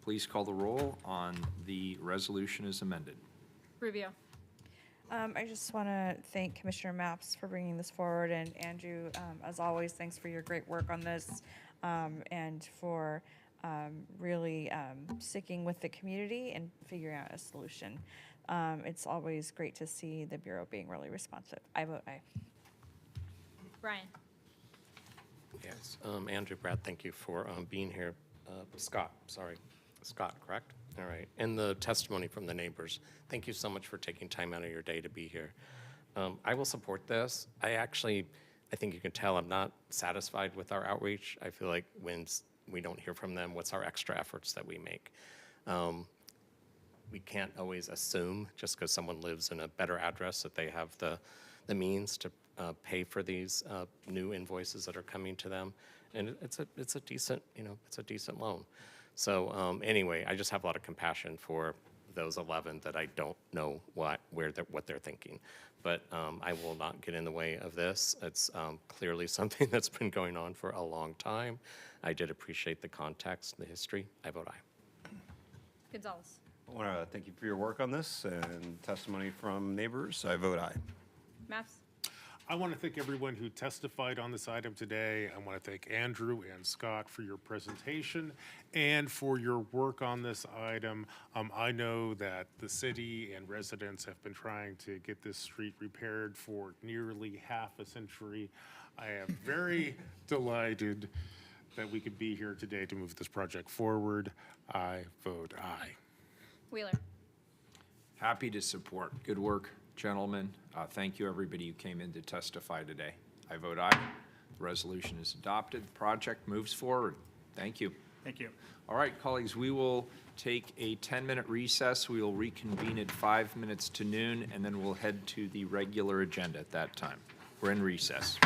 Speaker 8: Please call the roll on the resolution as amended.
Speaker 6: Rubio.
Speaker 12: I just want to thank Commissioner Maps for bringing this forward, and Andrew, as always, thanks for your great work on this, and for really sticking with the community and figuring out a solution. It's always great to see the Bureau being really responsive. I vote aye.
Speaker 6: Brian.
Speaker 9: Yes, Andrew, Brad, thank you for being here. Scott, correct? All right, and the testimony from the neighbors. Thank you so much for taking time out of your day to be here. I will support this. I think you can tell I'm not satisfied with our outreach. I feel like when we don't hear from them, what's our extra efforts that we make? We can't always assume just because someone lives in a better address that they have the means to pay for these new invoices that are coming to them. And it's a decent, it's a decent loan. So anyway, I just have a lot of compassion for those 11 that I don't know what they're thinking. But I will not get in the way of this. It's clearly something that's been going on for a long time. I did appreciate the context, the history. I vote aye.
Speaker 6: Gonzalez.
Speaker 10: I want to thank you for your work on this and testimony from neighbors. I vote aye.
Speaker 6: Maps.
Speaker 3: I want to thank everyone who testified on this item today. I want to thank Andrew and Scott for your presentation and for your work on this item. I know that the city and residents have been trying to get this street repaired for nearly half a century. I am very delighted that we could be here today to move this project forward. I vote aye.
Speaker 6: Wheeler.
Speaker 8: Happy to support. Good work, gentlemen. Thank you, everybody who came in to testify today. I vote aye. The resolution is adopted. The project moves forward. Thank you.
Speaker 5: Thank you.
Speaker 8: All right, colleagues, we will take a 10-minute recess. We will reconvene at 5 minutes to noon, and then we'll head to the regular agenda at that time. We're in recess.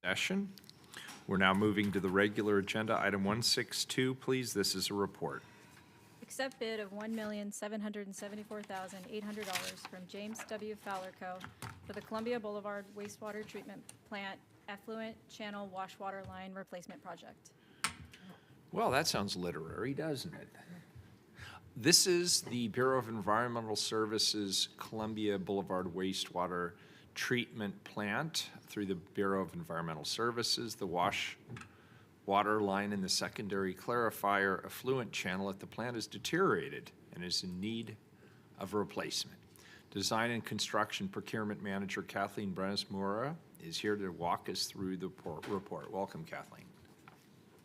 Speaker 8: Session. We're now moving to the regular agenda. Item 162, please. This is a report.
Speaker 6: Accept bid of $1,774,800 from James W. Fowler Co. for the Columbia Boulevard wastewater treatment plant effluent channel wash water line replacement project.
Speaker 8: Well, that sounds literary, doesn't it? This is the Bureau of Environmental Services Columbia Boulevard wastewater treatment plant through the Bureau of Environmental Services. The wash water line in the secondary clarifier effluent channel at the plant is deteriorated and is in need of replacement. Design and Construction Procurement Manager Kathleen Brenes-Mura is here to walk us through the report. Welcome, Kathleen.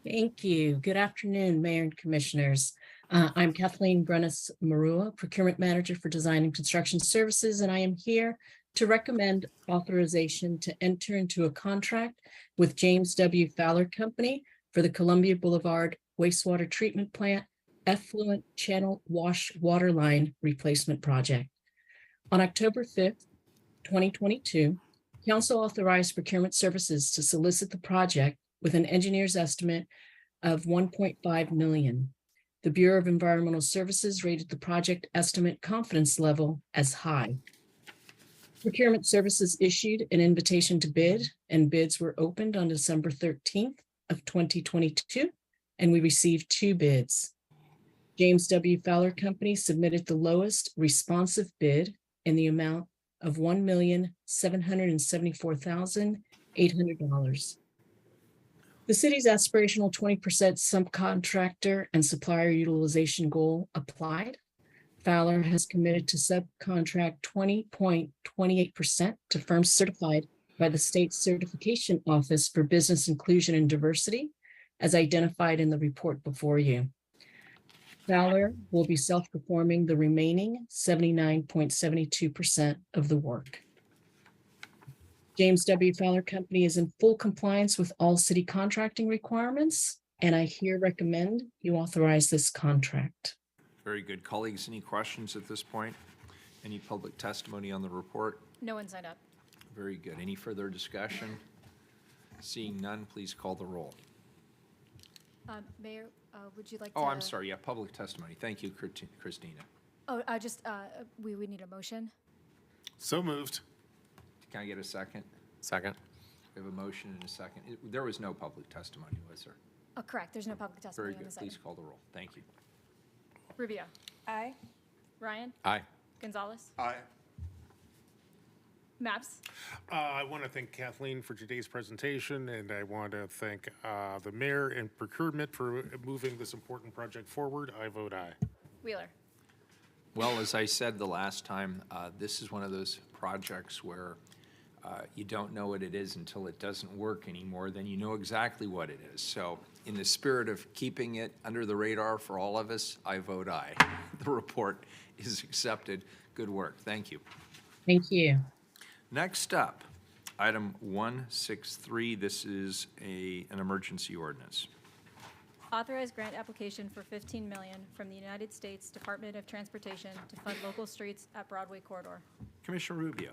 Speaker 15: Thank you. Good afternoon, Mayor and Commissioners. I'm Kathleen Brenes-Mura, Procurement Manager for Design and Construction Services, and I am here to recommend authorization to enter into a contract with James W. Fowler Company for the Columbia Boulevard wastewater treatment plant effluent channel wash water line replacement project. On October 5th, 2022, Council authorized procurement services to solicit the project with an engineer's estimate of $1.5 million. The Bureau of Environmental Services rated the project estimate confidence level as high. Procurement Services issued an invitation to bid, and bids were opened on December 13th of 2022, and we received 2 bids. James W. Fowler Company submitted the lowest responsive bid in the amount of $1,774,800. The city's aspirational 20% subcontractor and supplier utilization goal applied. Fowler has committed to subcontract 20.28% to firms certified by the State Certification Office for Business Inclusion and Diversity, as identified in the report before you. Fowler will be self-performing the remaining 79.72% of the work. James W. Fowler Company is in full compliance with all city contracting requirements, and I here recommend you authorize this contract.
Speaker 8: Very good. Colleagues, any questions at this point? Any public testimony on the report?
Speaker 6: No one signed up.
Speaker 8: Very good. Any further discussion? Seeing none, please call the roll.
Speaker 6: Mayor, would you like to?
Speaker 8: Oh, I'm sorry. Yeah, public testimony. Thank you, Christina.
Speaker 6: Oh, we would need a motion.
Speaker 3: So moved.
Speaker 8: Can I get a second?
Speaker 9: Second.
Speaker 8: We have a motion and a second. There was no public testimony, was there?
Speaker 6: Oh, correct. There's no public testimony
Speaker 8: Very
Speaker 6: on
Speaker 8: good.
Speaker 6: this item.
Speaker 8: Please call the roll. Thank you.
Speaker 6: Rubio.
Speaker 12: Aye.
Speaker 6: Ryan.
Speaker 9: Aye.
Speaker 6: Gonzalez.
Speaker 3: Aye.
Speaker 6: Maps.
Speaker 3: I want to thank Kathleen for today's presentation, and I want to thank the mayor and procurement for moving this important project forward. I vote aye.
Speaker 6: Wheeler.
Speaker 8: Well, as I said the last time, this is one of those projects where you don't know what it is until it doesn't work anymore, then you know exactly what it is. So in the spirit of keeping it under the radar for all of us, I vote aye. The report is accepted. Good work. Thank you.
Speaker 15: Thank you.
Speaker 8: Next up, item 163. This is an emergency ordinance.
Speaker 6: Authorized grant application for $15 million from the United States Department of Transportation to fund local streets at Broadway corridor.
Speaker 8: Commissioner Rubio.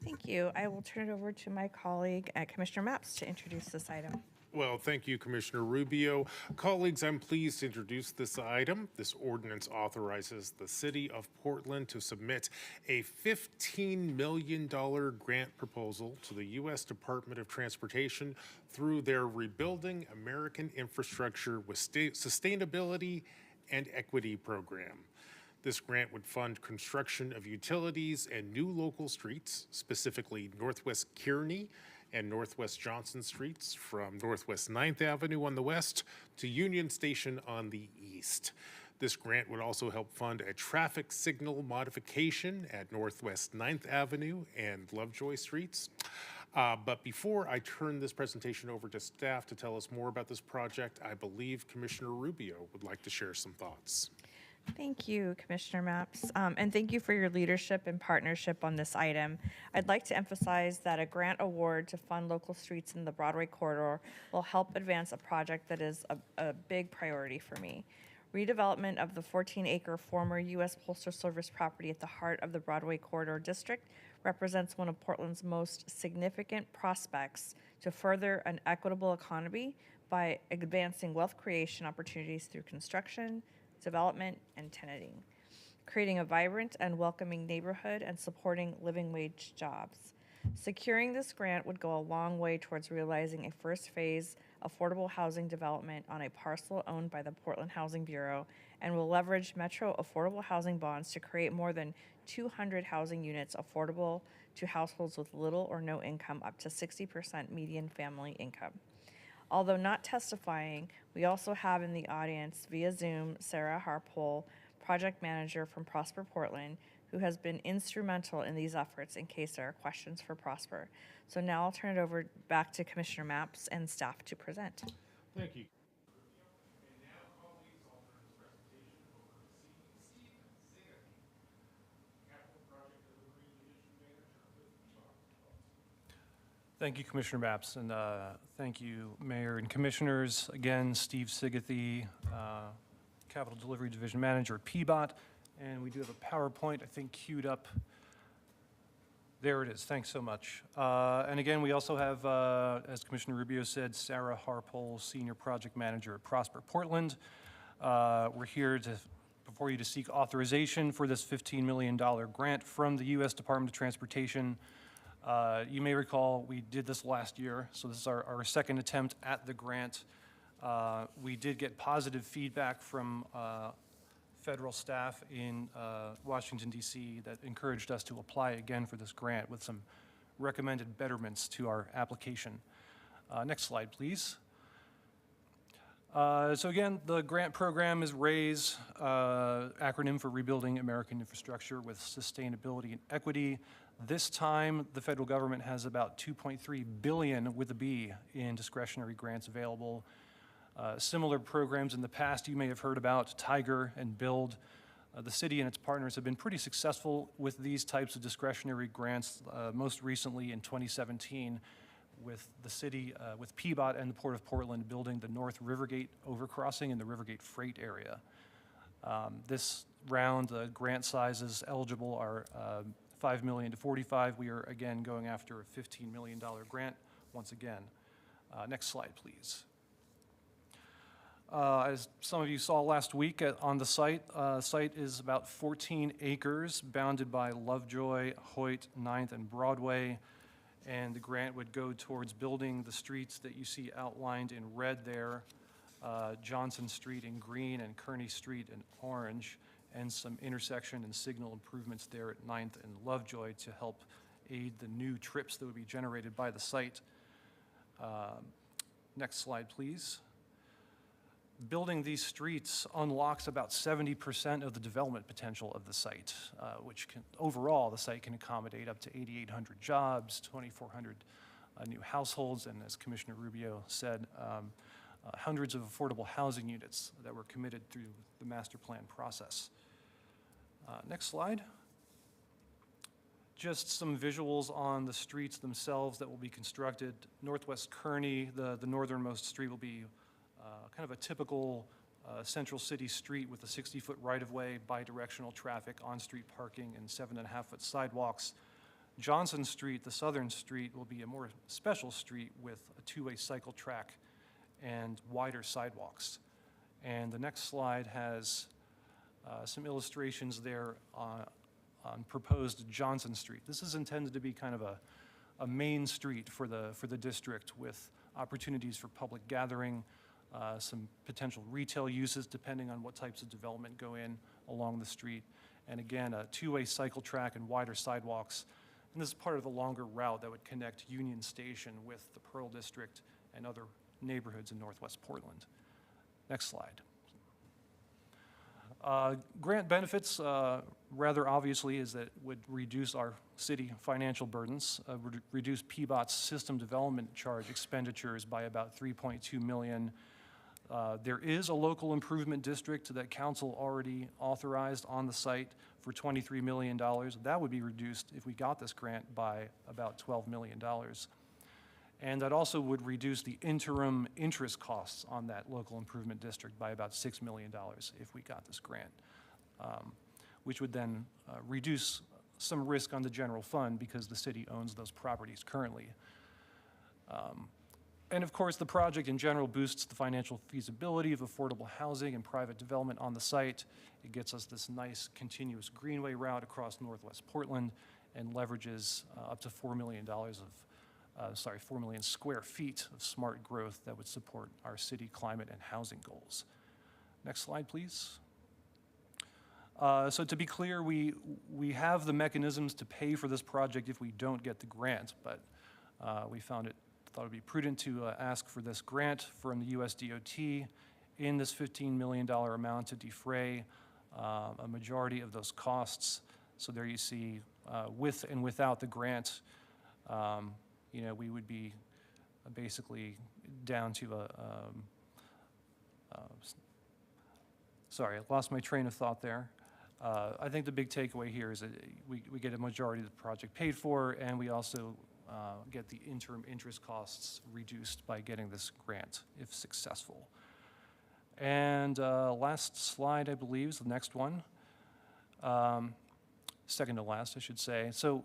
Speaker 12: Thank you. I will turn it over to my colleague at Commissioner Maps to introduce this item.
Speaker 3: Well, thank you, Commissioner Rubio. Colleagues, I'm pleased to introduce this item. This ordinance authorizes the City of Portland to submit a $15 million grant proposal to the U.S. Department of Transportation through their Rebuilding American Infrastructure with Sustainability and Equity program. This grant would fund construction of utilities and new local streets, specifically Northwest Kearny and Northwest Johnson Streets, from Northwest 9th Avenue on the west to Union Station on the east. This grant would also help fund a traffic signal modification at Northwest 9th Avenue and Lovejoy Streets. But before I turn this presentation over to staff to tell us more about this project, I believe Commissioner Rubio would like to share some thoughts.
Speaker 12: Thank you, Commissioner Maps, and thank you for your leadership and partnership on this item. I'd like to emphasize that a grant award to fund local streets in the Broadway corridor will help advance a project that is a big priority for me. Redevelopment of the 14-acre former U.S. Postal Service property at the heart of the Broadway corridor district represents one of Portland's most significant prospects to further an equitable economy by advancing wealth creation opportunities through construction, development, and tenanting, creating a vibrant and welcoming neighborhood and supporting living wage jobs. Securing this grant would go a long way towards realizing a first phase affordable housing development on a parcel owned by the Portland Housing Bureau and will leverage Metro affordable housing bonds to create more than 200 housing units affordable to households with little or no income up to 60% median family income. Although not testifying, we also have in the audience via Zoom Sarah Harpole, project manager from Prosper Portland, who has been instrumental in these efforts in case there are questions for Prosper. So now I'll turn it over back to Commissioner Mapps and staff to present.
Speaker 3: Thank you.
Speaker 16: Thank you, Commissioner Mapps, and thank you, Mayor and Commissioners. Again, Steve Sigathy, Capital Delivery Division Manager at PBOT, and we do have a PowerPoint, I think, queued up. There it is. Thanks so much. And again, we also have, as Commissioner Rubio said, Sarah Harpole, Senior Project Manager at Prosper Portland. We're here before you to seek authorization for this $15 million grant from the U.S. Department of Transportation. You may recall we did this last year, so this is our second attempt at the grant. We did get positive feedback from federal staff in Washington, D.C. that encouraged us to apply again for this grant with some recommended betterments to our application. Next slide, please. So again, the grant program is RAISE, acronym for Rebuilding American Infrastructure with Sustainability and Equity. This time, the federal government has about $2.3 billion with a B in discretionary grants available. Similar programs in the past you may have heard about, Tiger and Build. The city and its partners have been pretty successful with these types of discretionary grants, most recently in 2017 with the city, with PBOT and the Port of Portland building the North Rivergate overcrossing in the Rivergate Freight area. This round, the grant sizes eligible are $5 million to $45. We are again going after a $15 million grant once again. Next slide, please. As some of you saw last week on the site, site is about 14 acres bounded by Lovejoy, Hoyt, 9th, and Broadway. And the grant would go towards building the streets that you see outlined in red there, Johnson Street in green and Kearney Street in orange, and some intersection and signal improvements there at 9th and Lovejoy to help aid the new trips that would be generated by the site. Next slide, please. Building these streets unlocks about 70% of the development potential of the site, which can, overall, the site can accommodate up to 8,800 jobs, 2,400 new households, and as Commissioner Rubio said, hundreds of affordable housing units that were committed through the master plan process. Next slide. Just some visuals on the streets themselves that will be constructed. Northwest Kearney, the northernmost street, will be kind of a typical central city street with a 60-foot right-of-way, bi-directional traffic, on-street parking, and 7.5-foot sidewalks. Johnson Street, the southern street, will be a more special street with a two-way cycle track and wider sidewalks. And the next slide has some illustrations there on proposed Johnson Street. This is intended to be kind of a main street for the district with opportunities for public gathering, some potential retail uses depending on what types of development go in along the street. And again, a two-way cycle track and wider sidewalks. And this is part of the longer route that would connect Union Station with the Pearl District and other neighborhoods in Northwest Portland. Next slide. Grant benefits, rather obviously, is that it would reduce our city financial burdens, reduce PBOT's system development charge expenditures by about $3.2 million. There is a local improvement district that council already authorized on the site for $23 million. That would be reduced if we got this grant by about $12 million. And that also would reduce the interim interest costs on that local improvement district by about $6 million if we got this grant, which would then reduce some risk on the general fund because the city owns those properties currently. And of course, the project in general boosts the financial feasibility of affordable housing and private development on the site. It gets us this nice continuous greenway route across Northwest Portland and leverages up to $4 million 4 million square feet of smart growth that would support our city climate and housing goals. Next slide, please. So to be clear, we have the mechanisms to pay for this project if we don't get the grant, but we thought it would be prudent to ask for this grant from the USDOT in this $15 million amount to defray a majority of those costs. So there you see, with and without the grant, you know, we would be basically down to sorry, I lost my train of thought there. I think the big takeaway here is that we get a majority of the project paid for, and we also get the interim interest costs reduced by getting this grant if successful. And last slide, I believe, is the next one. Second to last, I should say. So,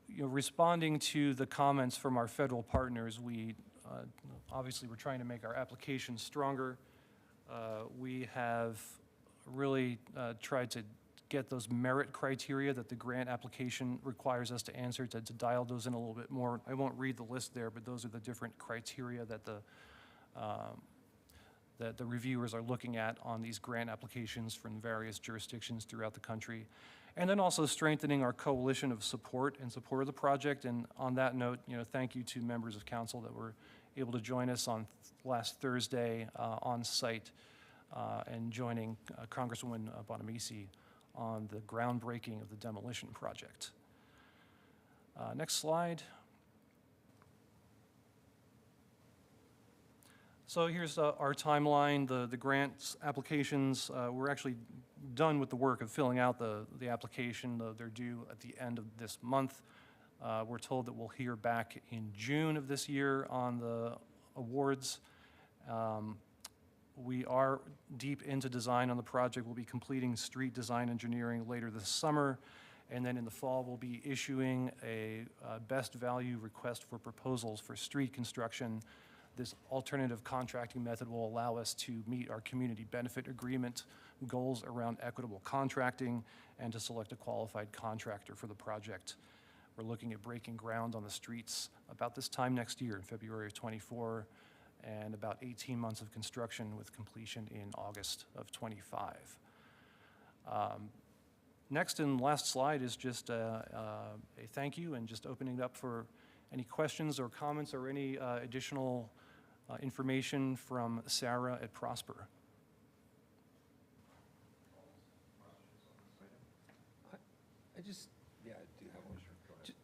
Speaker 16: you know, responding to the comments from our federal partners, we obviously we're trying to make our application stronger. We have really tried to get those merit criteria that the grant application requires us to answer to dial those in a little bit more. I won't read the list there, but those are the different criteria that the reviewers are looking at on these grant applications from various jurisdictions throughout the country. And then also strengthening our coalition of support in support of the project. And on that note, you know, thank you to members of council that were able to join us on last Thursday on site and joining Congresswoman Bonamici on the groundbreaking of the demolition project. Next slide. So here's our timeline. The grants applications, we're actually done with the work of filling out the application. They're due at the end of this month. We're told that we'll hear back in June of this year on the awards. We are deep into design on the project. We'll be completing street design engineering later this summer. And then in the fall, we'll be issuing a best value request for proposals for street construction. This alternative contracting method will allow us to meet our community benefit agreement goals around equitable contracting and to select a qualified contractor for the project. We're looking at breaking ground on the streets about this time next year, in February of '24, and about 18 months of construction with completion in August of '25. Next and last slide is just a thank you and just opening it up for any questions or comments or any additional information from Sarah at Prosper.
Speaker 10: I do have one.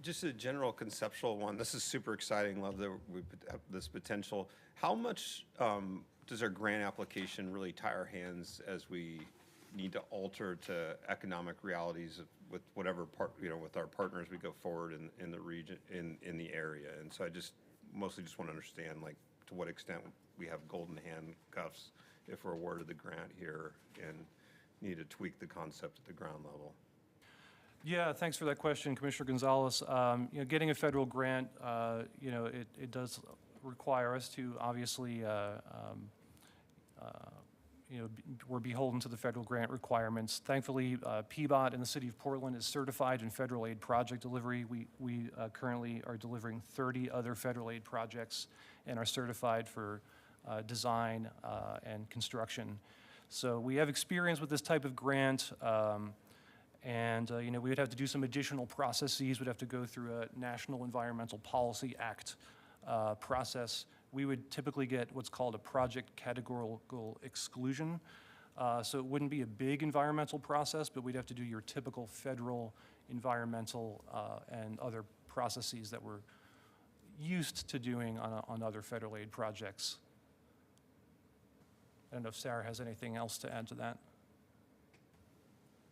Speaker 10: Just a general conceptual one. This is super exciting. Love that we have this potential. How much does our grant application really tie our hands as we need to alter to economic realities with whatever part, you know, with our partners we go forward in the region, in the area? And so I mostly just want to understand, like, to what extent we have golden handcuffs if we're awarded the grant here and need to tweak the concept at the ground level.
Speaker 16: Yeah, thanks for that question, Commissioner Gonzalez. You know, getting a federal grant, you know, it does require us to obviously, you know, we're beholden to the federal grant requirements. Thankfully, PBOT in the city of Portland is certified in federal aid project delivery. We currently are delivering 30 other federal aid projects and are certified for design and construction. So we have experience with this type of grant. And you know, we would have to do some additional processes. We'd have to go through a National Environmental Policy Act process. We would typically get what's called a project categorical exclusion. So it wouldn't be a big environmental process, but we'd have to do your typical federal environmental and other processes that we're used to doing on other federal aid projects. I don't know if Sarah has anything else to add to that.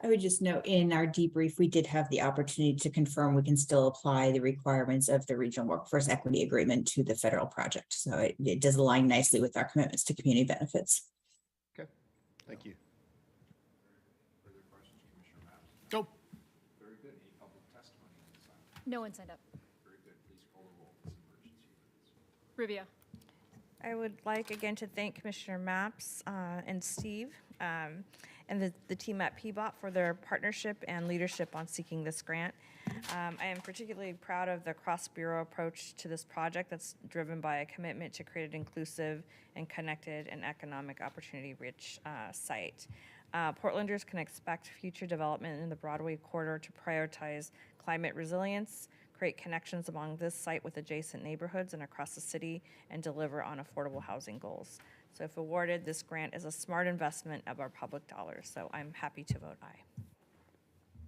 Speaker 17: I would just note in our debrief, we did have the opportunity to confirm we can still apply the requirements of the Regional Workforce Equity Agreement to the federal project. So it does align nicely with our commitments to community benefits.
Speaker 10: Okay, thank you.
Speaker 1: Further questions, Commissioner Mapp?
Speaker 3: Go.
Speaker 1: Very good. Any public testimony on this item?
Speaker 6: No one signed up.
Speaker 1: Very good. Please call
Speaker 6: Rubio.
Speaker 12: I would like again to thank Commissioner Maps and Steve and the team at PBOT for their partnership and leadership on seeking this grant. I am particularly proud of the cross-bureau approach to this project that's driven by a commitment to create an inclusive and connected and economic opportunity-rich site. Portlanders can expect future development in the Broadway corridor to prioritize climate resilience, create connections among this site with adjacent neighborhoods and across the city, and deliver on affordable housing goals. So if awarded, this grant is a smart investment of our public dollars, so I'm happy to vote aye.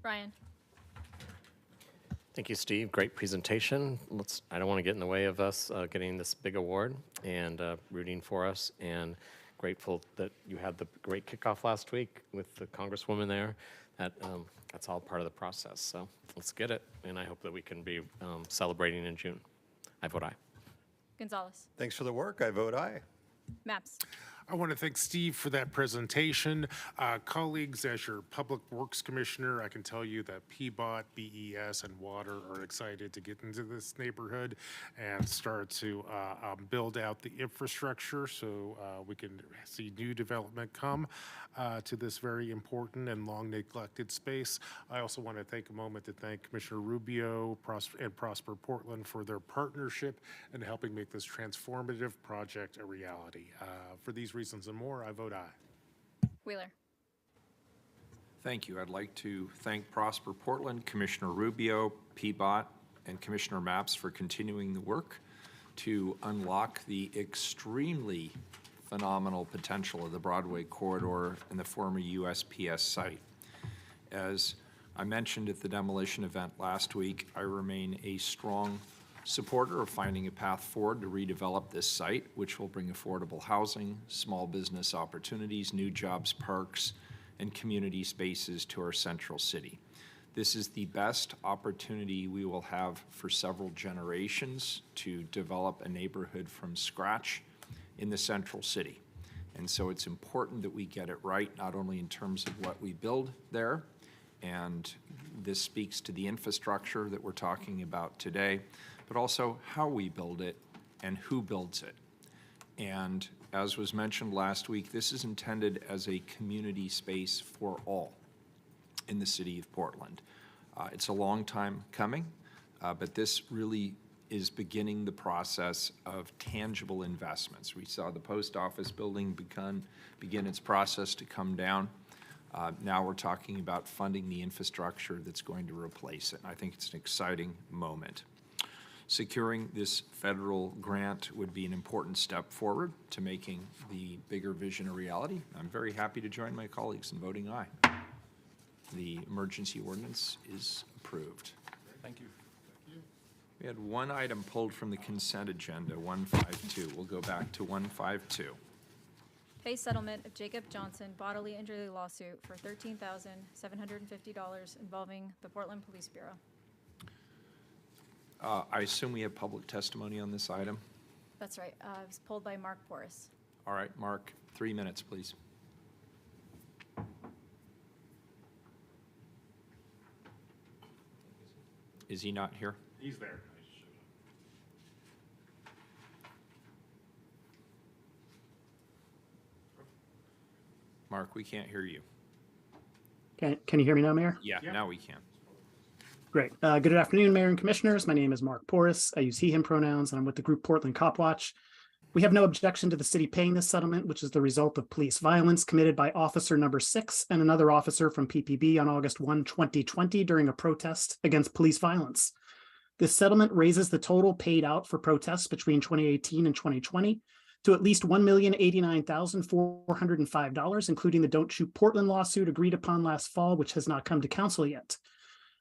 Speaker 6: Brian.
Speaker 9: Thank you, Steve. Great presentation. I don't want to get in the way of us getting this big award and rooting for us, and grateful that you had the great kickoff last week with the Congresswoman there. That's all part of the process. So let's get it, and I hope that we can be celebrating in June. I vote aye.
Speaker 6: Gonzalez.
Speaker 10: Thanks for the work. I vote aye.
Speaker 6: Maps.
Speaker 3: I want to thank Steve for that presentation. Colleagues, as your Public Works Commissioner, I can tell you that PBOT, BES, and Water are excited to get into this neighborhood and start to build out the infrastructure so we can see new development come to this very important and long neglected space. I also want to take a moment to thank Commissioner Rubio and Prosper Portland for their partnership and helping make this transformative project a reality. For these reasons and more, I vote aye.
Speaker 6: Wheeler.
Speaker 8: Thank you. I'd like to thank Prosper Portland, Commissioner Rubio, PBOT, and Commissioner Maps for continuing the work to unlock the extremely phenomenal potential of the Broadway corridor and the former USPS site. As I mentioned at the demolition event last week, I remain a strong supporter of finding a path forward to redevelop this site, which will bring affordable housing, small business opportunities, new jobs, parks, and community spaces to our central city. This is the best opportunity we will have for several generations to develop a neighborhood from scratch in the central city. And so it's important that we get it right, not only in terms of what we build there, and this speaks to the infrastructure that we're talking about today, but also how we build it and who builds it. And as was mentioned last week, this is intended as a community space for all in the city of Portland. It's a long time coming, but this really is beginning the process of tangible investments. We saw the post office building begin its process to come down. Now we're talking about funding the infrastructure that's going to replace it. And I think it's an exciting moment. Securing this federal grant would be an important step forward to making the bigger vision a reality. I'm very happy to join my colleagues in voting aye. The emergency ordinance is approved.
Speaker 16: Thank you.
Speaker 8: We had one item pulled from the consent agenda, 152. We'll go back to 152.
Speaker 6: Pay settlement of Jacob Johnson bodily injury lawsuit for $13,750 involving the Portland Police Bureau.
Speaker 8: I assume we have public testimony on this item?
Speaker 6: That's right. It was pulled by Mark Porras.
Speaker 8: All right, Mark, 3 minutes, please. Is he not here?
Speaker 3: He's there.
Speaker 8: Mark, we can't hear you.
Speaker 14: Can you hear me now, Mayor?
Speaker 8: Yeah, now we can.
Speaker 14: Great. Good afternoon, Mayor and Commissioners. My name is Mark Porras. I use he, him pronouns, and I'm with the group Portland Cop Watch. We have no objection to the city paying this settlement, which is the result of police violence committed by officer number 6 and another officer from PPB on August 1, 2020 during a protest against police violence. This settlement raises the total paid out for protests between 2018 and 2020 to at least $1,089,405, including the Don't Shoot Portland lawsuit agreed upon last fall, which has not come to council yet.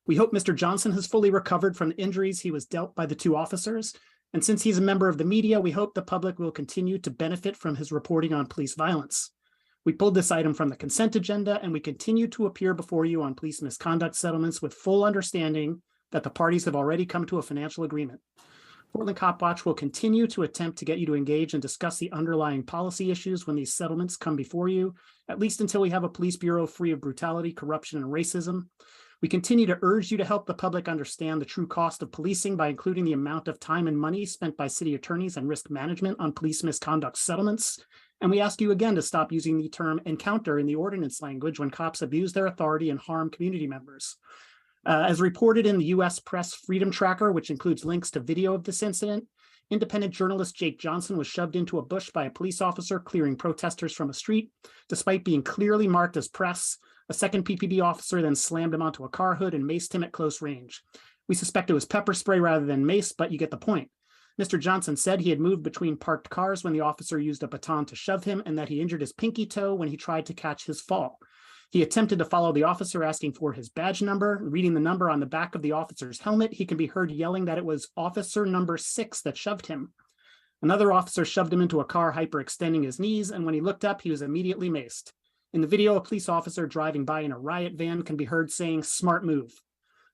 Speaker 14: We hope Mr. Johnson has fully recovered from the injuries he was dealt by the 2 officers. And since he's a member of the media, we hope the public will continue to benefit from his reporting on police violence. We pulled this item from the consent agenda, and we continue to appear before you on police misconduct settlements with full understanding that the parties have already come to a financial agreement. Portland Cop Watch will continue to attempt to get you to engage and discuss the underlying policy issues when these settlements come before you, at least until we have a police bureau free of brutality, corruption, and racism. We continue to urge you to help the public understand the true cost of policing by including the amount of time and money spent by city attorneys and risk management on police misconduct settlements. And we ask you again to stop using the term encounter in the ordinance language when cops abuse their authority and harm community members. As reported in the US Press Freedom Tracker, which includes links to video of this incident, independent journalist Jake Johnson was shoved into a bush by a police officer clearing protesters from a street. Despite being clearly marked as press, a second PPB officer then slammed him onto a car hood and maced him at close range. We suspect it was pepper spray rather than mace, but you get the point. Mr. Johnson said he had moved between parked cars when the officer used a baton to shove him and that he injured his pinky toe when he tried to catch his fall. He attempted to follow the officer asking for his badge number. Reading the number on the back of the officer's helmet, he can be heard yelling that it was officer number 6 that shoved him. Another officer shoved him into a car, hyperextending his knees, and when he looked up, he was immediately maced. In the video, a police officer driving by in a riot van can be heard saying, "Smart move."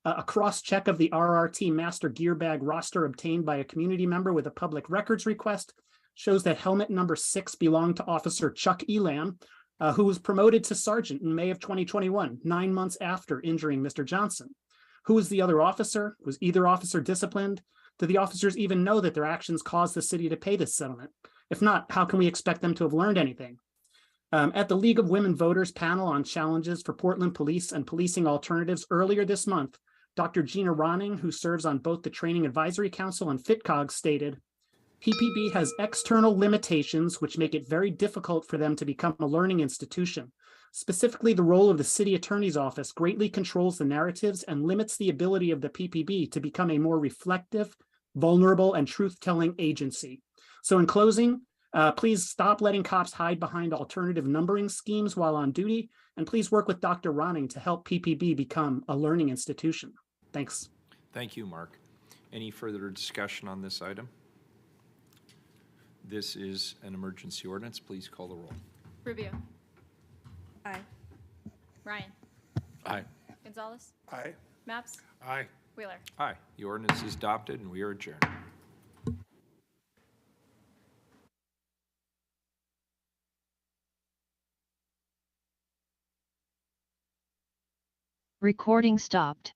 Speaker 14: A cross-check of the RRT master gear bag roster obtained by a community member with a public records request shows that helmet number 6 belonged to Officer Chuck Elam, who was promoted to sergeant in May of 2021, 9 months after injuring Mr. Johnson. Who was the other officer? Was either officer disciplined? Do the officers even know that their actions caused the city to pay this settlement? If not, how can we expect them to have learned anything? At the League of Women Voters panel on challenges for Portland police and policing alternatives earlier this month, Dr. Gina Ronning, who serves on both the Training Advisory Council and FitCog, stated, PPB has external limitations which make it very difficult for them to become a learning institution. Specifically, the role of the city attorney's office greatly controls the narratives and limits the ability of the PPB to become a more reflective, vulnerable, and truth-telling agency. So in closing, please stop letting cops hide behind alternative numbering schemes while on duty, and please work with Dr. Ronning to help PPB become a learning institution. Thanks.
Speaker 8: Thank you, Mark. Any further discussion on this item? This is an emergency ordinance. Please call the roll.
Speaker 6: Rubio.
Speaker 12: Aye.
Speaker 6: Ryan.
Speaker 8: Aye.
Speaker 6: Gonzalez.
Speaker 3: Aye.
Speaker 6: Maps.
Speaker 3: Aye.
Speaker 6: Wheeler.
Speaker 8: Aye. The ordinance is adopted and we are adjourned.
Speaker 18: Recording stopped.